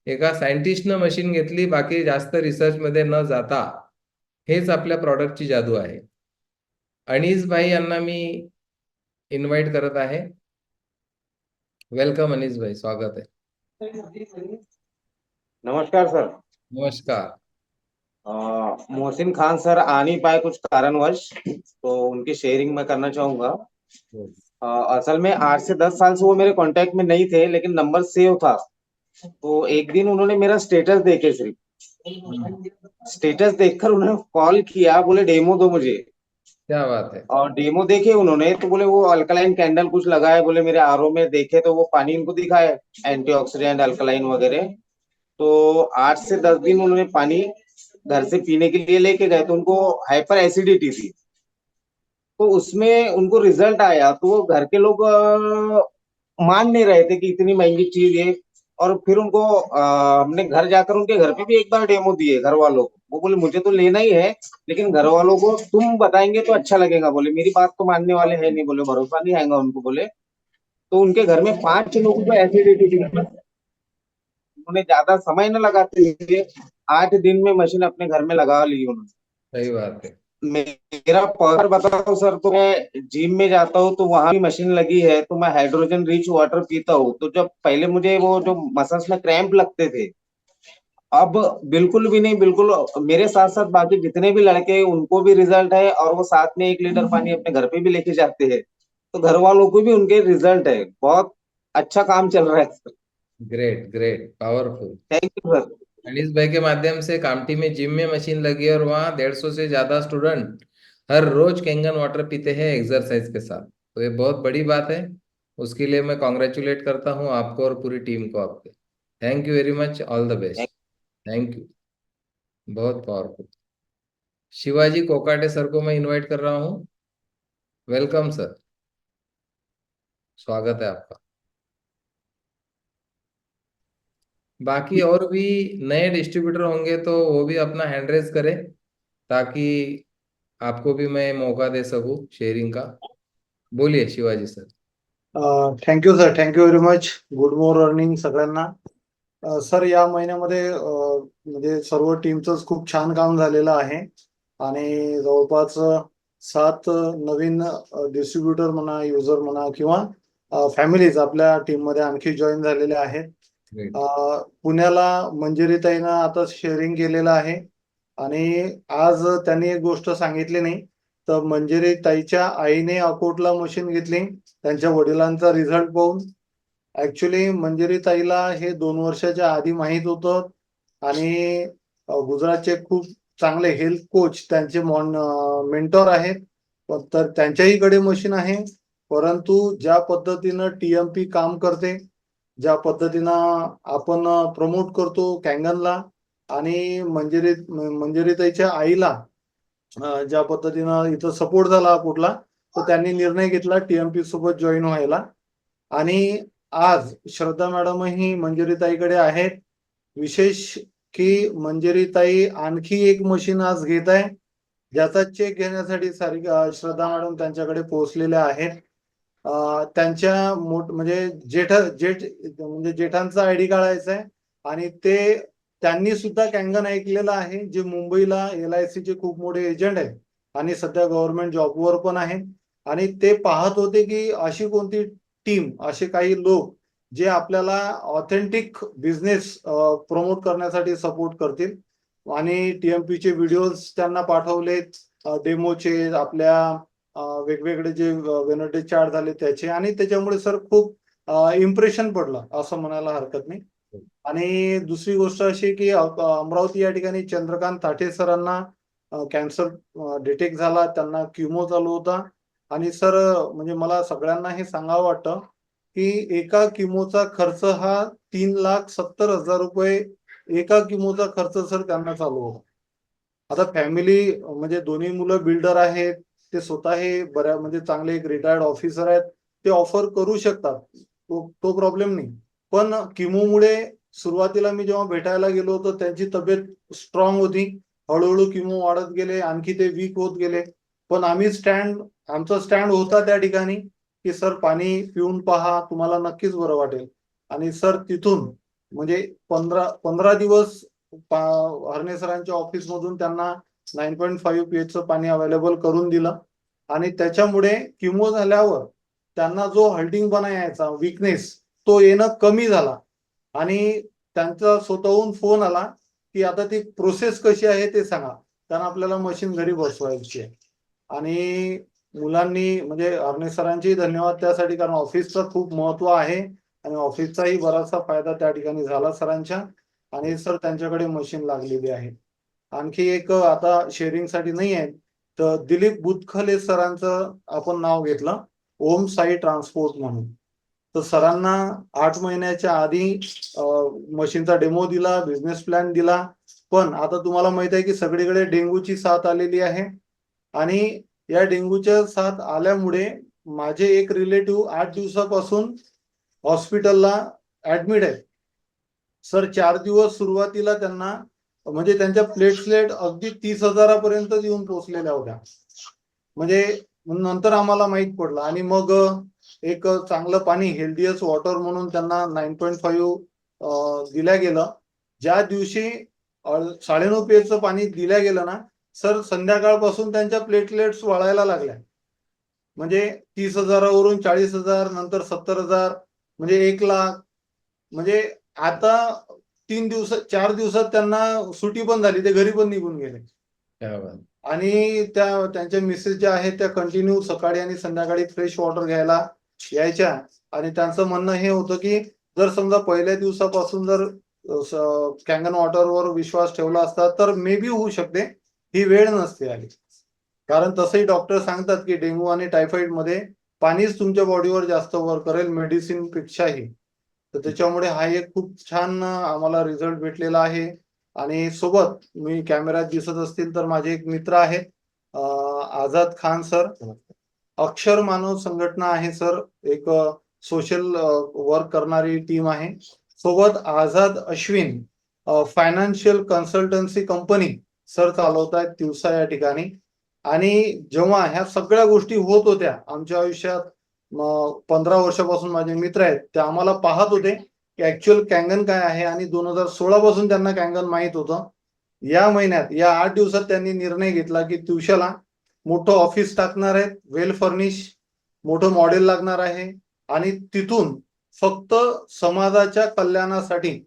एका सायंटिस्टनं मशीन घेतली, बाकी जास्त रिसर्च मध्ये न जाता. हेच आपल्या प्रॉडक्टची जादू आहे. अनीस भाई यांना मी इन्व्हाइट करत आहे. वेलकम अनीस भाई, स्वागत है. नमस्कार सर. नमस्कार. मोहसिन खान सर आ नहीं पाए कुछ कारणवश, तो उनकी शेयरिंग मैं करना चाहूंगा. असल में 8 से 10 साल से वो मेरे कांटेक्ट में नहीं थे, लेकिन नंबर सेव था. तो एक दिन उन्होंने मेरा स्टेटस देखे, सिर्फ स्टेटस देखकर उन्होंने कॉल किया, बोले डेमो दो मुझे. क्या बात है. और डेमो देखे उन्होंने, तो बोले वो अल्कलाइन कैंडल कुछ लगाए, बोले मेरे आरओ में देखे तो वो पानी उनको दिखाया एंटीऑक्सीडेंट अल्कलाइन वगैरह. तो 8 से 10 दिन उन्होंने पानी घर से पीने के लिए लेके गए, तो उनको हाइपर एसिडिटी थी. तो उसमें उनको रिजल्ट आया, तो वो घर के लोग मान नहीं रहे थे कि इतनी महंगी चीज है. और फिर उनको हमने घर जाकर उनके घर पे भी एक बार डेमो दिए घर वालों को. वो बोले मुझे तो लेना ही है, लेकिन घर वालों को तुम बताएंगे तो अच्छा लगेगा. बोले मेरी बात तो मानने वाले है नहीं, बोले भरोसा नहीं आएगा उनको. बोले तो उनके घर में 5 लोगों को एसिडिटी थी. उन्होंने ज्यादा समय न लगाते हुए 8 दिन में मशीन अपने घर में लगा ली उन्होंने. सही बात है. मेरा पॉवर बताओ सर, तो मैं जिम में जाता हूँ तो वहां भी मशीन लगी है, तो मैं हाइड्रोजन रिच वाटर पीता हूँ. तो जब पहले मुझे वो जो मसल्स में क्रैम्प लगते थे, अब बिल्कुल भी नहीं. बिल्कुल मेरे साथ साथ बाकी जितने भी लड़के हैं उनको भी रिजल्ट है, और वो साथ में 1 लीटर पानी अपने घर पे भी लेके जाते हैं. तो घर वालों को भी उनके रिजल्ट है. बहुत अच्छा काम चल रहा है sir. Great great, powerful. Thank you sir. Anees भाई के माध्यम से कामठी में जिम में मशीन लगी है, और वहाँ 150 से ज्यादा स्टूडेंट हर रोज कैंगन वाटर पीते हैं एक्सरसाइज के साथ. तो ये बहुत बड़ी बात है. उसके लिए मैं कॉन्ग्रेचुलेट करता हूँ आपको और पूरी टीम को आपके. Thank you very much, all the best. Thank you. बहुत पावरफुल. शिवाजी कोकाटे सर को मैं इनवाइट कर रहा हूँ. वेलकम सर, स्वागत है आपका. बाकी और भी नए डिस्ट्रीब्यूटर होंगे तो वो भी अपना हैंड रेज करें, ताकि आपको भी मैं मौका दे सकूं शेयरिंग का. बोलिए Shivaji sir. Thank you sir, thank you very much. Good morning सगळ्यांना. सर या महिन्यामध्ये म्हणजे सर्व टीमचंच खूप छान काम झालेलं आहे आणि जवळपास 7 नवीन डिस्ट्रीब्युटर म्हणा, युजर म्हणा किंवा फॅमिलीज आपल्या टीम मध्ये आणखी जॉईन झालेले आहेत. पुण्याला मंजिरीताईनं आता शेअरिंग केलेलं आहे आणि आज त्यांनी एक गोष्ट सांगितली नाही, तर मंजिरीताईच्या आईने अकोटला मशीन घेतली त्यांच्या वडिलांचा रिझल्ट पाहून. ऍक्च्युली मंजिरीताईला हे 2 वर्षाच्या आधी माहित होतं आणि गुजरातचे खूप चांगले हेल्थ कोच त्यांचे मेंटॉर आहेत, तर त्यांच्याहीकडे मशीन आहे. परंतु ज्या पद्धतीनं टीएमपी काम करते, ज्या पद्धतीनं आपण प्रमोट करतो कॅंगनला, आणि मंजिरीताईच्या आईला ज्या पद्धतीनं इथं सपोर्ट झाला अकोटला, तर त्यांनी निर्णय घेतला टीएमपी सोबत जॉईन व्हायला. आणि आज श्रद्धा मॅडमही मंजिरीताईकडे आहेत. विशेष की मंजिरीताई आणखी एक मशीन आज घेत आहे, ज्याचा चेक घेण्यासाठी श्रद्धा मॅडम त्यांच्याकडे पोहोचलेल्या आहेत. त्यांच्या म्हणजे जेठांचा आयडी काढायचा आहे, आणि ते त्यांनी सुद्धा कॅंगन ऐकलेलं आहे, जे मुंबईला LIC चे खूप मोठे एजंट आहेत आणि सध्या गव्हर्नमेंट जॉबवर पण आहेत. आणि ते पाहत होते की अशी कोणती टीम, असे काही लोक जे आपल्याला ऑथेंटिक बिझनेस प्रमोट करण्यासाठी सपोर्ट करतील. आणि टीएमपीचे व्हिडिओज त्यांना पाठवलेत, डेमोचे, आपल्या वेगवेगळे जे वेनर्डे चार्ट झाले त्याचे, आणि त्याच्यामुळे सर खूप इम्प्रेशन पडलं असं म्हणायला हरकत नाही. आणि दुसरी गोष्ट अशी की अमरावती या ठिकाणी चंद्रकांत ताठे सरांना कॅन्सर डिटेक्ट झाला, त्यांना क्युमो चालू होता. आणि सर म्हणजे मला सगळ्यांना हे सांगावं वाटतं की एका किमोचा खर्च हा 3,70,000 रुपये एका किमोचा खर्च सर त्यांना चालू होता. आता फॅमिली म्हणजे दोन्ही मुलं बिल्डर आहेत, ते स्वतः हे म्हणजे चांगले एक रिटायर्ड ऑफिसर आहेत, ते ऑफर करू शकतात, तो प्रॉब्लेम नाही. पण किमोमुळे सुरुवातीला मी जेव्हा भेटायला गेलो होतो त्यांची तब्येत स्ट्रॉंग होती, हळूहळू किमो वाढत गेले, आणखी ते वीक होत गेले. पण आमचा स्टँड होता त्या ठिकाणी की सर पाणी पिऊन पहा, तुम्हाला नक्कीच बरं वाटेल. आणि सर तिथून म्हणजे 15 दिवस हरणे सरांच्या ऑफिस मधून त्यांना 9.5 pH चं पाणी अवेलेबल करून दिलं. आणि त्याच्यामुळे किमो झाल्यावर त्यांना जो हल्टिंगपणा यायचा, विकनेस, तो येणं कमी झाला. आणि त्यांचा स्वतःहून फोन आला की आता ती प्रोसेस कशी आहे ते सांगा, कारण आपल्याला मशीन घरी बसवायची आहे. आणि मुलांनी म्हणजे हरणे सरांचेही धन्यवाद त्यासाठी, कारण ऑफिसचं खूप महत्व आहे आणि ऑफिसचाही बराचसा फायदा त्या ठिकाणी झाला सरांच्या. आणि सर त्यांच्याकडे मशीन लागलेली आहे. आणखी एक आता शेअरिंगसाठी नाही आहे, तर दिलीप बुतखले सरांचं आपण नाव घेतलं, ओम साई ट्रान्सपोर्ट म्हणून. तर सरांना 8 महिन्याच्या आधी मशीनचा डेमो दिला, बिझनेस प्लॅन दिला. पण आता तुम्हाला माहित आहे की सगळीकडे डेंग्यूची साथ आलेली आहे. आणि या डेंग्यूच्या साथ आल्यामुळे माझे एक रिलेटिव्ह 8 दिवसापासून हॉस्पिटलला ऍडमिट आहे. सर 4 दिवस सुरुवातीला त्यांना म्हणजे त्यांच्या प्लेटलेट अगदी 30,000 येऊन पोहोचलेल्या होत्या. म्हणजे नंतर आम्हाला माहित पडलं. आणि मग एक चांगलं पाणी हेल्दीएस्ट वॉटर म्हणून त्यांना 9.5 दिल्या गेलं. ज्या दिवशी 9.5 pH पाणी दिल्या गेलं ना सर, संध्याकाळपासून त्यांच्या प्लेटलेट्स वाढायला लागल्या. म्हणजे 30,000 वरून 40,000, नंतर 70,000, म्हणजे 1,00,000. म्हणजे आता 4 दिवसात त्यांना सुटी पण झाली, ते घरी पण निघून गेले. आणि त्यांच्या मिसेस ज्या आहेत त्या कंटिन्यू सकाळी आणि संध्याकाळी फ्रेश वॉटर घ्यायला यायच्या. आणि त्यांचं म्हणणं हे होतं की जर समजा पहिल्या दिवसापासून जर कॅंगन वॉटरवर विश्वास ठेवला असता तर मे बी होऊ शकते, ही वेळ नसते आली. कारण तसंही डॉक्टर सांगतात की डेंग्यू आणि टायफॉइड मध्ये पाणीच तुमच्या बॉडीवर जास्त वर्क करेल मेडिसिन पेक्षाही. तर त्याच्यामुळे हा एक खूप छान आम्हाला रिझल्ट भेटलेला आहे. आणि सोबत मी कॅमेऱ्यात दिसत असतील तर माझे एक मित्र आहेत, आझाद खान सर, अक्षर मानव संघटना आहे सर, एक सोशल वर्क करणारी टीम आहे. सोबत Azad Ashwin financial consultancy company sir चालवत आहेत तिवसा या ठिकाणी. आणि जेव्हा ह्या सगळ्या गोष्टी होत होत्या आमच्या आयुष्यात, 15 वर्षापासून माझे मित्र आहेत ते आम्हाला पाहत होते की ऍक्च्युअल कॅंगन काय आहे. आणि 2016 पासून त्यांना कॅंगन माहित होतं. या महिन्यात या 8 दिवसात त्यांनी निर्णय घेतला की तिवशाला मोठं ऑफिस टाकणार आहेत, वेल फर्निश, मोठं मॉडेल लागणार आहे. आणि तिथून फक्त समाजाच्या कल्याणासाठी,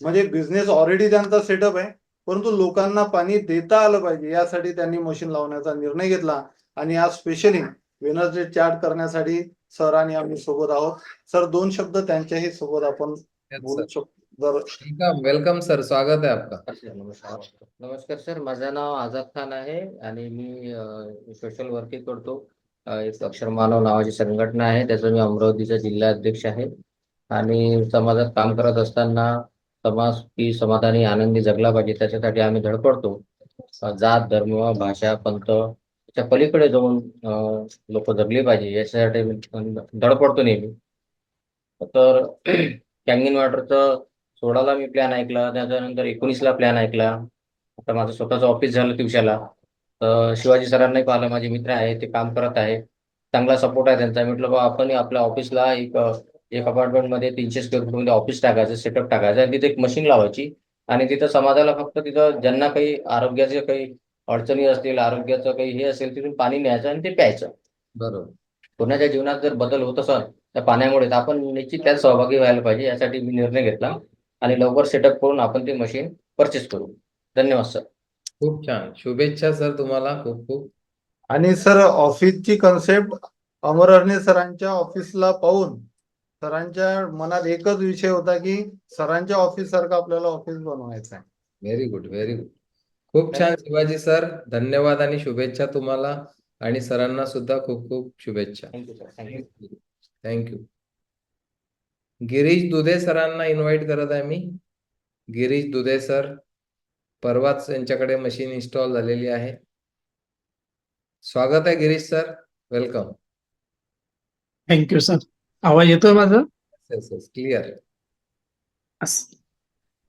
म्हणजे बिझनेस ऑलरेडी त्यांचा सेटअप आहे, परंतु लोकांना पाणी देता आलं पाहिजे यासाठी त्यांनी मशीन लावण्याचा निर्णय घेतला. आणि आज स्पेशली वेनसडे चॅट करण्यासाठी सर आणि आम्ही सोबत आहोत. सर 2 शब्द त्यांच्याही सोबत आपण बोलू शकतो. वेलकम सर, स्वागत आहे आपका. नमस्कार सर, माझं नाव आझाद खान आहे आणि मी सोशल वर्क करतो. एक अक्षर मानव नावाची संघटना आहे, त्याचा मी अमरावतीचा जिल्हा अध्यक्ष आहे. आणि समाजात काम करत असताना समाज की समाधानी आनंदी जगला पाहिजे त्याच्यासाठी आम्ही धडपडतो. जात, धर्म, भाषा, पंथ च्या पलीकडे जाऊन लोक जगली पाहिजे याच्यासाठी धडपडतो नेहमी. तर कॅंगन वॉटरचं 16ला मी प्लॅन ऐकला, त्याच्यानंतर 19ला प्लॅन ऐकला. आता माझं स्वतःचं ऑफिस झालं तिवशाला. तर शिवाजी सरांनाही पाहिलं, माझे मित्र आहे ते काम करत आहे, चांगला सपोर्ट आहे त्यांचा. म्हटलं बा आपण आपल्या ऑफिसला एक अपार्टमेंट मध्ये 300 स्क्वेअर फूट मध्ये ऑफिस टाकायचं, सेटअप टाकायचं आणि तिथे एक मशीन लावायची. आणि तिथं समाजाला फक्त तिथं ज्यांना काही आरोग्याचे काही अडचणी असतील, आरोग्याचं काही हे असेल, तिथून पाणी न्यायचं आणि ते प्यायचं. बरोबर. कोणाच्या जीवनात जर बदल होत असेल त्या पाण्यामुळे, तर आपण निश्चित त्यात सहभागी व्हायला पाहिजे. यासाठी मी निर्णय घेतला आणि लवकर सेटअप करून आपण ते मशीन परचेस करू. धन्यवाद सर. खूप छान, शुभेच्छा सर तुम्हाला खूप खूप. आणि सर ऑफिसची कन्सेप्ट अमर हरणे सरांच्या ऑफिसला पाहून सरांच्या मनात एकच विषय होता की सरांच्या ऑफिस सारखं आपल्याला ऑफिस बनवायचं आहे. Very good, very good. खूप छान शिवाजी सर, धन्यवाद आणि शुभेच्छा तुम्हाला. आणि सरांना सुद्धा खूप खूप शुभेच्छा. Thank you sir. Thank you. Thank you. Girish दुधे सरांना इन्व्हाइट करत आहे मी. गिरीश दुधे सर, परवाच यांच्याकडे मशीन इन्स्टॉल झालेली आहे. स्वागत आहे Girish sir, welcome. Thank you sir. आवाज येतोय माझा? क्लिअर.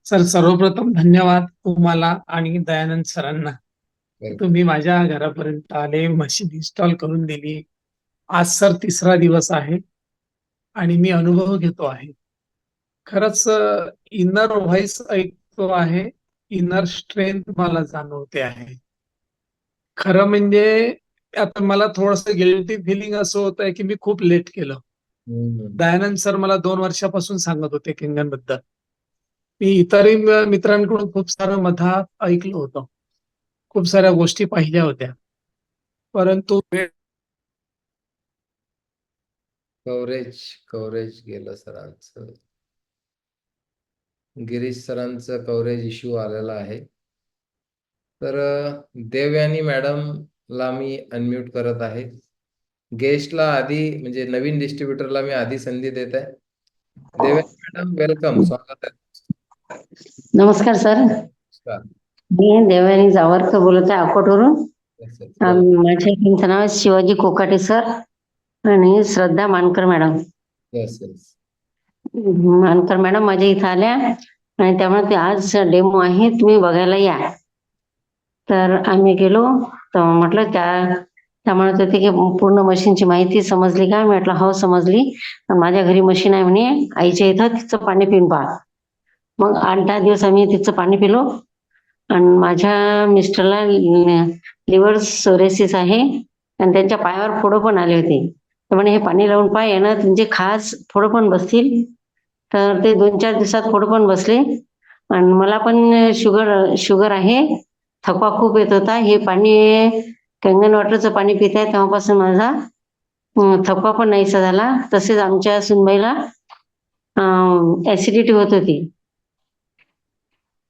सर सर्वप्रथम धन्यवाद तुम्हाला आणि दयानंद सरांना. तुम्ही माझ्या घरापर्यंत आले, मशीन इन्स्टॉल करून दिली. आज सर तिसरा दिवस आहे आणि मी अनुभव घेतो आहे. खरंच इनर व्हॉइस ऐकतो आहे, इनर स्ट्रेंथ मला जाणवते आहे. खरं म्हणजे आता मला थोडंसं गिल्टी फिलिंग असं होत आहे की मी खूप लेट केलं. दयानंद सर मला 2 वर्षापासून सांगत होते किंगन बद्दल. मी इतरही मित्रांकडून खूप सारं मधात ऐकलं होतं. खूप साऱ्या गोष्टी पाहिल्या होत्या. परंतु कव्हरेज गेलं सरांचं. गिरीश सरांचं कव्हरेज इश्यू आलेला आहे. तर देवयानी मॅडमला मी अनम्यूट करत आहे. गेस्टला आधी म्हणजे नवीन डिस्ट्रीब्युटरला मी आधी संधी देत आहे. देवयानी मॅडम वेलकम, स्वागत आहे. नमस्कार सर, नमस्कार. मी देवयानी जावरकर बोलत आहे अकोटवरून. माझ्या तुमचं नाव आहे शिवाजी कोकाटे सर आणि Shraddha Mankar madam. Yes yes. Mankar madam माझ्या इथं आल्या आणि त्यामुळे ते आज डेमो आहे, तुम्ही बघायला या. तर आम्ही गेलो तर म्हटलं त्या म्हणत होते की पूर्ण मशीनची माहिती समजली का? म्हटलं हो समजली. माझ्या घरी मशीन आहे म्हणे, आईच्या इथं तिचं पाणी पिऊन पहा. मग 8-10 दिवस आम्ही तिचं पाणी पिलो आणि माझ्या मिस्टरला लिव्हर सोरेसिस आहे आणि त्यांच्या पायावर फोडं पण आले होते. तर म्हणे हे पाणी लावून पहा, यानं तुमचे खास फोडं पण बसतील. तर ते 2-4 दिवसात फोडं पण बसले आणि मला पण शुगर आहे, थकवा खूप येत होता. हे पाणी कंगन वॉटरचं पाणी पित आहे तेव्हापासून माझा थकवा पण नाहीसा झाला. तसेच आमच्या सुनबाईला ऍसिडिटी होत होती,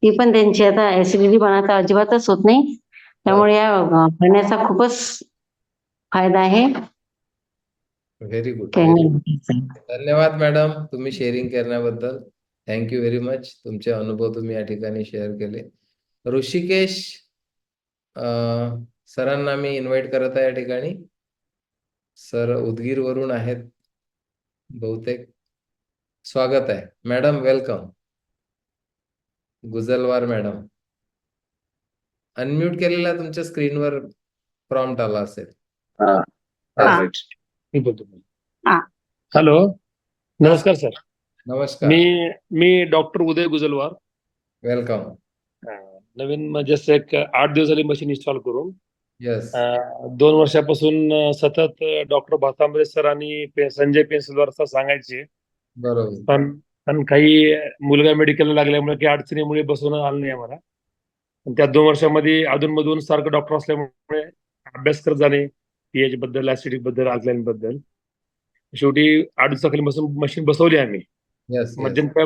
ती पण त्यांची आता ऍसिडिटी पण आता अजिबातच होत नाही. त्यामुळे या पाण्याचा खूपच फायदा आहे. Very good. कंगन. धन्यवाद मॅडम, तुम्ही शेअरिंग करण्याबद्दल. Thank you very much. तुमचे अनुभव तुम्ही या ठिकाणी शेअर केले. ऋषिकेश सरांना मी इन्व्हाइट करत आहे या ठिकाणी. सर उदगीर वरून आहेत बहुतेक. स्वागत आहे मॅडम, वेलकम. गुजलवार मॅडम अनम्यूट केलेला तुमच्या स्क्रीनवर प्रॉम्प्ट आला असेल. हॅलो, नमस्कार सर. नमस्कार. मी डॉक्टर उदय गुजलवार. वेलकम. नवीन जस्ट एक 8 दिवस झाले मशीन इन्स्टॉल करून. येस. 2 वर्षापासून सतत डॉक्टर भातांबरे सर आणि संजय पेन्सिलवार सर सांगायचे, बरोबर. पण काही मुलगा मेडिकलला लागल्यामुळे काही अडचणीमुळे बसवणं आलं नाही आम्हाला. त्या 2 वर्षामध्ये अधूनमधून सारखं डॉक्टर असल्यामुळे अभ्यास करत जाणे, पीएच बद्दल, ऍसिडिक बद्दल, अल्कलाइन बद्दल. शेवटी 8 दिवसाखाली मशीन बसवली आम्ही. मध्यंतरी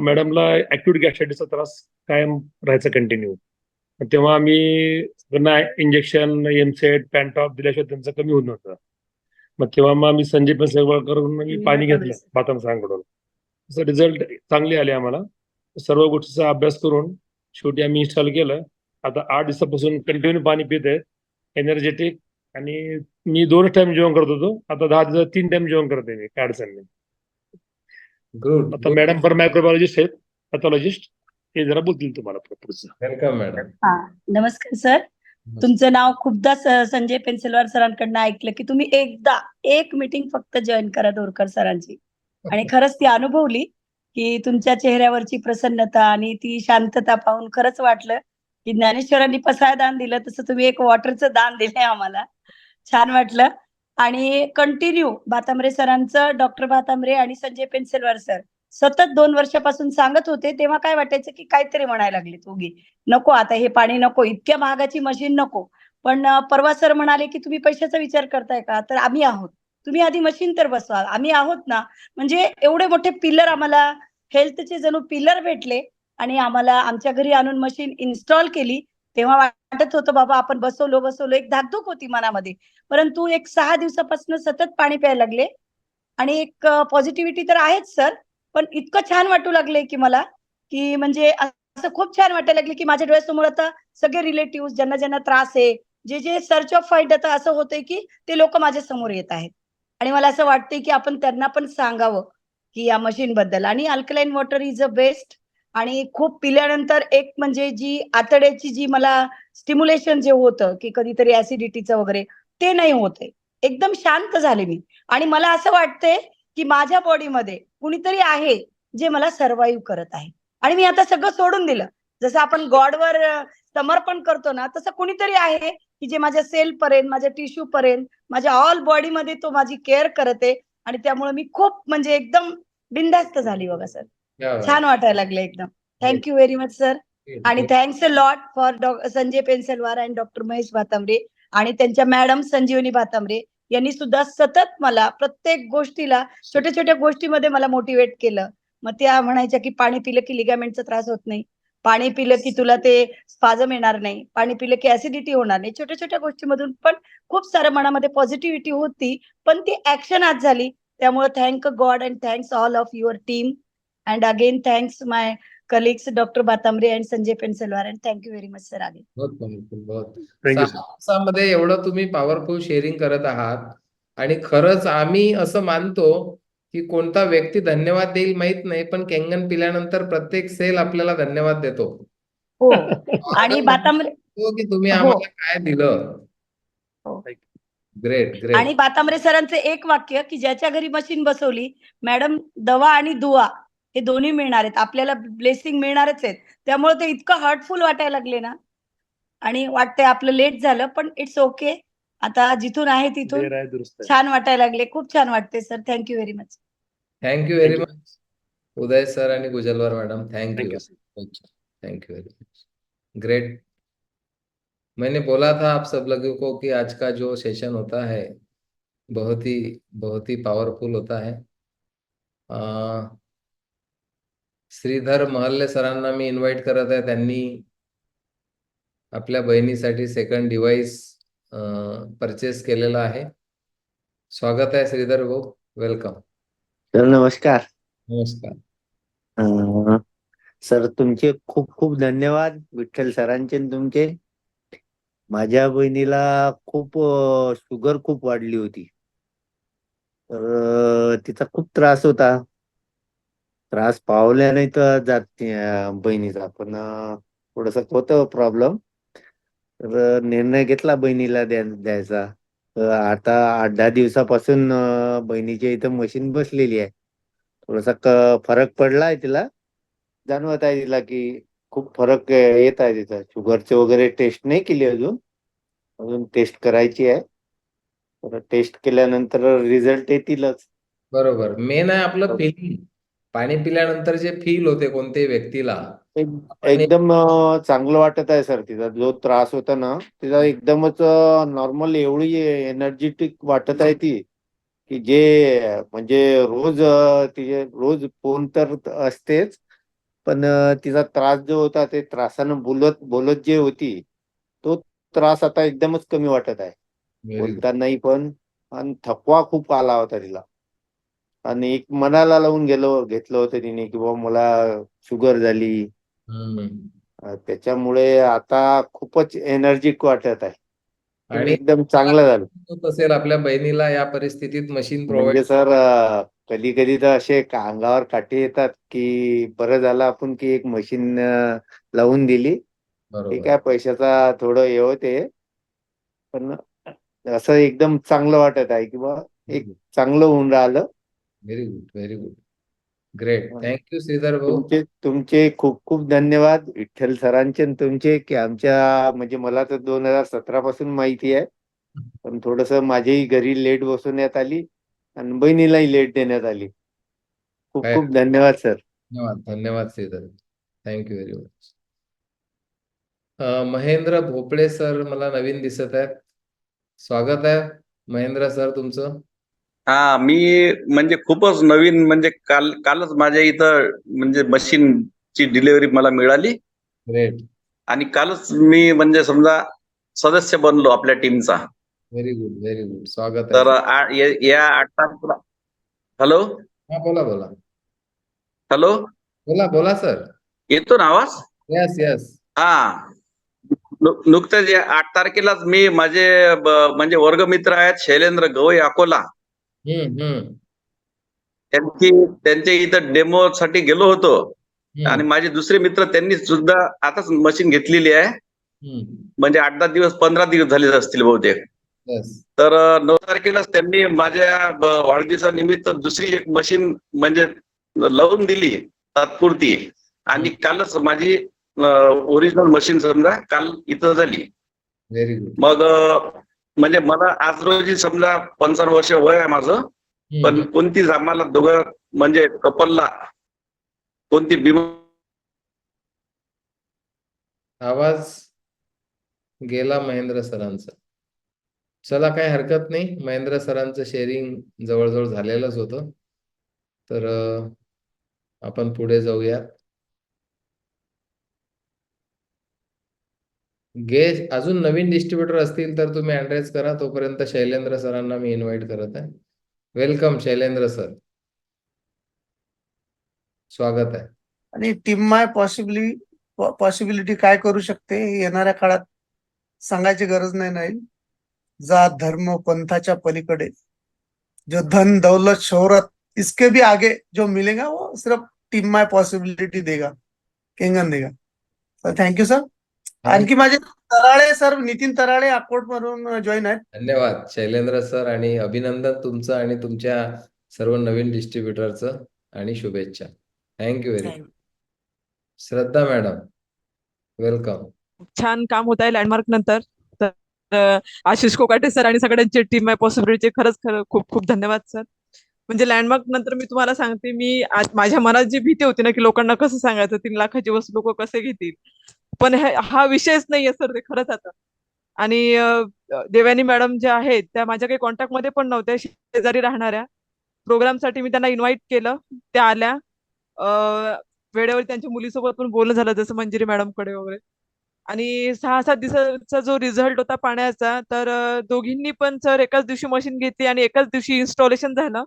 मॅडमला ऍक्यूट गॅस्ट्रायटिसचा त्रास कायम राहायचा कंटिन्यू. तेव्हा आम्ही त्यांना इंजेक्शन, एमसेट, पॅन्टॉप दिल्याशिवाय त्यांचं कमी होत नव्हतं. मग तेव्हा आम्ही संजय पेन्सिलवारकडून मी पाणी घेतलं भाताम सरांकडून. तसं रिझल्ट चांगले आले आम्हाला. सर्व गोष्टीचा अभ्यास करून शेवटी आम्ही इन्स्टॉल केलं. आता 8 दिवसापासून कंटिन्यू पाणी पित आहेत, एनर्जेटिक. आणि मी 2 टाइम जेवण करत होतो, आता 10 दिवसात 3 टाइम जेवण करते मी, काय अडचण नाही. गुड. आता मॅडम पण मायक्रोबायोलॉजिस्ट आहेत, पॅथॉलॉजिस्ट, ते जरा बोलतील तुम्हाला पुढचं. Welcome madam. नमस्कार सर. तुमचं नाव खूपदा संजय पेन्सिलवार सरांकडनं ऐकलं की तुम्ही एकदा एक मीटिंग फक्त जॉईन करा दोरकर सरांची, आणि खरंच ती अनुभवली की तुमच्या चेहऱ्यावरची प्रसन्नता आणि ती शांतता पाहून खरंच वाटलं की ज्ञानेश्वरांनी पसाय दान दिलं तसं तुम्ही एक वॉटरचं दान दिलंय आम्हाला. छान वाटलं. आणि कंटिन्यू भातांबरे सरांचं, डॉक्टर भातांबरे आणि संजय पेन्सिलवार सर सतत 2 वर्षापासून सांगत होते. तेव्हा काय वाटायचं की काहीतरी म्हणायला लागले उगी, नको आता हे पाणी नको, इतक्या महागाची मशीन नको. पण परवा सर म्हणाले की तुम्ही पैशाचा विचार करताय का? तर आम्ही आहोत, तुम्ही आधी मशीन तर बसवा, आम्ही आहोत ना. म्हणजे एवढे मोठे पिलर आम्हाला, हेल्थचे जणू पिलर भेटले आणि आम्हाला आमच्या घरी आणून मशीन इन्स्टॉल केली. तेव्हा वाटत होतं बाबा आपण बसवलो, एक धाकधूक होती मनामध्ये. परंतु एक 6 दिवसापासून सतत पाणी प्यायला लागले आणि एक पॉझिटिव्हिटी तर आहेच सर, पण इतकं छान वाटू लागले की मला, की म्हणजे असं खूप छान वाटायला लागले की माझ्या डोळ्यासमोर आता सगळे रिलेटिव्ह ज्यांना ज्यांना त्रास आहे, जे सर्च ऑफ फाईट, आता असं होतंय की ते लोक माझ्या समोर येत आहेत. आणि मला असं वाटतंय की आपण त्यांना पण सांगावं की या मशीन बद्दल. आणि alkaline water is a best. आणि खूप पिल्यानंतर एक म्हणजे जी आतड्याची जी मला स्टिम्युलेशन जे होतं की कधीतरी ऍसिडिटीचं वगैरे, ते नाही होते. एकदम शांत झाले मी. आणि मला असं वाटतंय की माझ्या बॉडीमध्ये कुणीतरी आहे जे मला सर्व्हाइव्ह करत आहे. आणि मी आता सगळं सोडून दिलं. जसं आपण गॉडवर समर्पण करतो ना, तसं कुणीतरी आहे की जे माझ्या सेल पर्यंत, माझ्या टिश्यू पर्यंत, माझ्या ऑल बॉडीमध्ये तो माझी केअर करत आहे. आणि त्यामुळे मी खूप म्हणजे एकदम बिनधास्त झाली बघा सर. छान वाटायला लागलं एकदम. Thank you very much sir. आणि thanks a lot for Sanjay Pensalwar and doctor Mahesh Bhatambre आणि त्यांच्या मॅडम संजीवनी भातांब्रे यांनी सुद्धा सतत मला प्रत्येक गोष्टीला, छोट्या छोट्या गोष्टीमध्ये मला मोटिवेट केलं. मग त्या म्हणायच्या की पाणी पिलं की लिगामेंटचा त्रास होत नाही, पाणी पिलं की तुला ते स्पाझम येणार नाही, पाणी पिलं की ऍसिडिटी होणार नाही. छोट्या छोट्या गोष्टीमधून पण खूप सारं मनामध्ये पॉझिटिव्हिटी होती, पण ती ऍक्शन आज झाली. त्यामुळे thank God and thanks all of your team. And again thanks my colleagues doctor Bhatambre and Sanjay Pensalwar. And thank you very much sir again. बहुत वंडरफुल, बहुत. Thank you 6 sir. तासामध्ये एवढं तुम्ही पॉवरफुल शेअरिंग करत आहात आणि खरंच आम्ही असं मानतो की कोणता व्यक्ती धन्यवाद देईल माहित नाही, पण केंगन पिल्यानंतर प्रत्येक सेल आपल्याला धन्यवाद देतो. हो. आणि भातांब्रे की तुम्ही हो. आम्हाला काय दिलं. हो. ग्रेट, आणि ग्रेट. भातांब्रे सरांचं एक वाक्य की ज्याच्या घरी मशीन बसवली, मॅडम दवा आणि दुआ हे दोन्ही मिळणार आहेत. आपल्याला ब्लेसिंग मिळणारच आहेत. त्यामुळे ते इतकं हर्टफुल वाटायला लागले ना. आणि वाटतंय आपलं लेट झालं, पण इट्स ओके. आता जिथून आहे तिथून देर आहे दुरुस्त आहे. छान वाटायला लागले. खूप छान वाटते sir. Thank you very much. Thank you very Thank you. Much Uday sir आणि Gujalwar madam. Thank Thank you, you, sir. Thank you very much. Great. मैंने बोला था आप सब लोगों को कि आज का जो सेशन होता है बहुत ही पावरफुल होता है. श्रीधर महल्ले सरांना मी इन्व्हाइट करत आहे. त्यांनी आपल्या बहिणीसाठी सेकंड डिव्हाइस परचेस केलेला आहे. स्वागत आहे श्रीधर भाऊ, वेलकम. सर नमस्कार. नमस्कार. सर तुमचे खूप खूप धन्यवाद, विठ्ठल सरांचे आणि तुमचे. माझ्या बहिणीला खूप शुगर खूप वाढली होती, तर तिचा खूप त्रास होता. त्रास पावल्या नाही तर जात बहिणीचा, पण थोडस होतं प्रॉब्लेम. तर निर्णय घेतला बहिणीला द्यायचा. तर आता 8-10 दिवसापासून बहिणीच्या इथं मशीन बसलेली आहे. थोडासा फरक पडलाय तिला, जाणवत आहे तिला की खूप फरक येत आहे तिचा. शुगरचे वगैरे टेस्ट नाही केली अजून टेस्ट करायची आहे. तर टेस्ट केल्यानंतर रिझल्ट येतीलच. बरोबर. मेन आहे आपलं फीलिंग. पाणी पिल्यानंतर जे फील होते कोणत्याही व्यक्तीला, एकदम चांगलं वाटत आहे सर. तिचा जो त्रास होता ना, तिचा एकदमच नॉर्मल एवढी एनर्जेटिक वाटत आहे ती, की जे म्हणजे तिचे रोज फोन तर असतेच, पण तिचा त्रास जो होता ते त्रासानं बोलत जे होती, तो त्रास आता एकदमच कमी वाटत आहे. बोलतानाही पण. आणि थकवा खूप आला होता तिला, आणि एक मनाला लावून घेतलं होतं तिने की बाबा मला शुगर झाली. त्याच्यामुळे आता खूपच एनर्जिक वाटत आहे आणि एकदम चांगलं झालं. असेल आपल्या बहिणीला या परिस्थितीत मशीन म्हणजे प्रोव्हाइड. सर कधी कधी तर असे अंगावर काटे येतात की बरं झालं आपण की एक मशीन लावून दिली. ठीक आहे, पैशाचा थोडं हे होते, पण असं एकदम चांगलं वाटत आहे की बा एक चांगलं होऊन राहिलं. Very good, very good, great. Thank you Shridhar भाऊ. तुमचे खूप खूप धन्यवाद विठ्ठल सरांचे आणि तुमचे, की आमच्या म्हणजे मला तर 2017 पासून माहिती आहे, पण थोडस माझ्याही घरी लेट बसवण्यात आली आणि बहिणीलाही लेट देण्यात आली. खूप खूप धन्यवाद सर. धन्यवाद, धन्यवाद Shridhar. Thank you very much. Mahendra Bhople sir मला नवीन दिसत आहेत. स्वागत आहे महेंद्र सर तुमचं. हा, मी म्हणजे खूपच नवीन, म्हणजे कालच माझ्या इथं म्हणजे मशीनची डिलिव्हरी मला मिळाली. ग्रेट. आणि कालच मी म्हणजे समजा सदस्य बनलो आपल्या टीमचा. Very good, very good. स्वागत तर आहे. या 8 तारखेला. हॅलो. हा, बोला बोला. हॅलो. बोला बोला सर. येतो ना आवाज? Yes yes. हा, नुकतंच 8 तारखेलाच मी माझे म्हणजे वर्गमित्र आहेत शैलेंद्र गवई अकोला, त्यांच्या इथं डेमो साठी गेलो होतो. आणि माझे दुसरे मित्र त्यांनी सुद्धा आताच मशीन घेतलेली आहे. म्हणजे 8-10 दिवस 15 दिवस झाले असतील बहुतेक. Yes. तर 9 तारखेलाच त्यांनी माझ्या वाढदिवसानिमित्त दुसरी एक मशीन म्हणजे लावून दिली तात्पुरती, आणि कालच माझी ओरिजिनल मशीन समजा काल इथं झाली. Very good. मग म्हणजे मला आज रोजी समजा 55 वर्ष वय आहे माझं, पण कोणतीच आम्हाला दोघं म्हणजे कपलला कोणती आवाज गेला महेंद्र सरांचा. चला काही हरकत नाही, महेंद्र सरांचं शेअरिंग जवळजवळ झालेलंच होतं, तर आपण पुढे जाऊया. अजून नवीन डिस्ट्रीब्युटर असतील तर तुम्ही ऍड्रेस करा, तोपर्यंत शैलेंद्र सरांना मी इन्व्हाइट करत आहे. वेलकम शैलेंद्र सर, स्वागत आहे. आणि टीम माय पॉसिबिलिटी काय करू शकते हे येणाऱ्या काळात सांगायची गरज नाही. जात धर्म पंथाच्या पलीकडे जो धन दौलत शोहरत इसके भी आगे जो मिलेगा वो सिर्फ टीम माय पॉसिबिलिटी देगा, केंगन देगा. Sir thank you sir. आणखी माझे तराळे सर, नितीन तराळे अकोट मधून जॉईन आहेत. धन्यवाद शैलेंद्र सर, आणि अभिनंदन तुमचं आणि तुमच्या सर्व नवीन डिस्ट्रीब्युटरचं, आणि शुभेच्छा. Thank you very much. Shraddha madam, welcome. छान काम होत आहे लँडमार्क नंतर. तर आशिष कोकाटे सर आणि सगळ्यांचे टीम माय पॉसिबिलिटीचे खरंच खूप खूप धन्यवाद सर. म्हणजे लँडमार्क नंतर मी तुम्हाला सांगते, मी आज माझ्या मनात जी भीती होती ना की लोकांना कसं सांगायचं, 3 लाखाची वस्तू लोक कसे घेतील, पण हा विषयच नाहीये सर ते खरंच आता. आणि देवयानी मॅडम ज्या आहेत त्या माझ्या काही कॉन्टॅक्ट मध्ये पण नव्हत्या, शेजारी राहणाऱ्या. प्रोग्रामसाठी मी त्यांना इन्व्हाइट केलं, त्या आल्या. वेळेवर त्यांच्या मुलीसोबत पण बोलणं झालं, जसं मंजिरी मॅडम कडे वगैरे. आणि 6-7 दिवसाचा जो रिझल्ट होता पाण्याचा, तर दोघींनी पण सर एकाच दिवशी मशीन घेतली आणि एकाच दिवशी इन्स्टॉलेशन झालं.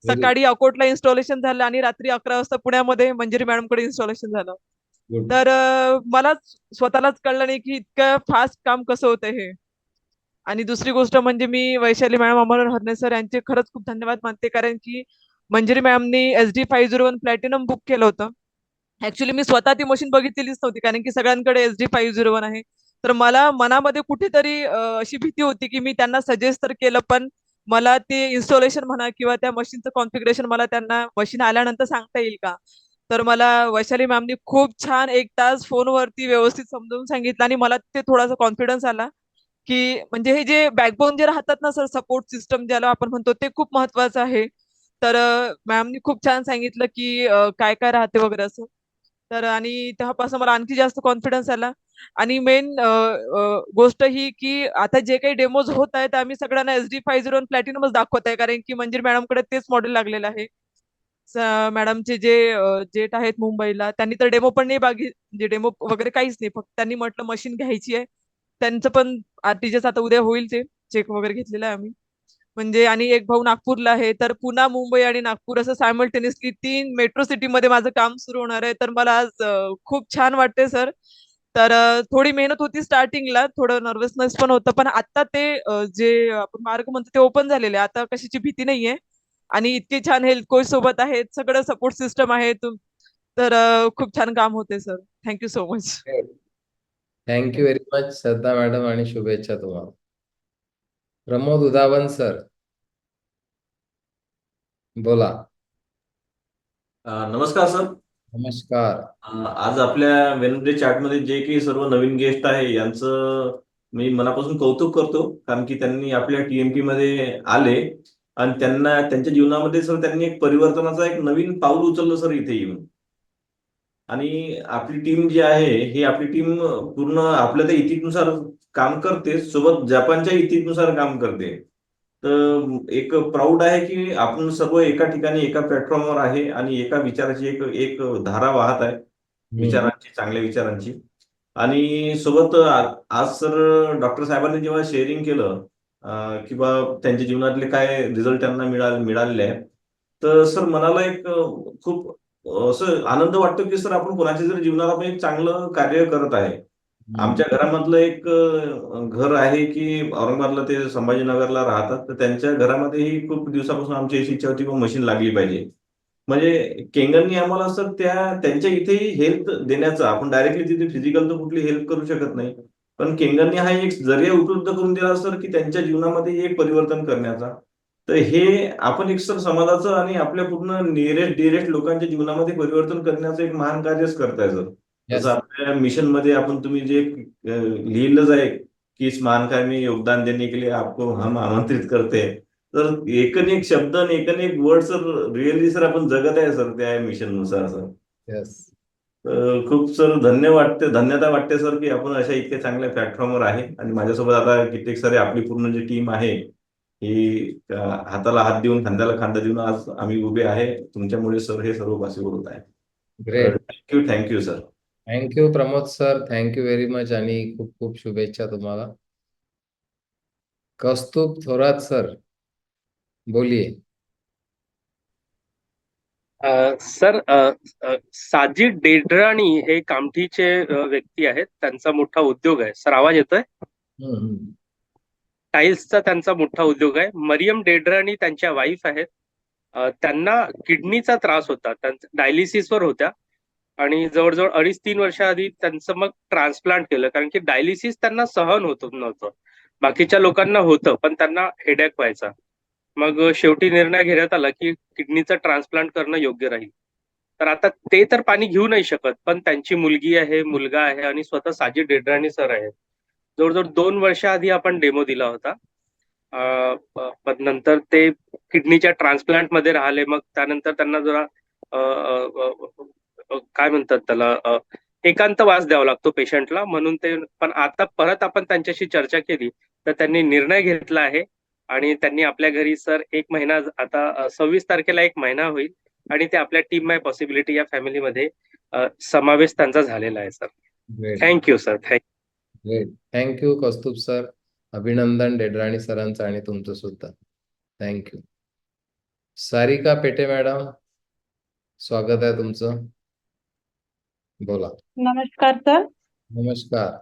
सकाळी अकोटला इन्स्टॉलेशन झालं आणि रात्री 11 वाजता पुण्यामध्ये मंजिरी मॅडम कडे इन्स्टॉलेशन झालं. तर मला स्वतःलाच कळलं नाही की इतकं फास्ट काम कसं होतं हे. आणि दुसरी गोष्ट म्हणजे मी वैशाली मॅडम, अमर हरणे सर यांचे खरंच खूप धन्यवाद मानते, कारण की मंजिरी मॅमनी SD501 प्लॅटिनम बुक केलं होतं. ऍक्च्युली मी स्वतः ती मशीन बघितलेलीच नव्हती, कारण की सगळ्यांकडे SD501 आहे. तर मला मनामध्ये कुठेतरी अशी भीती होती की मी त्यांना सजेस्ट तर केलं, पण मला ते इन्स्टॉलेशन म्हणा किंवा त्या मशीनचं कॉन्फिगरेशन मला त्यांना मशीन आल्यानंतर सांगता येईल का. तर मला वैशाली मॅमनी खूप छान 1 तास फोनवरती व्यवस्थित समजावून सांगितलं, आणि मला ते थोडासा कॉन्फिडन्स आला की म्हणजे हे जे बॅकबोन जे राहतात ना सर, सपोर्ट सिस्टम ज्याला आपण म्हणतो, ते खूप महत्वाचं आहे. तर मॅमनी खूप छान सांगितलं की काय काय राहते वगैरे असं. तर आणि तेव्हापासून मला आणखी जास्त कॉन्फिडन्स आला. आणि मेन गोष्ट ही की आता जे काही डेमोज होत आहेत, आम्ही सगळ्यांना SD501 प्लॅटिनमच दाखवत आहे, कारण की मंजिरी मॅडमकडे तेच मॉडेल लागलेलं आहे. मॅडमचे जे जेट आहेत मुंबईला, त्यांनी तर डेमो पण नाही म्हणजे डेमो वगैरे काहीच नाही, फक्त त्यांनी म्हटलं मशीन घ्यायची आहे. त्यांचं पण RTGS आता उद्या होईल, ते चेक वगैरे घेतलेला आहे आम्ही. म्हणजे आणि एक भाऊ नागपूरला आहे, तर पुणे, मुंबई आणि नागपूर असं सायमल्टेनियसली 3 मेट्रो सिटी मध्ये माझं काम सुरू होणार आहे. तर मला आज खूप छान वाटते सर. तर थोडी मेहनत होती स्टार्टिंगला, थोडं नर्वसनेस पण होतं, पण आता ते जे आपण मार्ग म्हणतो ते ओपन झालेले, आता कशाची भीती नाहीये. आणि इतके छान हेल्थ कोच सोबत आहेत, सगळं सपोर्ट सिस्टम आहे. तर खूप छान काम होते sir. Thank you so much. Thank you very much Shraddha madam, आणि शुभेच्छा तुम्हाला. प्रमोद उदावन सर, बोला. नमस्कार सर. नमस्कार. आज आपल्या वेनसडे चॅटमध्ये जे काही सर्व नवीन गेस्ट आहे यांचं मी मनापासून कौतुक करतो, कारण की त्यांनी आपल्या TMP मध्ये आले आणि त्यांना त्यांच्या जीवनामध्ये सर त्यांनी एक परिवर्तनाचा एक नवीन पाऊल उचललं सर इथे येऊन. आणि आपली टीम जी आहे ही आपली टीम पूर्ण आपल्या त्या इथिकनुसार काम करते, सोबत जपानच्या इथिकनुसार काम करते. तर एक प्राऊड आहे की आपण सर्व एका ठिकाणी एका प्लॅटफॉर्मवर आहे आणि एका विचाराची एक एक धारा वाहत आहे, विचारांची, चांगल्या विचारांची. आणि सोबत आज सर डॉक्टर साहेबांनी जेव्हा शेअरिंग केलं किंवा त्यांच्या जीवनातले काय रिझल्ट त्यांना मिळालेले आहे, तर सर मनाला एक खूप असं आनंद वाटतो की सर आपण कोणाच्या जर जीवनात आपण एक चांगलं कार्य करत आहे. आमच्या घरामधलं एक घर आहे की औरंगाबादला ते संभाजीनगरला राहतात, तर त्यांच्या घरामध्येही खूप दिवसापासून आमची अशी इच्छा होती की मशीन लागली पाहिजे. म्हणजे केंगननी आम्हाला सर त्यांच्या इथेही हेल्प देण्याचं, आपण डायरेक्टली तिथे फिजिकल तर कुठली हेल्प करू शकत नाही, पण केंगरने हा एक जरिया उपलब्ध करून दिला सर की त्यांच्या जीवनामध्ये एक परिवर्तन करण्याचा. तर हे आपण एक सर समाजाचं आणि आपल्या पूर्ण नियरेस्ट डिअरेस्ट लोकांच्या जीवनामध्ये परिवर्तन करण्याचं एक महान कार्यच करताय सर. जसं आपल्या मिशन मध्ये आपण तुम्ही जे लिहिलंच आहे की इस महान कार्य में योगदान देने के लिए आपको हम आमंत्रित करते हैं. तर एकन एक शब्द आणि एकन एक वर्ड सर रिअली सर आपण जगत आहे सर त्या मिशन नुसार सर. येस. खूप सर धन्यता वाटते सर की आपण अशा इतक्या चांगल्या प्लॅटफॉर्मवर आहे आणि माझ्यासोबत आता कित्येक सारे आपली पूर्ण जी टीम आहे ही हाताला हात देऊन खांद्याला खांदा देऊन आज आम्ही उभे आहे. तुमच्यामुळे सर हे सर्व पॉसिबल होत आहे. Great. Thank you sir. Thank you Pramod sir, thank you very much आणि खूप खूप शुभेच्छा तुम्हाला. कौस्तुभ थोरात सर बोलिए. सर, साजिद डेडराणी हे कामठीचे व्यक्ती आहेत. त्यांचा मोठा उद्योग आहे. सर आवाज येतोय? टाईल्सचा त्यांचा मोठा उद्योग आहे. मरियम डेडराणी त्यांच्या वाईफ आहेत. त्यांना किडनीचा त्रास होता. त्यांच्या डायलिसिसवर होत्या आणि जवळजवळ 2.5-3 वर्षाआधी त्यांचं मग ट्रान्सप्लांट केलं, कारण की डायलिसिस त्यांना सहन होत नव्हतं. बाकीच्या लोकांना होतं पण त्यांना हेडॅक व्हायचा. मग शेवटी निर्णय घेण्यात आला की किडनीचं ट्रान्सप्लांट करणं योग्य राहील. तर आता ते तर पाणी घेऊ नाही शकत, पण त्यांची मुलगी आहे, मुलगा आहे आणि स्वतः साजिद डेडराणी सर आहेत. जवळजवळ 2 वर्षाआधी आपण डेमो दिला होता. पण नंतर ते किडनीच्या ट्रान्सप्लांट मध्ये राहिले. मग त्यानंतर त्यांना जरा काय म्हणतात त्याला, एकांतवास द्यावा लागतो पेशंटला, म्हणून ते. पण आता परत आपण त्यांच्याशी चर्चा केली तर त्यांनी निर्णय घेतला आहे आणि त्यांनी आपल्या घरी सर 1 महिना, आता 26 तारखेला 1 महिना होईल आणि ते आपल्या टीम माय पॉसिबिलिटी या फॅमिलीमध्ये समावेश त्यांचा झालेला आहे sir. Thank you sir. Great. Thank you Kaustubh sir. अभिनंदन डेडराणी सरांचं आणि तुमचं सुद्धा. थँक्यू. सारिका पेटे मॅडम, स्वागत आहे तुमचं. बोला. नमस्कार सर. नमस्कार.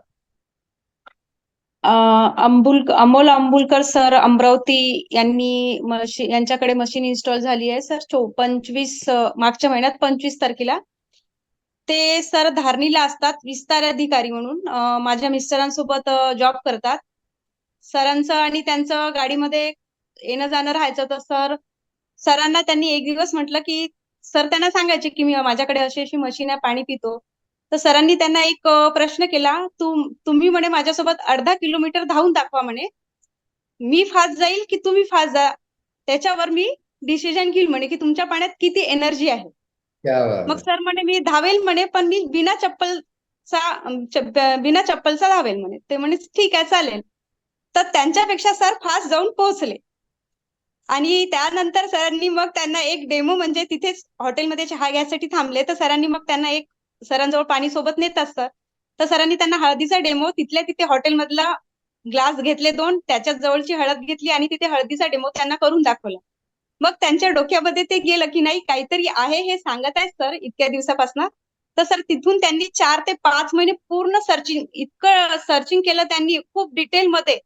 अमोल अंबुलकर सर अमरावती यांच्याकडे मशीन इन्स्टॉल झाली आहे सर. 25 मागच्या महिन्यात 25 तारखेला. ते सर धारणीला असतात विस्तार अधिकारी म्हणून. माझ्या मिस्टरांसोबत जॉब करतात. सरांचं आणि त्यांचं गाडीमध्ये येणं जाणं राहायचं. तर सरांना त्यांनी एक दिवस म्हटलं की सर त्यांना सांगायचे की मी माझ्याकडे अशी अशी मशीन आहे, पाणी पितो. तर सरांनी त्यांना एक प्रश्न केला, तुम्ही म्हणे माझ्यासोबत 1/2 किलोमीटर धावून दाखवा म्हणे, मी फास्ट जाईल की तुम्ही फास्ट जा, त्याच्यावर मी डिसिजन घेईल म्हणे की तुमच्या पाण्यात किती एनर्जी आहे. मग सर म्हणे मी धावेल म्हणे, पण मी बिना चप्पलचा धावेल म्हणे. ते म्हणे ठीक आहे चालेल. तर त्यांच्यापेक्षा सर फास्ट जाऊन पोहोचले आणि त्यानंतर सरांनी मग त्यांना एक डेमो, म्हणजे तिथेच हॉटेलमध्ये चहा घ्यायसाठी थांबले. तर सरांनी मग त्यांना एक, सरांजवळ पाणी सोबत नेत असतात, तर सरांनी त्यांना हळदीचा डेमो तिथल्या तिथे हॉटेलमधला ग्लास घेतले 2, त्याच्याच जवळची हळद घेतली आणि तिथे हळदीचा डेमो त्यांना करून दाखवला. मग त्यांच्या डोक्यामध्ये ते गेलं की नाही काहीतरी आहे, हे सांगत आहे सर इतक्या दिवसापासून. तर सर तिथून त्यांनी 4 ते 5 महिने पूर्ण इतकं सर्चिंग केलं त्यांनी खूप डिटेलमध्ये.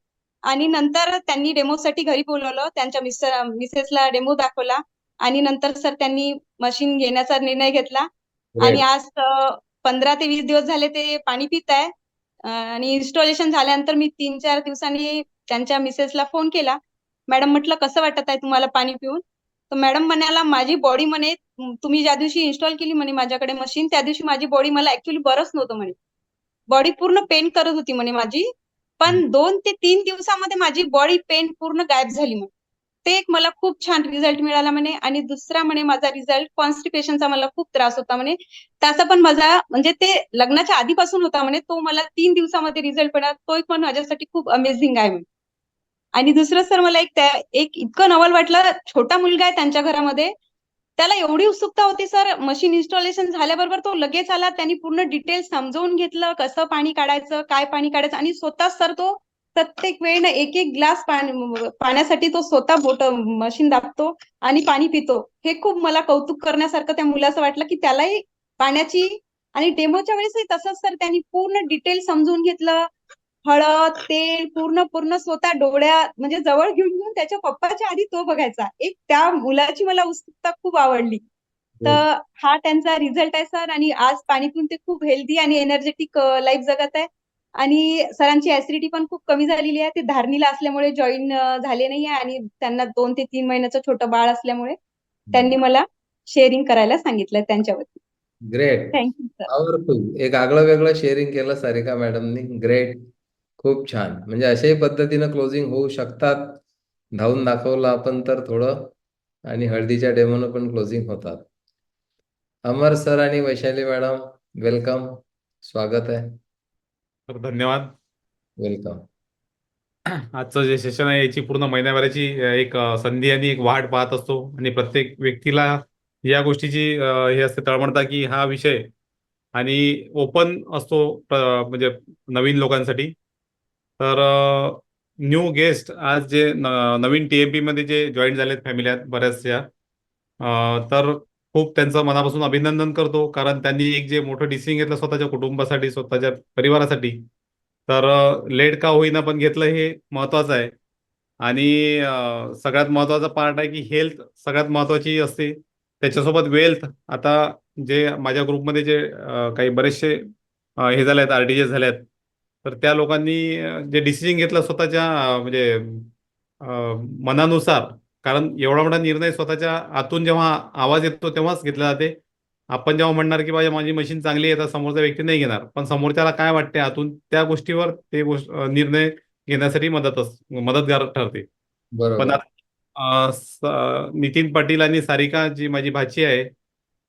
आणि नंतर त्यांनी डेमोसाठी घरी बोलवलं, त्यांच्या मिसेसला डेमो दाखवला आणि नंतर सर त्यांनी मशीन घेण्याचा निर्णय घेतला. आणि आज 15 ते 20 दिवस झाले ते पाणी पित आहे. आणि इन्स्टॉलेशन झाल्यानंतर मी 3-4 दिवसांनी त्यांच्या मिसेसला फोन केला, मॅडम म्हटलं कसं वाटत आहे तुम्हाला पाणी पिऊन. तर मॅडम म्हणाला माझी बॉडी म्हणे, तुम्ही ज्या दिवशी इन्स्टॉल केली म्हणे माझ्याकडे मशीन, त्या दिवशी माझी बॉडी, मला ऍक्च्युली बरंच नव्हतं म्हणे, बॉडी पूर्ण पेन करत होती म्हणे माझी. पण 2 ते 3 दिवसामध्ये माझी बॉडी पेन पूर्ण गायब झाली म्हणे. ते एक मला खूप छान रिझल्ट मिळाला म्हणे. आणि दुसरा म्हणे माझा रिझल्ट, कॉन्स्टिपेशनचा मला खूप त्रास होता म्हणे, त्याचा पण माझा म्हणजे ते लग्नाच्या आधीपासून होता म्हणे, तो मला 3 दिवसामध्ये रिझल्ट मिळाला. तो पण माझ्यासाठी खूप अमेझिंग आहे म्हणे. आणि दुसरं सर मला एक इतकं नवल वाटलं, छोटा मुलगा आहे त्यांच्या घरामध्ये, त्याला एवढी उत्सुकता होती सर, मशीन इन्स्टॉलेशन झाल्याबरोबर तो लगेच आला, त्यांनी पूर्ण डिटेल समजावून घेतलं, कसं पाणी काढायचं, काय पाणी काढायचं. आणि स्वतः सर तो प्रत्येक वेळेला 1-1 ग्लास पाण्यासाठी तो स्वतः मशीन दाबतो आणि पाणी पितो. हे खूप मला कौतुक करण्यासारखं त्या मुलाचं वाटलं की त्यालाही पाण्याची. आणि डेमोच्या वेळेसही तसंच सर त्यांनी पूर्ण डिटेल समजून घेतलं, हळद तेल पूर्ण स्वतः डोळ्यात म्हणजे जवळ घेऊन त्याच्या पप्पाच्या आधी तो बघायचा. एक त्या मुलाची मला उत्सुकता खूप आवडली. तर हा त्यांचा रिझल्ट आहे सर. आणि आज पाणी पिऊन ते खूप हेल्दी आणि एनर्जेटिक लाईफ जगत आहे. आणि सरांची ऍसिडिटी पण खूप कमी झालेली आहे. ते धारणीला असल्यामुळे जॉईन झाले नाही आहे आणि त्यांना 2 ते 3 महिन्याचं छोटं बाळ असल्यामुळे त्यांनी मला शेअरिंग करायला सांगितलं त्यांच्यावरती. ग्रेट. Thank you sir. पॉवरफुल. एक आगळं वेगळं शेअरिंग केलं सारिका मॅडमनी. ग्रेट. खूप छान. म्हणजे अशाही पद्धतीनं क्लोजिंग होऊ शकतात. धावून दाखवलं आपण तर थोडं, आणि हळदीच्या डेमोनं पण क्लोजिंग होतात. अमर सर आणि वैशाली मॅडम, वेलकम. स्वागत आहे. तर धन्यवाद. वेलकम. आजचं जे सेशन आहे याची पूर्ण महिन्याभराची एक संधी आणि एक वाट पाहत असतो, आणि प्रत्येक व्यक्तीला या गोष्टीची हे असते तळमळता की हा विषय आणि ओपन असतो म्हणजे नवीन लोकांसाठी. तर न्यू गेस्ट आज जे नवीन TMP मध्ये जे जॉईन झालेत फॅमिली आहेत बऱ्याचशा, तर खूप त्यांचं मनापासून अभिनंदन करतो, कारण त्यांनी एक जे मोठं डिसिजन घेतलं स्वतःच्या कुटुंबासाठी, स्वतःच्या परिवारासाठी. तर लेट का होईना पण घेतलं हे महत्वाचं आहे. आणि सगळ्यात महत्वाचा पार्ट आहे की हेल्थ सगळ्यात महत्वाची असते, त्याच्यासोबत वेल्थ. आता जे माझ्या ग्रुपमध्ये जे काही बरेचसे हे झाले आहेत, RTGS झाले आहेत, तर त्या लोकांनी जे डिसिजन घेतलं स्वतःच्या म्हणजे मनानुसार, कारण एवढा मोठा निर्णय स्वतःच्या आतून जेव्हा आवाज येतो तेव्हाच घेतला जाते. आपण जेव्हा म्हणणार की माझी मशीन चांगली आहे, तर समोरचा व्यक्ती नाही घेणार, पण समोरच्याला काय वाटते आतून त्या गोष्टीवर ते निर्णय घेण्यासाठी मदतगार ठरते. पण बरोबर. नितीन पाटील आणि सारिका जी माझी भाची आहे,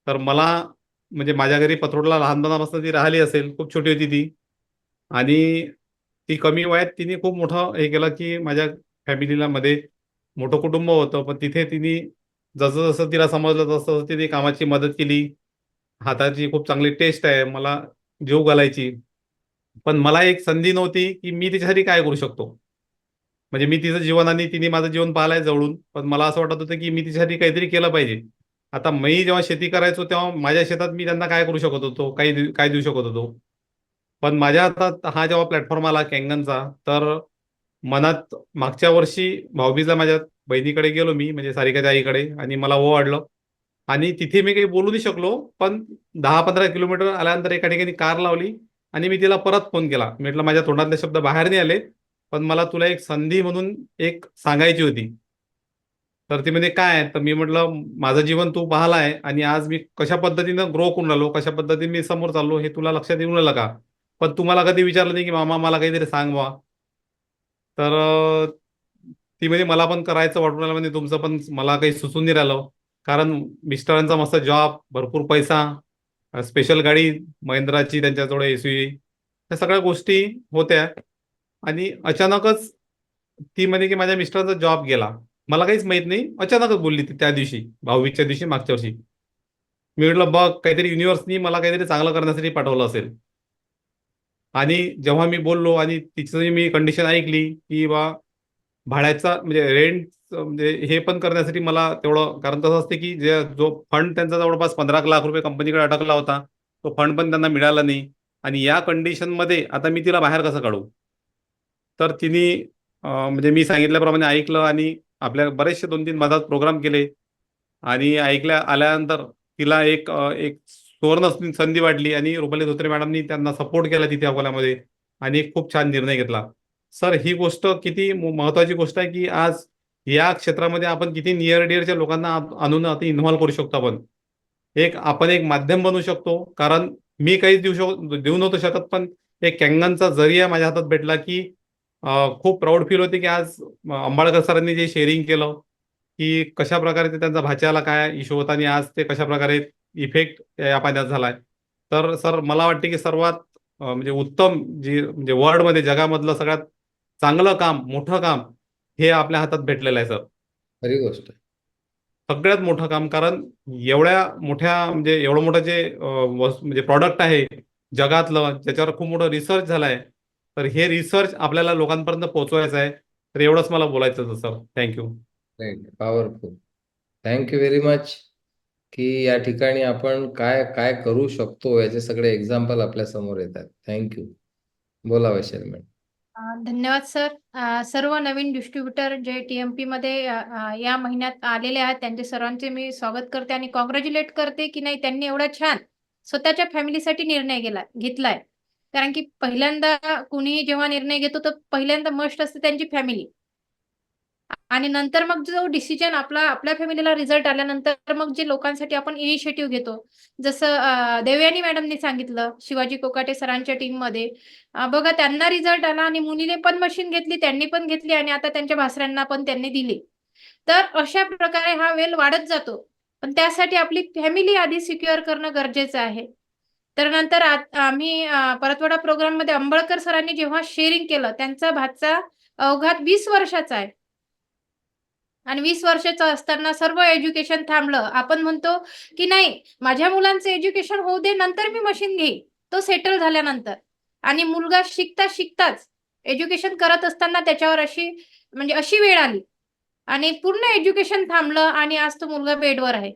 तर मला म्हणजे माझ्या घरी पत्रोडला लहानपणापासून ती राहिली असेल, खूप छोटी होती ती, आणि ती कमी वयात तिने खूप मोठं हे केलं की माझ्या फॅमिलीला मध्ये मोठं कुटुंब होतं, पण तिथे तिने जसं जसं तिला समजलं तसं तसं तिने कामाची मदत केली. हाताची खूप चांगली टेस्ट आहे, मला जेव घालायची. पण मला एक संधी नव्हती की मी तिच्यासाठी काय करू शकतो. म्हणजे मी तिचं जीवन आणि तिने माझं जीवन पाहिलंय जवळून, पण मला असं वाटत होतं की मी तिच्यासाठी काहीतरी केलं पाहिजे. आता मी जेव्हा शेती करायचो तेव्हा माझ्या शेतात मी त्यांना काय करू शकत होतो, काय देऊ शकत होतो. पण माझ्या हातात हा जेव्हा प्लॅटफॉर्म आला कॅंगनचा, तर मनात मागच्या वर्षी भाऊबीजला माझ्या बहिणीकडे गेलो मी, म्हणजे सारिकाच्या आईकडे, आणि मला वाढलं. आणि तिथे मी काही बोलू नाही शकलो, पण 10-15 किलोमीटर आल्यानंतर एका ठिकाणी कार लावली आणि मी तिला परत फोन केला. म्हटलं माझ्या तोंडातले शब्द बाहेर नाही आले, पण मला तुला एक संधी म्हणून एक सांगायची होती. तर ती म्हणजे काय, तर मी म्हटलं माझं जीवन तू पाहिलं आहे, आणि आज मी कशा पद्धतीनं ग्रो करून राहिलो, कशा पद्धतीने मी समोर चाललो हे तुला लक्षात येऊन राहिलं का. पण तुम्हाला कधी विचारलं नाही की मामा मला काहीतरी सांग बा. तर ती म्हणजे मला पण करायचं वाटून राहिलं, म्हणजे तुमचं पण मला काही सुचून नाही राहिलं, कारण मिस्टरांचा मस्त जॉब, भरपूर पैसा, स्पेशल गाडी महिंद्राची त्यांच्याजवळ SUV, त्या सगळ्या गोष्टी होत्या. आणि अचानकच ती म्हणे की माझ्या मिस्टरांचा जॉब गेला. मला काहीच माहित नाही, अचानकच बोलली ती त्या दिवशी, भाऊबीजच्या दिवशी मागच्या वर्षी. मी म्हटलं बघ, काहीतरी युनिव्हर्सनी मला काहीतरी चांगलं करण्यासाठी पाठवलं असेल. आणि जेव्हा मी बोललो आणि तिची मी कंडिशन ऐकली की बा भाड्याचा म्हणजे रेंट म्हणजे हे पण करण्यासाठी मला तेवढं, कारण कसं असते की जो फंड त्यांचा जवळपास 15 लाख रुपये कंपनीकडे अटकला होता, तो फंड पण त्यांना मिळाला नाही. आणि या कंडिशनमध्ये आता मी तिला बाहेर कसं काढू. तर तिने म्हणजे मी सांगितल्याप्रमाणे ऐकलं, आणि आपल्या बरेचसे 2-3 मधात प्रोग्राम केले, आणि आल्यानंतर तिला एक सुवर्ण संधी वाटली, आणि रुपाली धोत्रे मॅडमनी त्यांना सपोर्ट केला तिथे अकोल्यामध्ये, आणि एक खूप छान निर्णय घेतला. सर ही गोष्ट किती महत्वाची गोष्ट आहे की आज या क्षेत्रामध्ये आपण किती नियर डिअरच्या लोकांना आणून आता इन्व्हॉल्व्ह करू शकतो. आपण एक माध्यम बनू शकतो, कारण मी काहीच देऊ नव्हतो शकत, पण एक कॅंगनचा जरिया माझ्या हातात भेटला की खूप प्राऊड फील होते की आज अंबाळकर सरांनी जे शेअरिंग केलं की कशा प्रकारे ते त्यांचा भाच्याला काय इश्यू होता, आणि आज ते कशा प्रकारे इफेक्ट या पाण्यात झालाय. तर सर मला वाटते की सर्वात म्हणजे उत्तम जी म्हणजे वर्ल्डमध्ये जगामधलं सगळ्यात चांगलं काम, मोठं काम हे आपल्या हातात भेटलेलं आहे सर. खरी गोष्ट. सगळ्यात मोठं काम, कारण एवढ्या मोठ्या म्हणजे एवढं मोठं जे म्हणजे प्रॉडक्ट आहे जगातलं, ज्याच्यावर खूप मोठं रिसर्च झालाय, तर हे रिसर्च आपल्याला लोकांपर्यंत पोहोचवायचं आहे. तर एवढंच मला बोलायचं होतं sir. Thank you. Right. Powerful. Thank you very much की या ठिकाणी आपण काय काय करू शकतो याचे सगळे एक्झाम्पल आपल्या समोर येतात. थँक्यू. बोला वैशाली मॅडम. धन्यवाद सर. सर्व नवीन डिस्ट्रीब्युटर जे TMP मध्ये या महिन्यात आलेले आहेत त्यांचे सर्वांचे मी स्वागत करते आणि कॉंग्रॅच्युलेट करते की नाही, त्यांनी एवढा छान स्वतःच्या फॅमिलीसाठी निर्णय घेतलाय. कारण की पहिल्यांदा कुणीही जेव्हा निर्णय घेतो तर पहिल्यांदा मस्ट असते त्यांची फॅमिली, आणि नंतर मग जो डिसिजन आपल्या फॅमिलीला रिझल्ट आल्यानंतर मग जे लोकांसाठी आपण इनिशिएटिव्ह घेतो, जसं देवयानी मॅडमनी सांगितलं शिवाजी कोकाटे सरांच्या टीम मध्ये, बघा त्यांना रिझल्ट आला आणि मुलीने पण मशीन घेतली, त्यांनी पण घेतली आणि आता त्यांच्या भासऱ्यांना पण त्यांनी दिली. तर अशा प्रकारे हा वेल वाढत जातो, पण त्यासाठी आपली फॅमिली आधी सिक्युअर करणं गरजेचं आहे. तर नंतर आम्ही परतवाडा प्रोग्राम मध्ये अंबळकर सरांनी जेव्हा शेअरिंग केलं, त्यांचा भाचा अवघात 20 वर्षाचा आहे आणि 20 वर्षाचा असताना सर्व एज्युकेशन थांबलं. आपण म्हणतो की नाही, माझ्या मुलांचं एज्युकेशन होऊ दे, नंतर मी मशीन घेईन, तो सेटल झाल्यानंतर. आणि मुलगा शिकताच एज्युकेशन करत असताना त्याच्यावर अशी वेळ आली आणि पूर्ण एज्युकेशन थांबलं आणि आज तो मुलगा बेडवर आहे.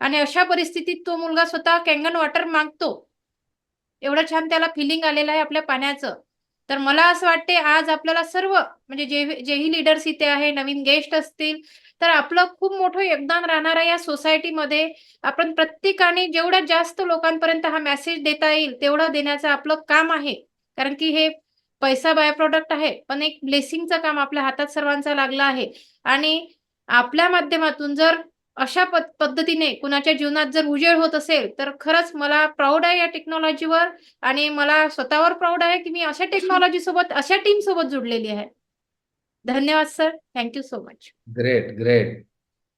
आणि अशा परिस्थितीत तो मुलगा स्वतः कॅंगन वॉटर मागतो. एवढं छान त्याला फिलिंग आलेलं आहे आपल्या पाण्याचं. तर मला असं वाटते आज आपल्याला सर्व म्हणजे जेही लीडर्स इथे आहे, नवीन गेस्ट असतील, तर आपलं खूप मोठं योगदान राहणार आहे या सोसायटीमध्ये. आपण प्रत्येकाने जेवढ्या जास्त लोकांपर्यंत हा मेसेज देता येईल तेवढं देण्याचं आपलं काम आहे. कारण की हे पैसा बाय प्रोडक्ट आहे, पण एक ब्लेसिंगचं काम आपल्या हातात सर्वांचा लागला आहे. आणि आपल्या माध्यमातून जर अशा पद्धतीने कुणाच्या जीवनात जर उजेड होत असेल, तर खरंच मला प्राऊड आहे या टेक्नॉलॉजीवर आणि मला स्वतःवर प्राऊड आहे की मी अशा टेक्नॉलॉजी सोबत, अशा टीम सोबत जुडलेली आहे. धन्यवाद sir. Thank you so much. Great.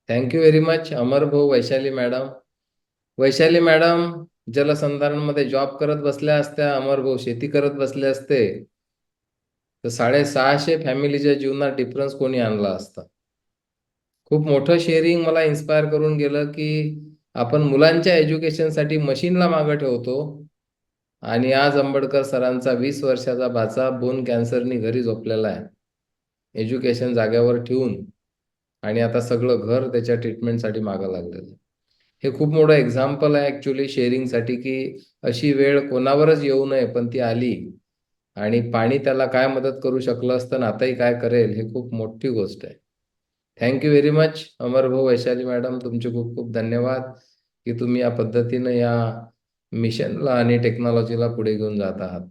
Thank you very much Amar भाऊ, वैशाली मॅडम. वैशाली मॅडम जलसंधारणमध्ये जॉब करत बसल्या असत्या, अमर भाऊ शेती करत बसले असते, तर 650 फॅमिलीच्या जीवनात डिफरन्स कोणी आणला असता. खूप मोठं शेअरिंग मला इन्स्पायर करून गेलं की आपण मुलांच्या एज्युकेशनसाठी मशीनला मागं ठेवतो आणि आज आंबेडकर सरांचा 20 वर्षाचा भाचा बोन कॅन्सरनी घरी झोपलेला आहे, एज्युकेशन जाग्यावर ठेवून, आणि आता सगळं घर त्याच्या ट्रीटमेंटसाठी मागं लागलेलं. हे खूप मोठं एक्झाम्पल आहे ॲक्च्युली शेअरिंगसाठी की अशी वेळ कोणावरच येऊ नये, पण ती आली आणि पाणी त्याला काय मदत करू शकलं असतं, आताही काय करेल, हे खूप मोठी गोष्ट आहे. थँक्यू व्हेरी मच अमर भाऊ, वैशाली मॅडम, तुमचे खूप खूप धन्यवाद की तुम्ही या पद्धतीनं या मिशनला आणि टेक्नॉलॉजीला पुढे घेऊन जात आहात.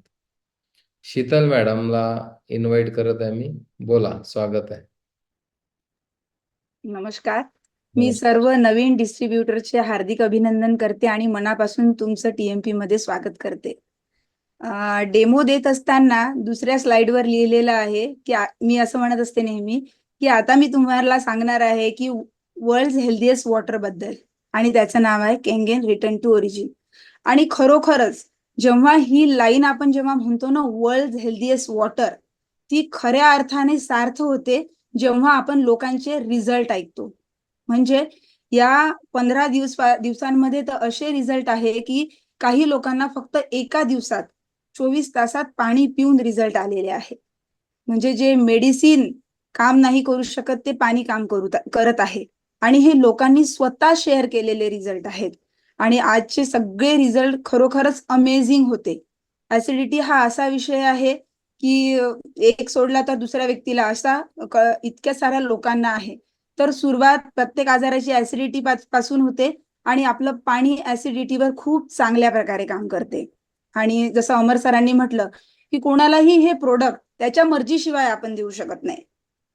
शीतल मॅडमला इन्व्हाइट करत आहे मी. बोला, स्वागत आहे. नमस्कार. मी सर्व नवीन डिस्ट्रीब्युटरचे हार्दिक अभिनंदन करते आणि मनापासून तुमचं TMP मध्ये स्वागत करते. डेमो देत असताना दुसऱ्या स्लाइडवर लिहिलेलं आहे की मी असं म्हणत असते नेहमी की आता मी तुम्हाला सांगणार आहे की वर्ल्ड हेल्दीएस्ट वॉटर बद्दल, आणि त्याचं नाव आहे केंगेन रिटर्न टू ओरिजिन. आणि खरोखरच जेव्हा ही लाईन आपण जेव्हा म्हणतो ना वर्ल्ड हेल्दीएस्ट वॉटर, ती खऱ्या अर्थाने सार्थ होते जेव्हा आपण लोकांचे रिझल्ट ऐकतो. म्हणजे या 15 दिवसांमध्ये तर असे रिझल्ट आहे की काही लोकांना फक्त एका दिवसात 24 तासात पाणी पिऊन रिझल्ट आलेले आहे. म्हणजे जे मेडिसिन काम नाही करू शकत ते पाणी काम करत आहे, आणि हे लोकांनी स्वतः शेअर केलेले रिझल्ट आहेत. आणि आजचे सगळे रिझल्ट खरोखरच अमेझिंग होते. ऍसिडिटी हा असा विषय आहे की एक सोडला तर दुसऱ्या व्यक्तीला असा इतक्या साऱ्या लोकांना आहे. तर सुरुवात प्रत्येक आजाराची ऍसिडिटी पासून होते आणि आपलं पाणी ऍसिडिटीवर खूप चांगल्या प्रकारे काम करते. आणि जसं अमर सरांनी म्हटलं की कोणालाही हे प्रोडक्ट त्याच्या मर्जीशिवाय आपण देऊ शकत नाही.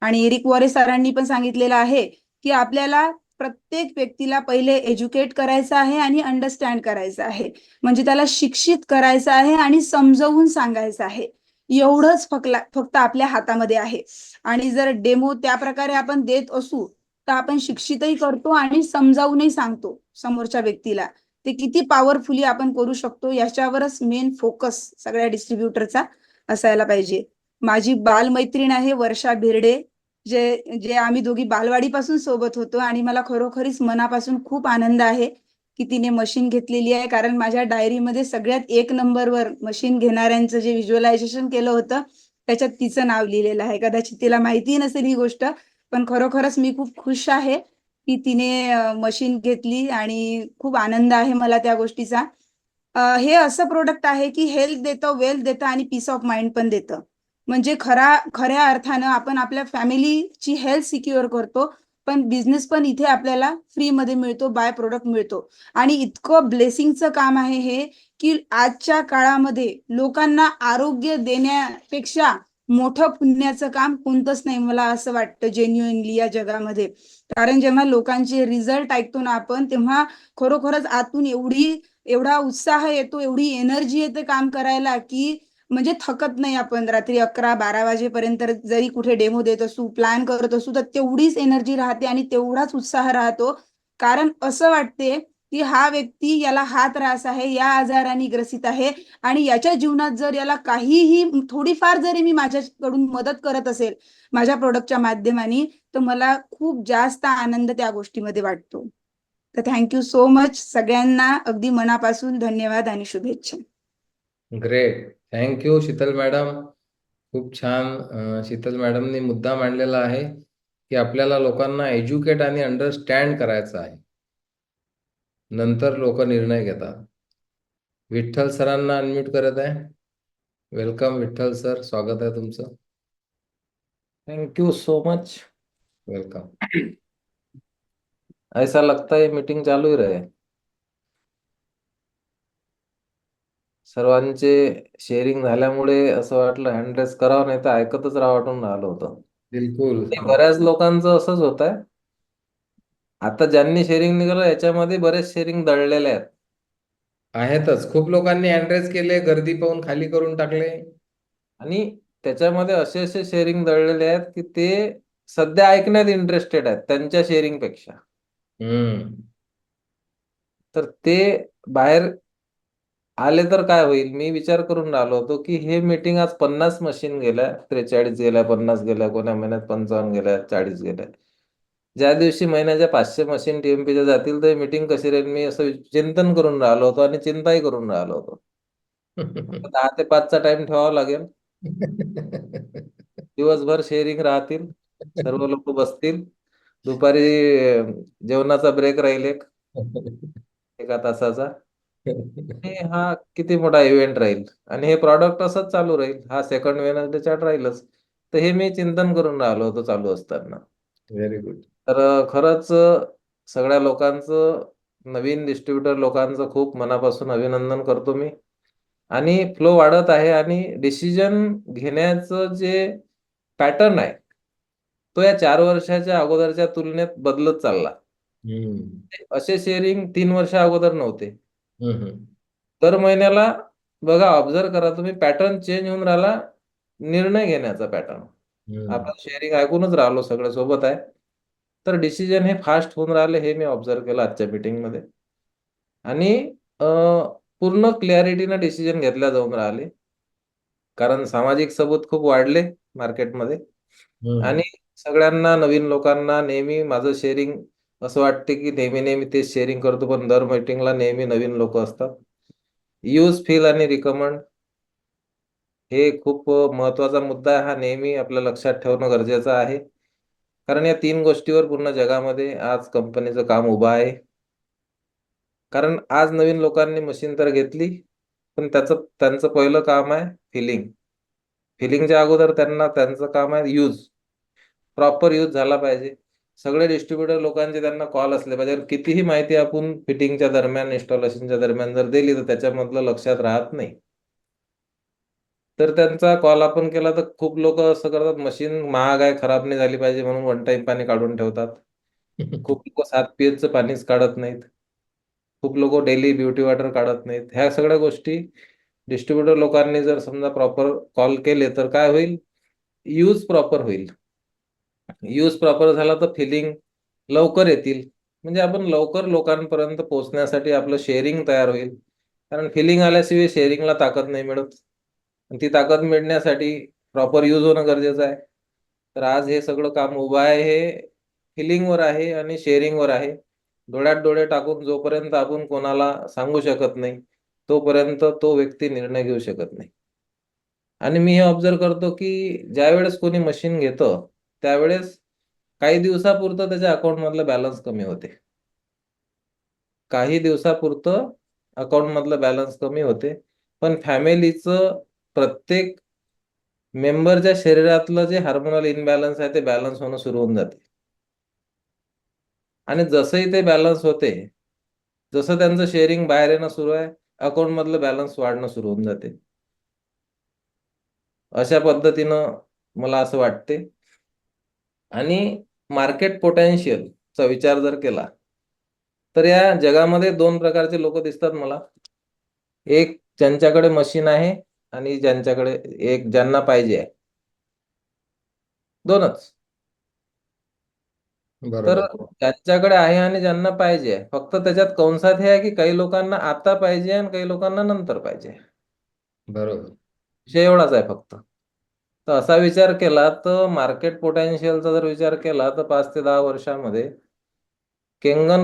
आणि एरिक वॉरे सरांनी पण सांगितलेलं आहे की आपल्याला प्रत्येक व्यक्तीला पहिले एज्युकेट करायचं आहे आणि अंडरस्टँड करायचं आहे, म्हणजे त्याला शिक्षित करायचं आहे आणि समजावून सांगायचं आहे. एवढंच फक्त आपल्या हातामध्ये आहे. आणि जर डेमो त्या प्रकारे आपण देत असू तर आपण शिक्षितही करतो आणि समजावूनही सांगतो समोरच्या व्यक्तीला ते किती पॉवरफुली आपण करू शकतो, याच्यावरच मेन फोकस सगळ्या डिस्ट्रीब्युटरचा असायला पाहिजे. माझी बालमैत्रीण आहे वर्षा भिरडे, जे आम्ही दोघी बालवाडीपासून सोबत होतो, आणि मला खरोखरीच मनापासून खूप आनंद आहे की तिने मशीन घेतलेली आहे. कारण माझ्या डायरीमध्ये सगळ्यात 1 नंबरवर मशीन घेणाऱ्यांचं जे व्हिज्युअलायझेशन केलं होतं त्याच्यात तिचं नाव लिहिलेलं आहे. कदाचित तिला माहिती नसेल ही गोष्ट, पण खरोखरच मी खूप खुश आहे की तिने मशीन घेतली आणि खूप आनंद आहे मला त्या गोष्टीचा. हे असं प्रोडक्ट आहे की हेल्थ देतं, वेल्थ देतं आणि पीस ऑफ माइंड पण देतं. म्हणजे खऱ्या अर्थानं आपण आपल्या फॅमिलीची हेल्थ सिक्युअर करतो, पण बिझनेस पण इथे आपल्याला फ्री मध्ये मिळतो, बाय प्रोडक्ट मिळतो. आणि इतकं ब्लेसिंगचं काम आहे हे की आजच्या काळामध्ये लोकांना आरोग्य देण्यापेक्षा मोठं पुण्याचं काम कोणतंच नाही, मला असं वाटतं जेन्युइनली या जगामध्ये. कारण जेव्हा लोकांचे रिझल्ट ऐकतो ना आपण, तेव्हा खरोखरच आतून एवढा उत्साह येतो, एवढी एनर्जी येते काम करायला की म्हणजे थकत नाही आपण. रात्री 11-12 वाजेपर्यंत जरी कुठे डेमो देत असू, प्लॅन करत असू, तर तेवढीच एनर्जी राहते आणि तेवढाच उत्साह राहतो. कारण असं वाटते की हा व्यक्ती, याला हा त्रास आहे, या आजाराने ग्रसित आहे आणि याच्या जीवनात जर याला काहीही थोडीफार जरी मी माझ्याकडून मदत करत असेल माझ्या प्रोडक्टच्या माध्यमाने, तर मला खूप जास्त आनंद त्या गोष्टीमध्ये वाटतो. तर थँक्यू सो मच सगळ्यांना, अगदी मनापासून धन्यवाद आणि शुभेच्छा. Great, thank you Sheetal madam. खूप छान शीतल मॅडमनी मुद्दा मांडलेला आहे की आपल्याला लोकांना एज्युकेट आणि अंडरस्टँड करायचं आहे, नंतर लोक निर्णय घेतात. विठ्ठल सरांना अनम्यूट करत आहे. वेलकम विठ्ठल सर, स्वागत आहे तुमचं. Thank you so much. Welcome. ऐसा लगता है मीटिंग चालू ही रहे. सर्वांचे शेअरिंग झाल्यामुळे असं वाटलं हँड रेस करावं, नाही तर ऐकतच राहा वाटून राहिलं होतं. बिलकुल. बऱ्याच लोकांचं असंच होत आहे. आता ज्यांनी शेअरिंग निघालं याच्यामध्ये बरेच शेअरिंग दळलेले आहेतच. खूप लोकांनी हँड रेस केले, गर्दी पाहून खाली करून टाकले आणि त्याच्यामध्ये असे शेअरिंग दळलेले आहेत की ते सध्या ऐकण्यात इंटरेस्टेड आहेत त्यांच्या शेअरिंग पेक्षा. तर ते बाहेर आले तर काय होईल, मी विचार करून राहिलो होतो की हे मीटिंग आज 50 मशीन गेल्या, 43 गेल्या, 50 गेल्या, कोण्या महिन्यात 55 गेल्या, 40 गेल्या. ज्या दिवशी महिन्याच्या 500 मशीन टीएमपीच्या जातील तर मीटिंग कशी राहील, मी असं चिंतन करून राहिलो होतो आणि चिंताही करून राहिलो होतो. 10 ते 5चा टाइम ठेवावा लागेल. दिवसभर शेअरिंग राहतील, सर्व लोक बसतील. दुपारी जेवणाचा ब्रेक राहील एका तासाचा. हा किती मोठा इव्हेंट राहील आणि हे प्रॉडक्ट असंच चालू राहील. हा सेकंड वेनसडे चार्ट राहीलच. तर हे मी चिंतन करून राहिलो होतो चालू असताना. Very good. तर खरंच सगळ्या लोकांचं, नवीन डिस्ट्रीब्युटर लोकांचं खूप मनापासून अभिनंदन करतो मी. आणि फ्लो वाढत आहे आणि डिसिजन घेण्याचं जे पॅटर्न आहे तो या 4 वर्षाच्या अगोदरच्या तुलनेत बदलत चालला. असे शेअरिंग 3 वर्षा अगोदर नव्हते. दर महिन्याला बघा, ऑब्झर्व करा तुम्ही, पॅटर्न चेंज होऊन राहिला निर्णय घेण्याचा पॅटर्न. आपण शेअरिंग ऐकूनच राहिलो सगळं सोबत आहे, तर डिसिजन हे फास्ट होऊन राहिले हे मी ऑब्झर्व केलं आजच्या मीटिंग मध्ये. आणि पूर्ण क्लॅरिटीनं डिसिजन घेतल्या जाऊन राहिले, कारण सामाजिक सबूत खूप वाढले मार्केटमध्ये आणि सगळ्यांना, नवीन लोकांना नेहमी माझं शेअरिंग असं वाटते की नेहमी तेच शेअरिंग करतो, पण दर मीटिंगला नेहमी नवीन लोक असतात. यूज, फील आणि रिकमेंड हे खूप महत्वाचा मुद्दा आहे. हा नेहमी आपल्या लक्षात ठेवणं गरजेचं आहे, कारण या 3 गोष्टीवर पूर्ण जगामध्ये आज कंपनीचं काम उभं आहे. कारण आज नवीन लोकांनी मशीन तर घेतली, पण त्यांचं पहिलं काम आहे फिलिंग. फिलिंगच्या अगोदर त्यांचं काम आहे यूज. प्रॉपर यूज झाला पाहिजे. सगळे डिस्ट्रीब्युटर लोकांचे त्यांना कॉल असले पाहिजे. कितीही माहिती आपण फिटिंगच्या दरम्यान, इन्स्टॉलेशनच्या दरम्यान जर दिली तर त्याच्यामधलं लक्षात राहत नाही. तर त्यांचा कॉल आपण केला तर खूप लोक असं करतात, मशीन महाग आहे, खराब नाही झाली पाहिजे म्हणून वन टाइम पाणी काढून ठेवतात. खूप लोक 7 pH पाणीच काढत नाहीत. खूप लोक डेली ब्युटी वॉटर काढत नाहीत. ह्या सगळ्या गोष्टी डिस्ट्रीब्युटर लोकांनी जर समजा प्रॉपर कॉल केले तर काय होईल, यूज प्रॉपर होईल. यूज प्रॉपर झाला तर फिलिंग लवकर येतील, म्हणजे आपण लवकर लोकांपर्यंत पोहोचण्यासाठी आपलं शेअरिंग तयार होईल. कारण फिलिंग आल्याशिवाय शेअरिंगला ताकद नाही मिळत. ती ताकद मिळण्यासाठी प्रॉपर यूज होणं गरजेचं आहे. तर आज हे सगळं काम उभं आहे हे फिलिंगवर आहे आणि शेअरिंगवर आहे. डोळ्यात डोळे टाकून जोपर्यंत आपण कोणाला सांगू शकत नाही तोपर्यंत तो व्यक्ती निर्णय घेऊ शकत नाही. आणि मी हे ऑब्झर्व करतो की ज्यावेळेस कोणी मशीन घेतं त्यावेळेस काही दिवसापुरतं त्याच्या अकाउंट मधलं बॅलन्स कमी होते. काही दिवसापुरतं अकाउंट मधलं बॅलन्स कमी होते, पण फॅमिलीचं प्रत्येक मेंबरच्या शरीरातलं जे हार्मोनल इनबॅलन्स आहे ते बॅलन्स होणं सुरू होऊन जाते. आणि जसंही ते बॅलन्स होते, जसं त्यांचं शेअरिंग बाहेर येणं सुरू आहे, अकाउंट मधलं बॅलन्स वाढणं सुरू होऊन जाते. अशा पद्धतीनं मला असं वाटते. आणि मार्केट पोटेन्शियलचा विचार जर केला तर या जगामध्ये 2 प्रकारचे लोक दिसतात मला. एक ज्यांच्याकडे मशीन आहे आणि ज्यांना पाहिजे आहे. 2च. तर ज्यांच्याकडे आहे आणि ज्यांना पाहिजे आहे, फक्त त्याच्यात कंसात हे आहे की काही लोकांना आता पाहिजे आणि काही लोकांना नंतर पाहिजे. बरोबर. विषय एवढाच आहे फक्त. तर असा विचार केला तर मार्केट पोटेन्शियलचा जर विचार केला तर 5 ते 10 वर्षामध्ये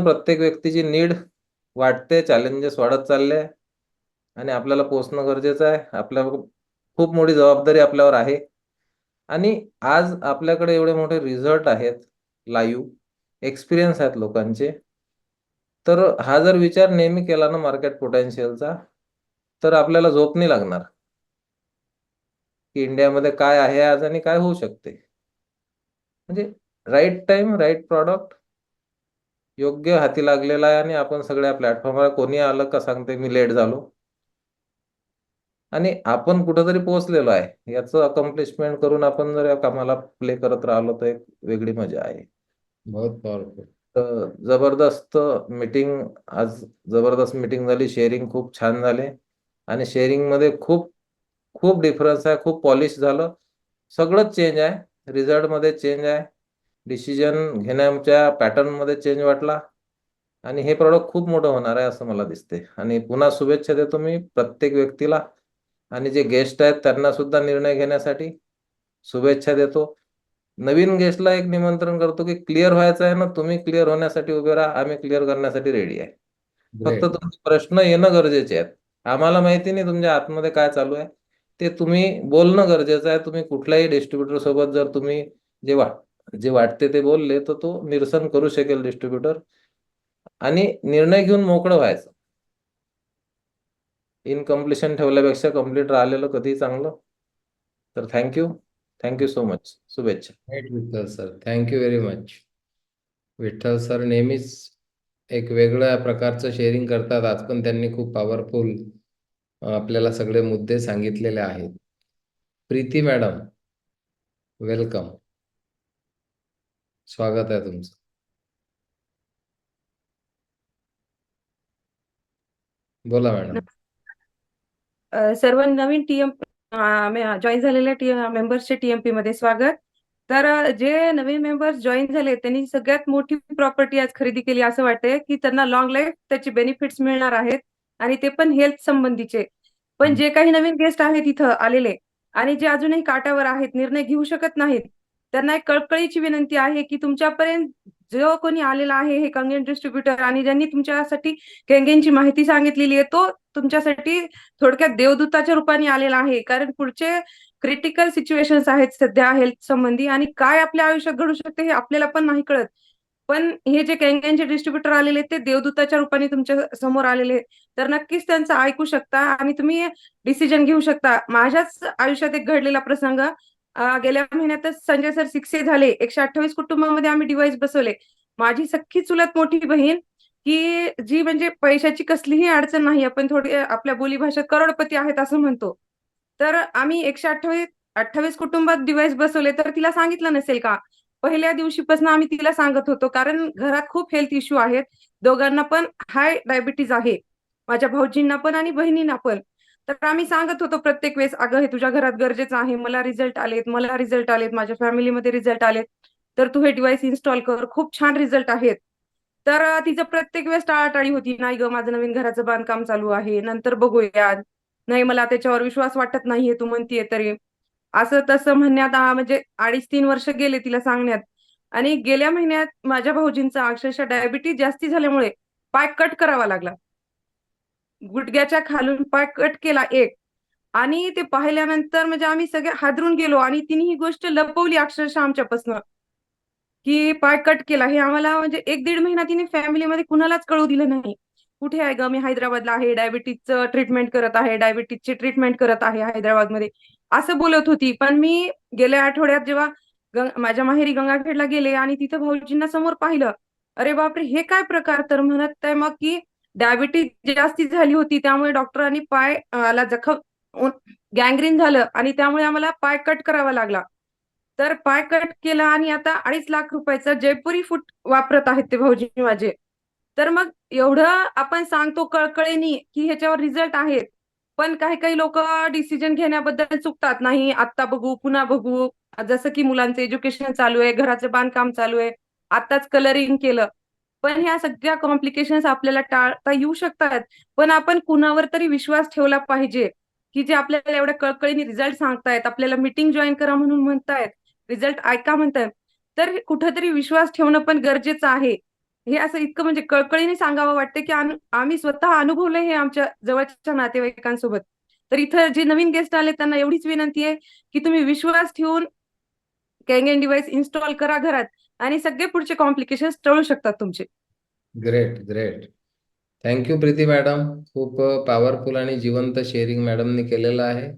प्रत्येक व्यक्तीची नीड वाढते, चॅलेंजेस वाढत चालले आहे आणि आपल्याला पोहोचणं गरजेचं आहे. आपल्यावर खूप मोठी जबाबदारी आपल्यावर आहे. आणि आज आपल्याकडे एवढे मोठे रिझल्ट आहेत, लाईव्ह एक्सपिरियन्स आहेत लोकांचे. तर हा जर विचार नेहमी केला ना मार्केट पोटेन्शियलचा, तर आपल्याला झोप नाही लागणार की इंडियामध्ये काय आहे आज आणि काय होऊ शकते. म्हणजे राईट टाइम, राईट प्रॉडक्ट योग्य हाती लागलेला आहे आणि आपण सगळ्या प्लॅटफॉर्मवर कोणी आलं का सांगते मी लेट झालो आणि आपण कुठंतरी पोहोचलेलो आहे याचं अकम्प्लिशमेंट करून आपण जर या कामाला प्ले करत राहिलो तर एक वेगळी मजा आहे. बहुत पॉवरफुल. तर जबरदस्त मीटिंग झाली. शेअरिंग खूप छान झाले आणि शेअरिंग मध्ये खूप खूप डिफरन्स आहे. खूप पॉलिश झालं. सगळंच चेंज आहे. रिझल्ट मध्ये चेंज आहे. डिसिजन घेण्याच्या पॅटर्न मध्ये चेंज वाटला आणि हे प्रॉडक्ट खूप मोठं होणार आहे असं मला दिसते. आणि पुन्हा शुभेच्छा देतो मी प्रत्येक व्यक्तीला आणि जे गेस्ट आहेत त्यांना सुद्धा निर्णय घेण्यासाठी शुभेच्छा देतो. नवीन गेस्टला एक निमंत्रण करतो की क्लिअर व्हायचं आहे ना, तुम्ही क्लिअर होण्यासाठी उभे राहा, आम्ही क्लिअर करण्यासाठी रेडी आहे. फक्त तुमचे प्रश्न येणं गरजेचे आहेत. आम्हाला माहिती नाही तुमच्या आतमध्ये काय चालू आहे, ते तुम्ही बोलणं गरजेचं आहे. तुम्ही कुठल्याही डिस्ट्रीब्युटर सोबत जर तुम्ही जे वाटते ते बोलले तर तो निरसन करू शकेल डिस्ट्रीब्युटर आणि निर्णय घेऊन मोकळं व्हायचं. इनकम्प्लिशन ठेवल्यापेक्षा कम्प्लीट राहिलेलं कधीही चांगलं. तर थँक्यू सो मच. शुभेच्छा. Right Vitthal sir, thank you very much. Vitthal sir नेहमीच एक वेगळ्या प्रकारचं शेअरिंग करतात. आज पण त्यांनी खूप पॉवरफुल आपल्याला सगळे मुद्दे सांगितलेले आहेत. Preeti madam, welcome. स्वागत आहे तुमचं. बोला मॅडम. सर्व नवीन जॉईन झालेल्या मेंबर्सचे टीएमपी मध्ये स्वागत. तर जे नवीन मेंबर्स जॉईन झाले त्यांनी सगळ्यात मोठी प्रॉपर्टी आज खरेदी केली असं वाटतंय की त्यांना लॉंग लाईफ त्याचे बेनिफिट्स मिळणार आहेत आणि ते पण हेल्थ संबंधीचे. पण जे काही नवीन गेस्ट आहेत इथं आलेले आणि जे अजूनही काटावर आहेत, निर्णय घेऊ शकत नाहीत, त्यांना एक कळकळीची विनंती आहे की तुमच्यापर्यंत जो कोणी आलेला आहे हे कंगेन डिस्ट्रीब्युटर आणि ज्यांनी तुमच्यासाठी केंगेनची माहिती सांगितलेली आहे तो तुमच्यासाठी थोडक्यात देवदूताच्या रूपाने आलेला आहे. कारण पुढचे क्रिटिकल सिच्युएशन्स आहेत सध्या हेल्थ संबंधी आणि काय आपल्या आयुष्यात घडू शकते हे आपल्याला पण नाही कळत. पण हे जे केंगेनचे डिस्ट्रीब्युटर आलेले ते देवदूताच्या रूपाने तुमच्या समोर आलेले, तर नक्कीच त्यांचं ऐकू शकता आणि तुम्ही डिसिजन घेऊ शकता. माझ्याच आयुष्यात एक घडलेला प्रसंग, गेल्या महिन्यातच संजय सर 6 झाले. 128 कुटुंबामध्ये आम्ही डिव्हाइस बसवले. माझी सख्खी चुलत मोठी बहीण की जी म्हणजे पैशाची कसलीही अडचण नाही, आपण थोडी आपल्या बोलीभाषेत करोडपती आहेत असं म्हणतो. तर आम्ही 128 कुटुंबात डिव्हाइस बसवले. तर तिला सांगितलं नसेल का? पहिल्या दिवशीपासून आम्ही तिला सांगत होतो, कारण घरात खूप हेल्थ इश्यू आहेत. दोघांना पण हाय डायबिटीज आहे, माझ्या भाऊजींना पण आणि बहिणींना पण. तर आम्ही सांगत होतो प्रत्येक वेळेस, अगं हे तुझ्या घरात गरजेचं आहे, मला रिझल्ट आलेत, माझ्या फॅमिलीमध्ये रिझल्ट आलेत, तर तू हे डिव्हाइस इन्स्टॉल कर, खूप छान रिझल्ट आहेत. तर तिचं प्रत्येक वेळेस टाळाटाळी होती, नाही ग माझं नवीन घराचं बांधकाम चालू आहे, नंतर बघूया, नाही मला त्याच्यावर विश्वास वाटत नाहीये तू म्हणतीये तरी. असं तसं म्हणण्यात म्हणजे 2.5-3 वर्ष गेले तिला सांगण्यात. आणि गेल्या महिन्यात माझ्या भाऊजींचा अक्षरशः डायबिटीज जास्ती झाल्यामुळे पाय कट करावा लागला. गुडघ्याच्या खालून पाय कट केला एक. आणि ते पाहिल्यानंतर म्हणजे आम्ही सगळे हादरून गेलो आणि तिने ही गोष्ट लपवली अक्षरशः आमच्यापासून की पाय कट केला. हे आम्हाला म्हणजे 1-1.5 महिना तिने फॅमिलीमध्ये कुणालाच कळू दिलं नाही. कुठे आहे ग, मी हैदराबादला आहे, डायबिटीजचं ट्रीटमेंट करत आहे, डायबिटीजची ट्रीटमेंट करत आहे हैदराबादमध्ये, असं बोलत होती. पण मी गेल्या आठवड्यात जेव्हा माझ्या माहेरी गंगाखेडला गेले आणि तिथं भाऊजींना समोर पाहिलं, अरे बापरे हे काय प्रकार, तर म्हणत आहे मग की डायबिटीज जास्ती झाली होती, त्यामुळे डॉक्टरांनी ला जखम गँग्रीन झालं आणि त्यामुळे आम्हाला पाय कट करावा लागला. तर पाय कट केला आणि आता 2.5 लाख रुपयाचा जयपुरी फूट वापरत आहेत ते भाऊजी माझे. तर मग एवढं आपण सांगतो कळकळीने की ह्याच्यावर रिझल्ट आहेत, पण काही काही लोक डिसिजन घेण्याबद्दल चुकतात. नाही आत्ता बघू, पुन्हा बघू, जसं की मुलांचं एज्युकेशन चालू आहे, घराचं बांधकाम चालू आहे, आताच कलरिंग केलं. पण ह्या सगळ्या कॉम्प्लिकेशन्स आपल्याला टाळता येऊ शकतात, पण आपण कुणावर तरी विश्वास ठेवला पाहिजे की जे आपल्याला एवढ्या कळकळीने रिझल्ट सांगतायत, आपल्याला मीटिंग जॉईन करा म्हणून म्हणतायत, रिझल्ट ऐका म्हणतायत, तर कुठेतरी विश्वास ठेवणं पण गरजेचं आहे. हे असं इतकं म्हणजे कळकळीने सांगावं वाटतं की आम्ही स्वतः अनुभवलंय हे आमच्या जवळच्या नातेवाईकांसोबत. तर इथं जे नवीन गेस्ट आले त्यांना एवढीच विनंती आहे की तुम्ही विश्वास ठेवून कॅंगेन डिव्हाइस इन्स्टॉल करा घरात आणि सगळे पुढचे कॉम्प्लिकेशन्स टळू शकतात तुमचे. Great great. Thank you Preeti madam. खूप पॉवरफुल आणि जिवंत शेअरिंग मॅडमने केलेलं आहे.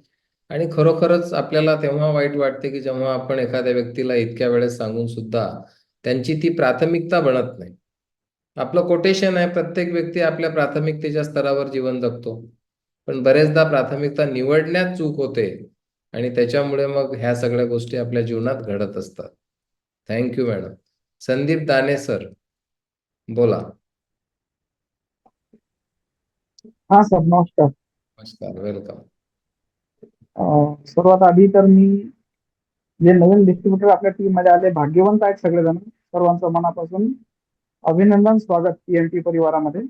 आणि खरोखरच आपल्याला तेव्हा वाईट वाटते की जेव्हा आपण एखाद्या व्यक्तीला इतक्या वेळेस सांगून सुद्धा त्यांची ती प्राथमिकता बनत नाही. आपलं कोटेशन आहे, प्रत्येक व्यक्ती आपल्या प्राथमिकतेच्या स्तरावर जीवन जगतो, पण बरेचदा प्राथमिकता निवडण्यात चूक होते आणि त्याच्यामुळे मग ह्या सगळ्या गोष्टी आपल्या जीवनात घडत असतात. Thank you madam. संदीप दाने सर बोला. हा सर, नमस्कार. नमस्कार, वेलकम. सर्वात आधी तर मी जे नवीन डिस्ट्रीब्युटर आपल्या टीम मध्ये आले, भाग्यवंत आहेत सगळेजण. सर्वांचं मनापासून अभिनंदन, स्वागत TMP परिवारामध्ये.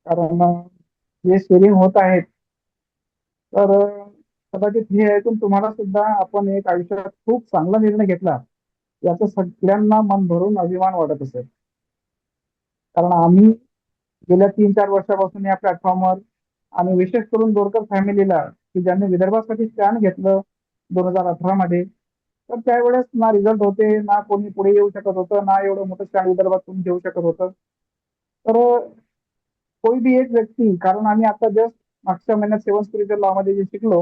कारण जे शेअरिंग होत आहेत तर कदाचित हे ऐकून तुम्हाला सुद्धा आपण एक आयुष्यात खूप चांगला निर्णय घेतला याचा सगळ्यांना मन भरून अभिमान वाटत असेल. कारण आम्ही गेल्या 3-4 वर्षापासून या प्लॅटफॉर्मवर आणि विशेष करून बोरकर फॅमिलीला की ज्यांनी विदर्भासाठी स्टँड घेतलं 2018 मध्ये, तर त्यावेळेस ना रिझल्ट होते, ना कोणी पुढे येऊ शकत होतं, ना एवढं मोठं स्टँड विदर्भात कोणी घेऊ शकत होतं. तर कोई भी एक व्यक्ती, कारण आम्ही आता जस्ट मागच्या महिन्यात 7 स्पिरिच्युअल लॉ मध्ये जे शिकलो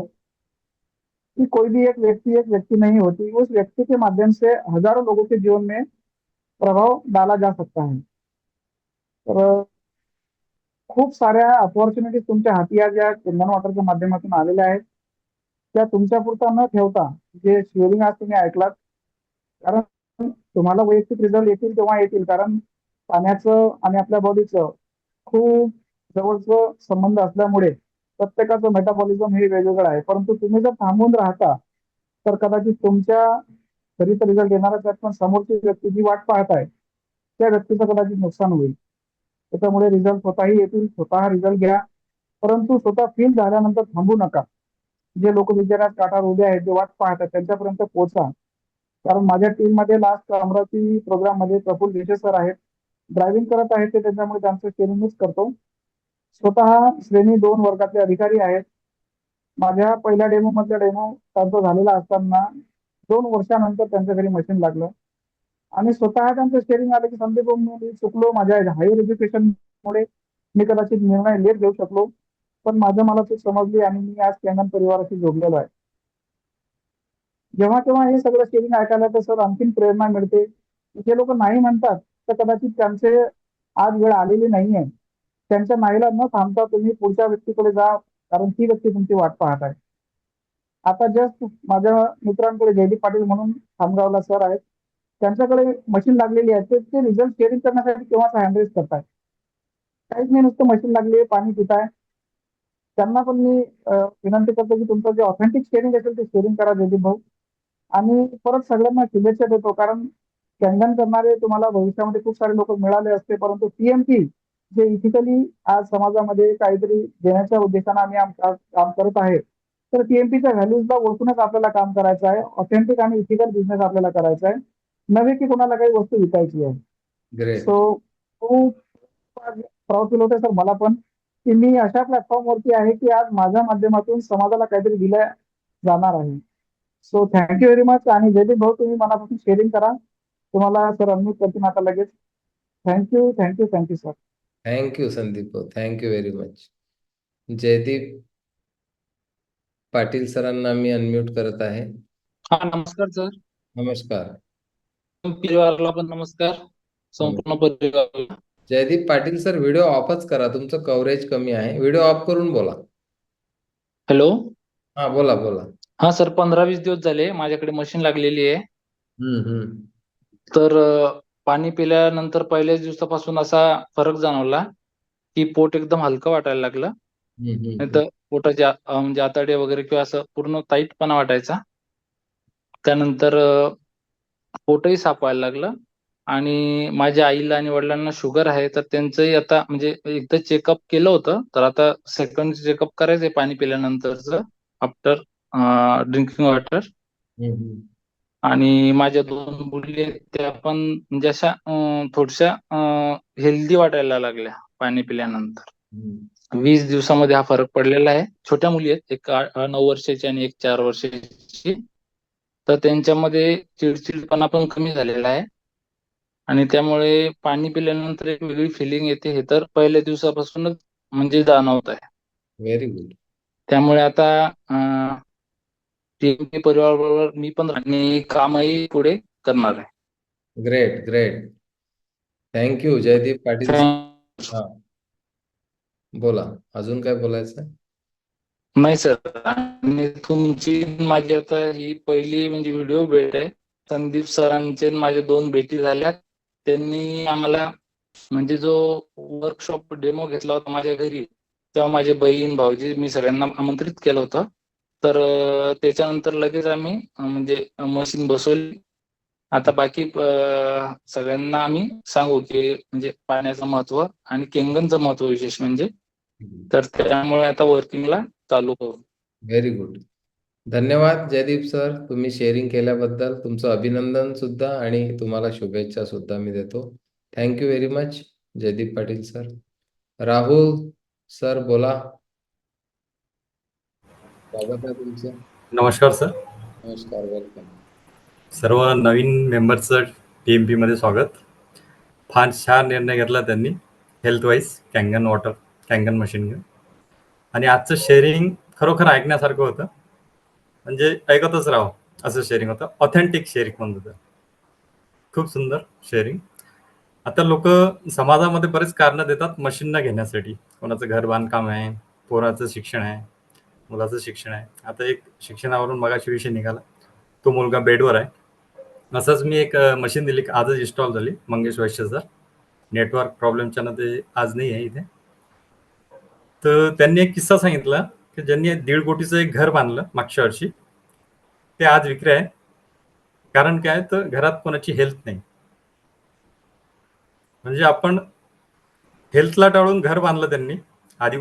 कि कोई भी एक व्यक्ति नहीं होती, उस व्यक्ति के माध्यम से हजारों लोगों के जीवन में प्रभाव डाला जा सकता है. तर खूप साऱ्या अपॉर्च्युनिटीज तुमच्या हाती आज या चंदन वॉटरच्या माध्यमातून आलेल्या आहेत. त्या तुमच्या पुरता न ठेवता जे शेअरिंग आज तुम्ही ऐकलात, कारण तुम्हाला वैयक्तिक रिझल्ट येतील तेव्हा येतील, कारण पाण्याचं आणि आपल्या बॉडीचं खूप जवळचं संबंध असल्यामुळे प्रत्येकाचं मेटाबॉलिझम हे वेगवेगळं आहे. परंतु तुम्ही जर थांबून राहता तर कदाचित तुमच्या घरी तर रिझल्ट येणारच आहे, पण समोरची व्यक्ती जी वाट पाहत आहे त्या व्यक्तीचं कदाचित नुकसान होईल. त्याच्यामुळे रिझल्ट स्वतःही येतील, स्वतः रिझल्ट घ्या, परंतु स्वतः फील झाल्यानंतर थांबू नका. जे लोक विचारात काठावर उभे आहेत, जे वाट पाहतात त्यांच्यापर्यंत पोहोचा. कारण माझ्या टीम मध्ये लास्ट अमरावती प्रोग्राम मध्ये प्रफुल्ल देशे सर आहेत, ड्रायव्हिंग करत आहेत ते, त्याच्यामुळे त्यांचं शेअरिंग मीच करतो. स्वतः श्रेणी 2 वर्गातले अधिकारी आहेत. माझ्या पहिल्या डेमो मधल्या डेमो त्यांचा झालेला असताना 2 वर्षानंतर त्यांच्या घरी मशीन लागलं आणि स्वतः त्यांचं शेअरिंग आलं की संदीप मी चुकलो, माझ्या हायर एज्युकेशन मुळे मी कदाचित निर्णय लेट घेऊ शकलो, पण माझं मला चूक समजली आणि मी आज कॅनन परिवाराशी जोडलेलो आहे. जेव्हा केव्हा हे सगळं शेअरिंग ऐकायला तर सर आणखीन प्रेरणा मिळते. जे लोक नाही म्हणतात तर कदाचित त्यांचे आज वेळ आलेली नाहीये. त्यांच्या नाईला न थांबता तुम्ही पुढच्या व्यक्तीकडे जा, कारण ती व्यक्ती तुमची वाट पाहत आहे. आता जस्ट माझ्या मित्रांकडे जयदीप पाटील म्हणून खामगावला सर आहेत, त्यांच्याकडे मशीन लागलेली आहे. ते रिझल्ट शेअरिंग करण्यासाठी केव्हाच हँडरेस करताय, काहीच नाही, नुसतं मशीन लागली, पाणी पिताय. त्यांना पण मी विनंती करतो की तुमचं जे ऑथेंटिक शेअरिंग असेल ते शेअरिंग करा जयदीप भाऊ. आणि परत सगळ्यांना शुभेच्छा देतो, कारण कॅन्डन करणारे तुम्हाला भविष्यामध्ये खूप सारे लोक मिळाले असते, परंतु TMP जे इथिकली आज समाजामध्ये काहीतरी देण्याच्या उद्देशाने आम्ही काम करत आहे, तर TMPच्या व्हॅल्यूजला ओळखूनच आपल्याला काम करायचं आहे. ऑथेंटिक आणि इथिकल बिझनेस आपल्याला करायचा आहे, नव्हे की कोणाला काही वस्तू विकायची आहे. ग्रेट. सो खूप प्राऊड फील होते सर मला पण की मी अशा प्लॅटफॉर्मवरती आहे की आज माझ्या माध्यमातून समाजाला काहीतरी दिलं जाणार आहे. So thank you very much. आणि जयदीप भाऊ तुम्ही मनापासून शेअरिंग करा, तुम्हाला सर अनम्यूट करतील आता लगेच. Thank you thank you thank you sir. Thank you Sandeep भाऊ, thank you very much. Jaydeep Patil सरांना मी अनम्यूट करत आहे. हा, नमस्कार सर. नमस्कार. परिवाराला पण नमस्कार, संपूर्ण परिवाराला. जयदीप पाटील सर, व्हिडिओ ऑफच करा, तुमचं कव्हरेज कमी आहे. व्हिडिओ ऑफ करून बोला. हॅलो. हा, बोला बोला. हा सर, 15-20 दिवस झाले माझ्याकडे मशीन लागलेली आहे. हम्म. तर पाणी पिल्यानंतर पहिल्याच दिवसापासून असा फरक जाणवला की पोट एकदम हलकं वाटायला लागलं. नाही तर पोटाचे म्हणजे आतडे वगैरे किंवा असं पूर्ण टाईटपणा वाटायचा. त्यानंतर पोटही साफ व्हायला लागलं. आणि माझ्या आईला आणि वडिलांना शुगर आहे, तर त्यांचंही आता म्हणजे एकदा चेकअप केलं होतं, तर आता सेकंड चेकअप करायचंय पाणी पिल्यानंतरचं, आफ्टर ड्रिंकिंग वॉटर. आणि माझ्या 2 मुली आहेत, त्या पण म्हणजे अशा थोड्याशा हेल्दी वाटायला लागल्या पाणी पिल्यानंतर. 20 दिवसामध्ये हा फरक पडलेला आहे. छोट्या मुली आहेत, एक 9 वर्षाची आणि एक 4 वर्षाची. तर त्यांच्यामध्ये चिडचिडपणा पण कमी झालेला आहे. आणि त्यामुळे पाणी पिल्यानंतर एक वेगळी फिलिंग येते, हे तर पहिल्या दिवसापासूनच म्हणजे जाणवत आहे. Very good. त्यामुळे आता TMP परिवाराबरोबर मी पण आणि कामही पुढे करणार आहे. Great great. Thank you Jaydeep Patil sir. हा, बोला, अजून काय बोलायचं? नाही सर, आणि तुमची माझी आता ही पहिली म्हणजे व्हिडिओ भेट आहे. संदीप सरांचे आणि माझ्या 2 भेटी झाल्या. त्यांनी आम्हाला म्हणजे जो वर्कशॉप डेमो घेतला होता माझ्या घरी, तेव्हा माझे बहीण भाऊजी मी सगळ्यांना आमंत्रित केलं होतं. तर त्याच्यानंतर लगेच आम्ही म्हणजे मशीन बसवली. आता बाकी सगळ्यांना आम्ही सांगू की म्हणजे पाण्याचं महत्व आणि केंगनचं महत्व विशेष म्हणजे, तर त्यामुळे आता वर्किंगला चालू करू. Very good. धन्यवाद जयदीप सर, तुम्ही शेअरिंग केल्याबद्दल तुमचं अभिनंदन सुद्धा आणि तुम्हाला शुभेच्छा सुद्धा मी देतो. Thank you very much Jaydeep Patil sir. Rahul sir, बोला. स्वागत आहे तुमचं. नमस्कार सर. नमस्कार, वेलकम. सर्व नवीन मेंबर्सचं TMP मध्ये स्वागत. फार छान निर्णय घेतला त्यांनी हेल्थ वाईज कॅंगन मशीन घेऊन. आणि आजचं शेअरिंग खरोखर ऐकण्यासारखं होतं, म्हणजे ऐकतच राहावं असं शेअरिंग होतं. ऑथेंटिक शेअरिंग म्हणत होतं. खूप सुंदर शेअरिंग. आता लोक समाजामध्ये बरेच कारणं देतात मशीन न घेण्यासाठी. कोणाचं घर बांधकाम आहे, पोराचं शिक्षण आहे, मुलाचं शिक्षण आहे. आता एक शिक्षणावरून मगाशी विषय निघाला, तो मुलगा बेडवर आहे. असंच मी एक मशीन दिली, आजच इन्स्टॉल झाली, मंगेश वैश्यचा. नेटवर्क प्रॉब्लेमच्या ना ते आज नाही आहे इथे. तर त्यांनी एक किस्सा सांगितला की ज्यांनी 1.5 कोटीचं एक घर बांधलं मागच्या वर्षी, ते आज विक्री आहे. कारण काय, तर घरात कोणाची हेल्थ नाही. म्हणजे आपण हेल्थला टाळून घर बांधलं त्यांनी. आधी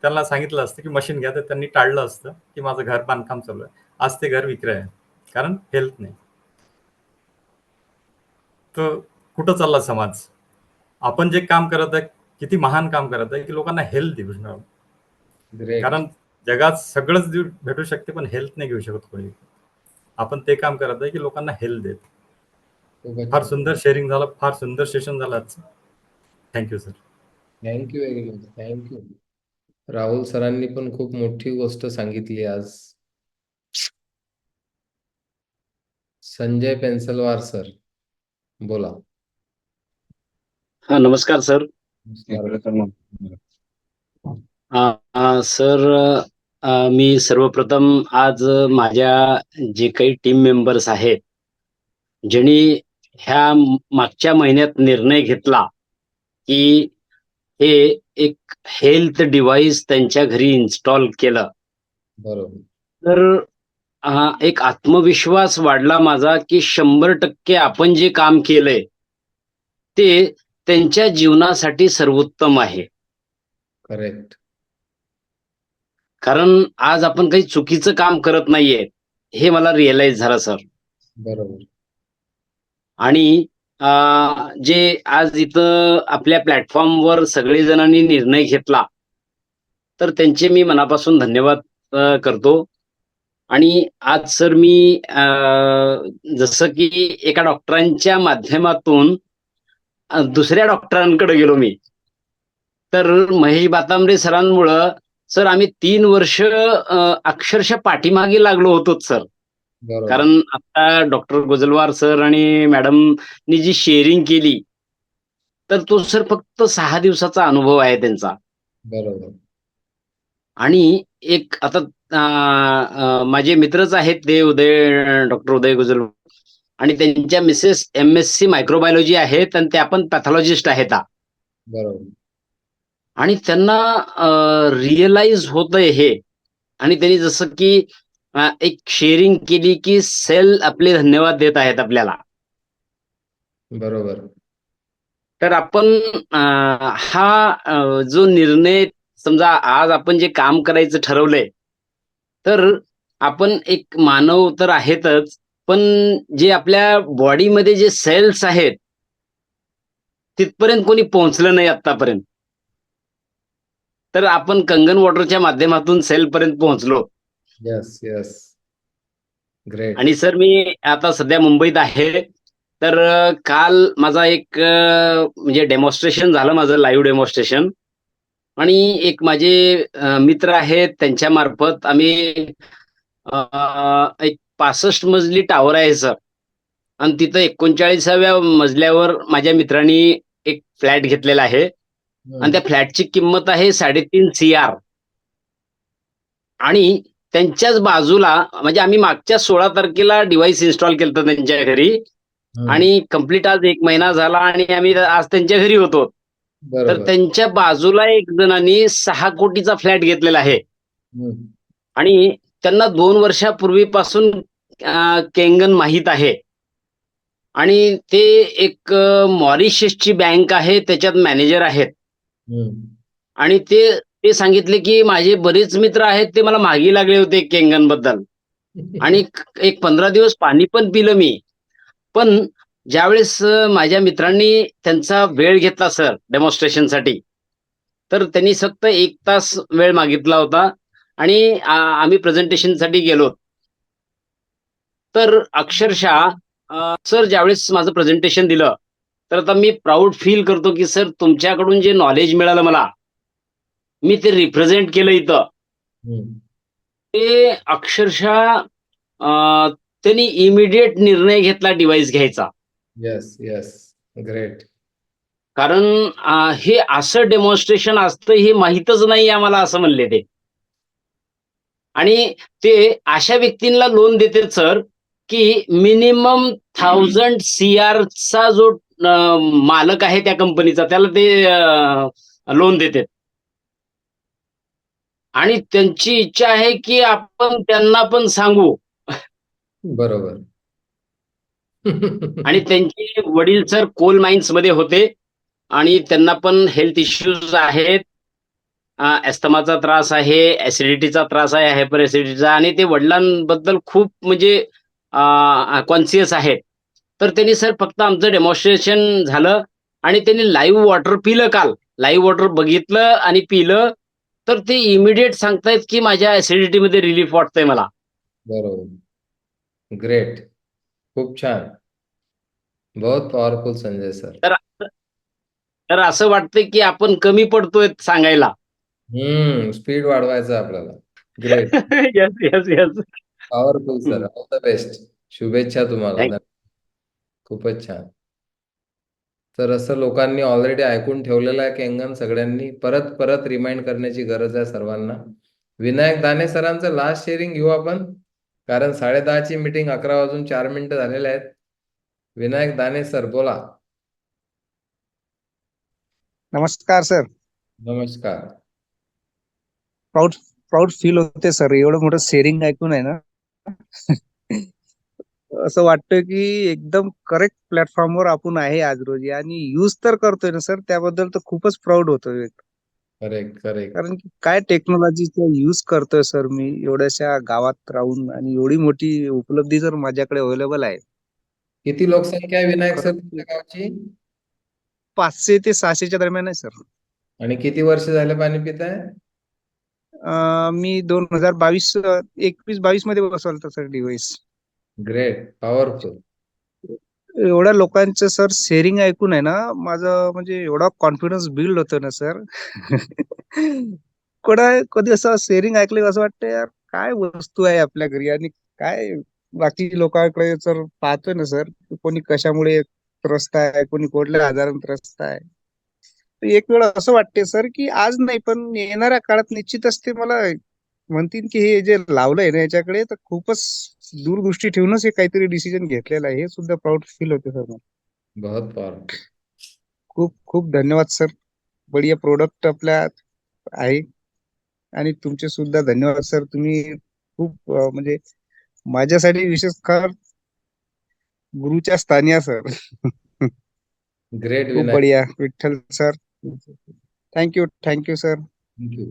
त्यांना सांगितलं असतं की मशीन घ्या, तर त्यांनी टाळलं असतं की माझं घर बांधकाम चालू आहे. आज ते घर विक्री आहे, कारण हेल्थ नाही. तर कुठं चालला समाज? आपण जे काम करत आहे, किती महान काम करत आहे की लोकांना हेल्थ देऊ शकतो. ग्रेट. कारण जगात सगळंच भेटू शकते, पण हेल्थ नाही घेऊ शकत कोणी. आपण ते काम करत आहे की लोकांना हेल्थ देत. फार सुंदर शेअरिंग झालं, फार सुंदर सेशन झालं आजचं. Thank you sir. Thank you very much. Thank you. Rahul सरांनी पण खूप मोठी गोष्ट सांगितली आज. संजय पेन्सलवार सर, बोला. हा, नमस्कार सर. सर, मी सर्वप्रथम आज माझ्या जे काही टीम मेंबर्स आहेत, ज्यांनी ह्या मागच्या महिन्यात निर्णय घेतला की हे एक हेल्थ डिव्हाइस त्यांच्या घरी इन्स्टॉल केलं, बरोबर. तर एक आत्मविश्वास वाढला माझा की 100% आपण जे काम केलंय ते त्यांच्या जीवनासाठी सर्वोत्तम आहे. करेक्ट. कारण आज आपण काही चुकीचं काम करत नाहीये, हे मला रिअलाइज झालं सर. बरोबर. आणि जे आज इथं आपल्या प्लॅटफॉर्मवर सगळेजणांनी निर्णय घेतला, तर त्यांचे मी मनापासून धन्यवाद करतो. आणि आज सर मी जसं की एका डॉक्टरांच्या माध्यमातून दुसऱ्या डॉक्टरांकडे गेलो मी, तर महेश बातांबरे सरांमुळं सर आम्ही 3 वर्ष अक्षरशः पाठीमागे लागलो होतो सर. बरोबर. कारण आता डॉक्टर गोजलवार सर आणि मॅडमनी जी शेअरिंग केली, तर तो सर फक्त 6 दिवसाचा अनुभव आहे त्यांचा. बरोबर. आणि एक आता माझे मित्रच आहेत ते डॉक्टर उदय गुजर, आणि त्यांच्या मिसेस MSc मायक्रोबायोलॉजी आहेत आणि त्या पण पॅथॉलॉजिस्ट आहेत. बरोबर. आणि त्यांना रिअलाइज होतंय हे, आणि त्यांनी जसं की एक शेअरिंग केली की सेल आपले धन्यवाद देत आहेत आपल्याला. बरोबर. तर आपण हा जो निर्णय, समजा आज आपण जे काम करायचं ठरवलंय, तर आपण एक मानव तर आहेतच, पण जे आपल्या बॉडीमध्ये जे सेल्स आहेत तिथपर्यंत कोणी पोहोचलं नाही आतापर्यंत. तर आपण कंगन वॉटरच्या माध्यमातून सेल पर्यंत पोहोचलो. Yes, yes. ग्रेट. आणि सर मी आता सध्या मुंबईत आहे. तर काल माझा एक म्हणजे डेमॉन्स्ट्रेशन झालं, माझं लाईव्ह डेमॉन्स्ट्रेशन. आणि एक माझे मित्र आहेत, त्यांच्या मार्फत आम्ही एक 65 मजली टावर आहे सर, आणि तिथं 39व्या मजल्यावर माझ्या मित्रांनी एक फ्लॅट घेतलेला आहे, आणि त्या फ्लॅटची किंमत आहे 3.5 CR. आणि त्यांच्याच बाजूला म्हणजे आम्ही मागच्या 16 तारखेला डिव्हाइस इन्स्टॉल केलं होतं त्यांच्या घरी, आणि कंप्लीट आज 1 महिना झाला आणि आम्ही आज त्यांच्या घरी होतो. तर बरोबर. त्यांच्या बाजूला एक जणांनी 6 कोटीचा फ्लॅट घेतलेला आहे, आणि त्यांना 2 वर्षापूर्वीपासून केंगन माहीत आहे. आणि ते एक मॉरिशसची बँक आहे, त्याच्यात मॅनेजर आहेत. आणि ते सांगितले की माझे बरेच मित्र आहेत, ते मला मागे लागले होते केंगन बद्दल. आणि एक 15 दिवस पाणी पण पिलं मी. पण ज्यावेळेस माझ्या मित्रांनी त्यांचा वेळ घेतला सर डेमॉन्स्ट्रेशनसाठी, तर त्यांनी फक्त 1 तास वेळ मागितला होता, आणि आम्ही प्रेझेंटेशनसाठी गेलो. तर अक्षरशः सर ज्यावेळेस माझं प्रेझेंटेशन दिलं, तर आता मी प्राऊड फील करतो की सर तुमच्याकडून जे नॉलेज मिळालं मला, मी ते रिप्रेझेंट केलं इथं. ते अक्षरशः त्यांनी इमिडिएट निर्णय घेतला डिव्हाइस घ्यायचा. Yes, yes. ग्रेट. कारण हे असं डेमॉन्स्ट्रेशन असतं हे माहीतच नाही आम्हाला, असं म्हणले ते. आणि ते अशा व्यक्तींना लोन देतात सर की मिनिमम 1000 CR चा जो मालक आहे त्या कंपनीचा, त्याला ते लोन देतात. आणि त्यांची इच्छा आहे की आपण त्यांना पण सांगू. बरोबर. आणि त्यांचे वडील सर कोल माइन्स मध्ये होते, आणि त्यांना पण हेल्थ इश्यूज आहेत. अस्थमाचा त्रास आहे, ऍसिडिटीचा त्रास आहे, हायपर ऍसिडिटीचा, आणि ते वडिलांबद्दल खूप म्हणजे कॉन्शियस आहेत. तर त्यांनी सर फक्त आमचं डेमॉन्स्ट्रेशन झालं, आणि त्यांनी लाईव्ह वॉटर पिलं काल. लाईव्ह वॉटर बघितलं आणि पिलं, तर ते इमिडिएट सांगतायत की माझ्या ऍसिडिटीमध्ये रिलीफ वाटतंय मला. बरोबर. ग्रेट. खूप छान. बहुत पॉवरफुल संजय सर. तर असं वाटतंय की आपण कमी पडतोय सांगायला. स्पीड वाढवायचं आपल्याला. Great. Yes, yes, yes. Powerful sir. All the best. शुभेच्छा तुम्हाला. खूपच छान. तर असं लोकांनी ऑलरेडी ऐकून ठेवलेलं आहे केंगन. सगळ्यांनी परत परत रिमाइंड करण्याची गरज आहे सर्वांना. विनायक दाने सरांचं लास्ट शेअरिंग घेऊ आपण, कारण 10:30ची मीटिंग 11 वाजून 4 मिनिटं झालेले आहेत. विनायक दाने सर बोला. नमस्कार सर. नमस्कार. प्राऊड फील होते सर, एवढं मोठं शेअरिंग ऐकून आहे ना. असं वाटतं की एकदम करेक्ट प्लॅटफॉर्मवर आपण आहे आज रोजी, आणि यूज तर करतोय ना सर, त्याबद्दल तर खूपच प्राऊड होतोय. Correct, correct. कारण की काय टेक्नॉलॉजीचा यूज करतोय सर मी एवढ्याशा गावात राहून, आणि एवढी मोठी उपलब्धी जर माझ्याकडे अवेलेबल आहे. किती लोकसंख्या आहे विनायक सर तुमच्या गावची? 500 ते 600च्या दरम्यान आहे सर. आणि किती वर्ष झाले पाणी पिताय? मी 2021-22 मध्ये बसवलं होतं सर डिव्हाइस. ग्रेट. पॉवरफुल. एवढ्या लोकांचं सर शेअरिंग ऐकून आहे ना, माझं म्हणजे एवढा कॉन्फिडन्स बिल्ड होतो ना सर. कधी असं शेअरिंग ऐकलं असं वाटतं यार काय वस्तू आहे आपल्या घरी, आणि काय बाकी लोकांकडे जर पाहतोय ना सर, कोणी कशामुळे त्रस्त आहे, कोणी कुठल्या आजाराने त्रस्त आहे. तर एक वेळ असं वाटते सर की आज नाही पण येणाऱ्या काळात निश्चितच ते मला म्हणतील की हे जे लावलंय ना याच्याकडे तर खूपच दूरदृष्टी ठेवूनच हे काहीतरी डिसिजन घेतलेलं आहे हे सुद्धा प्राऊड फील होते सर मला. बहुत पावरफुल. खूप खूप धन्यवाद सर. बढिया प्रोडक्ट आपल्या आहे आणि तुमचे सुद्धा धन्यवाद सर. तुम्ही खूप म्हणजे माझ्यासाठी विशेष कर गुरुच्या स्थानी आहे सर. ग्रेट खूप विनायक. बढिया Vitthal sir. Thank you sir. Thank you.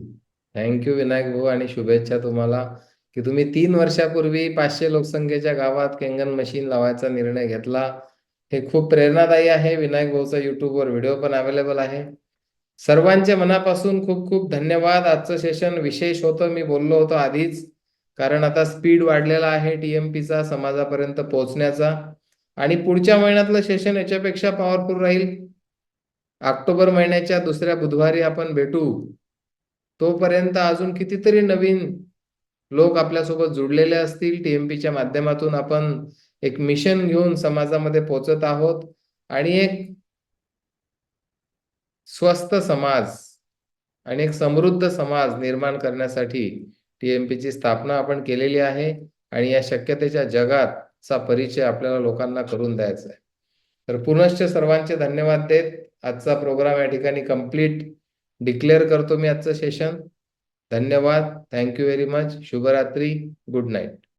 Thank you Vinayak भाऊ आणि शुभेच्छा तुम्हाला की तुम्ही 3 वर्षापूर्वी 500 लोकसंख्येच्या गावात केंगन मशीन लावायचा निर्णय घेतला. हे खूप प्रेरणादायी आहे. विनायक भाऊचा युट्यूबवर व्हिडिओ पण अवेलेबल आहे. सर्वांचे मनापासून खूप खूप धन्यवाद. आजचं सेशन विशेष होतं. मी बोललो होतो आधीच, कारण आता स्पीड वाढलेला आहे टीएमपीचा समाजापर्यंत पोहोचण्याचा आणि पुढच्या महिन्यातलं सेशन याच्यापेक्षा पॉवरफुल राहील. ऑक्टोबर महिन्याच्या दुसऱ्या बुधवारी आपण भेटू. तोपर्यंत अजून कितीतरी नवीन लोक आपल्यासोबत जुडलेले असतील. टीएमपीच्या माध्यमातून आपण एक मिशन घेऊन समाजामध्ये पोहोचत आहोत आणि एक स्वस्थ समाज आणि एक समृद्ध समाज निर्माण करण्यासाठी टीएमपीची स्थापना आपण केलेली आहे आणि या शक्यतेच्या जगाचा परिचय आपल्याला लोकांना करून द्यायचा आहे. तर पुनश्च सर्वांचे धन्यवाद देत आजचा प्रोग्राम या ठिकाणी कंप्लीट डिक्लेअर करतो मी आजचं सेशन. धन्यवाद. Thank you very much. शुभरात्री. Good night.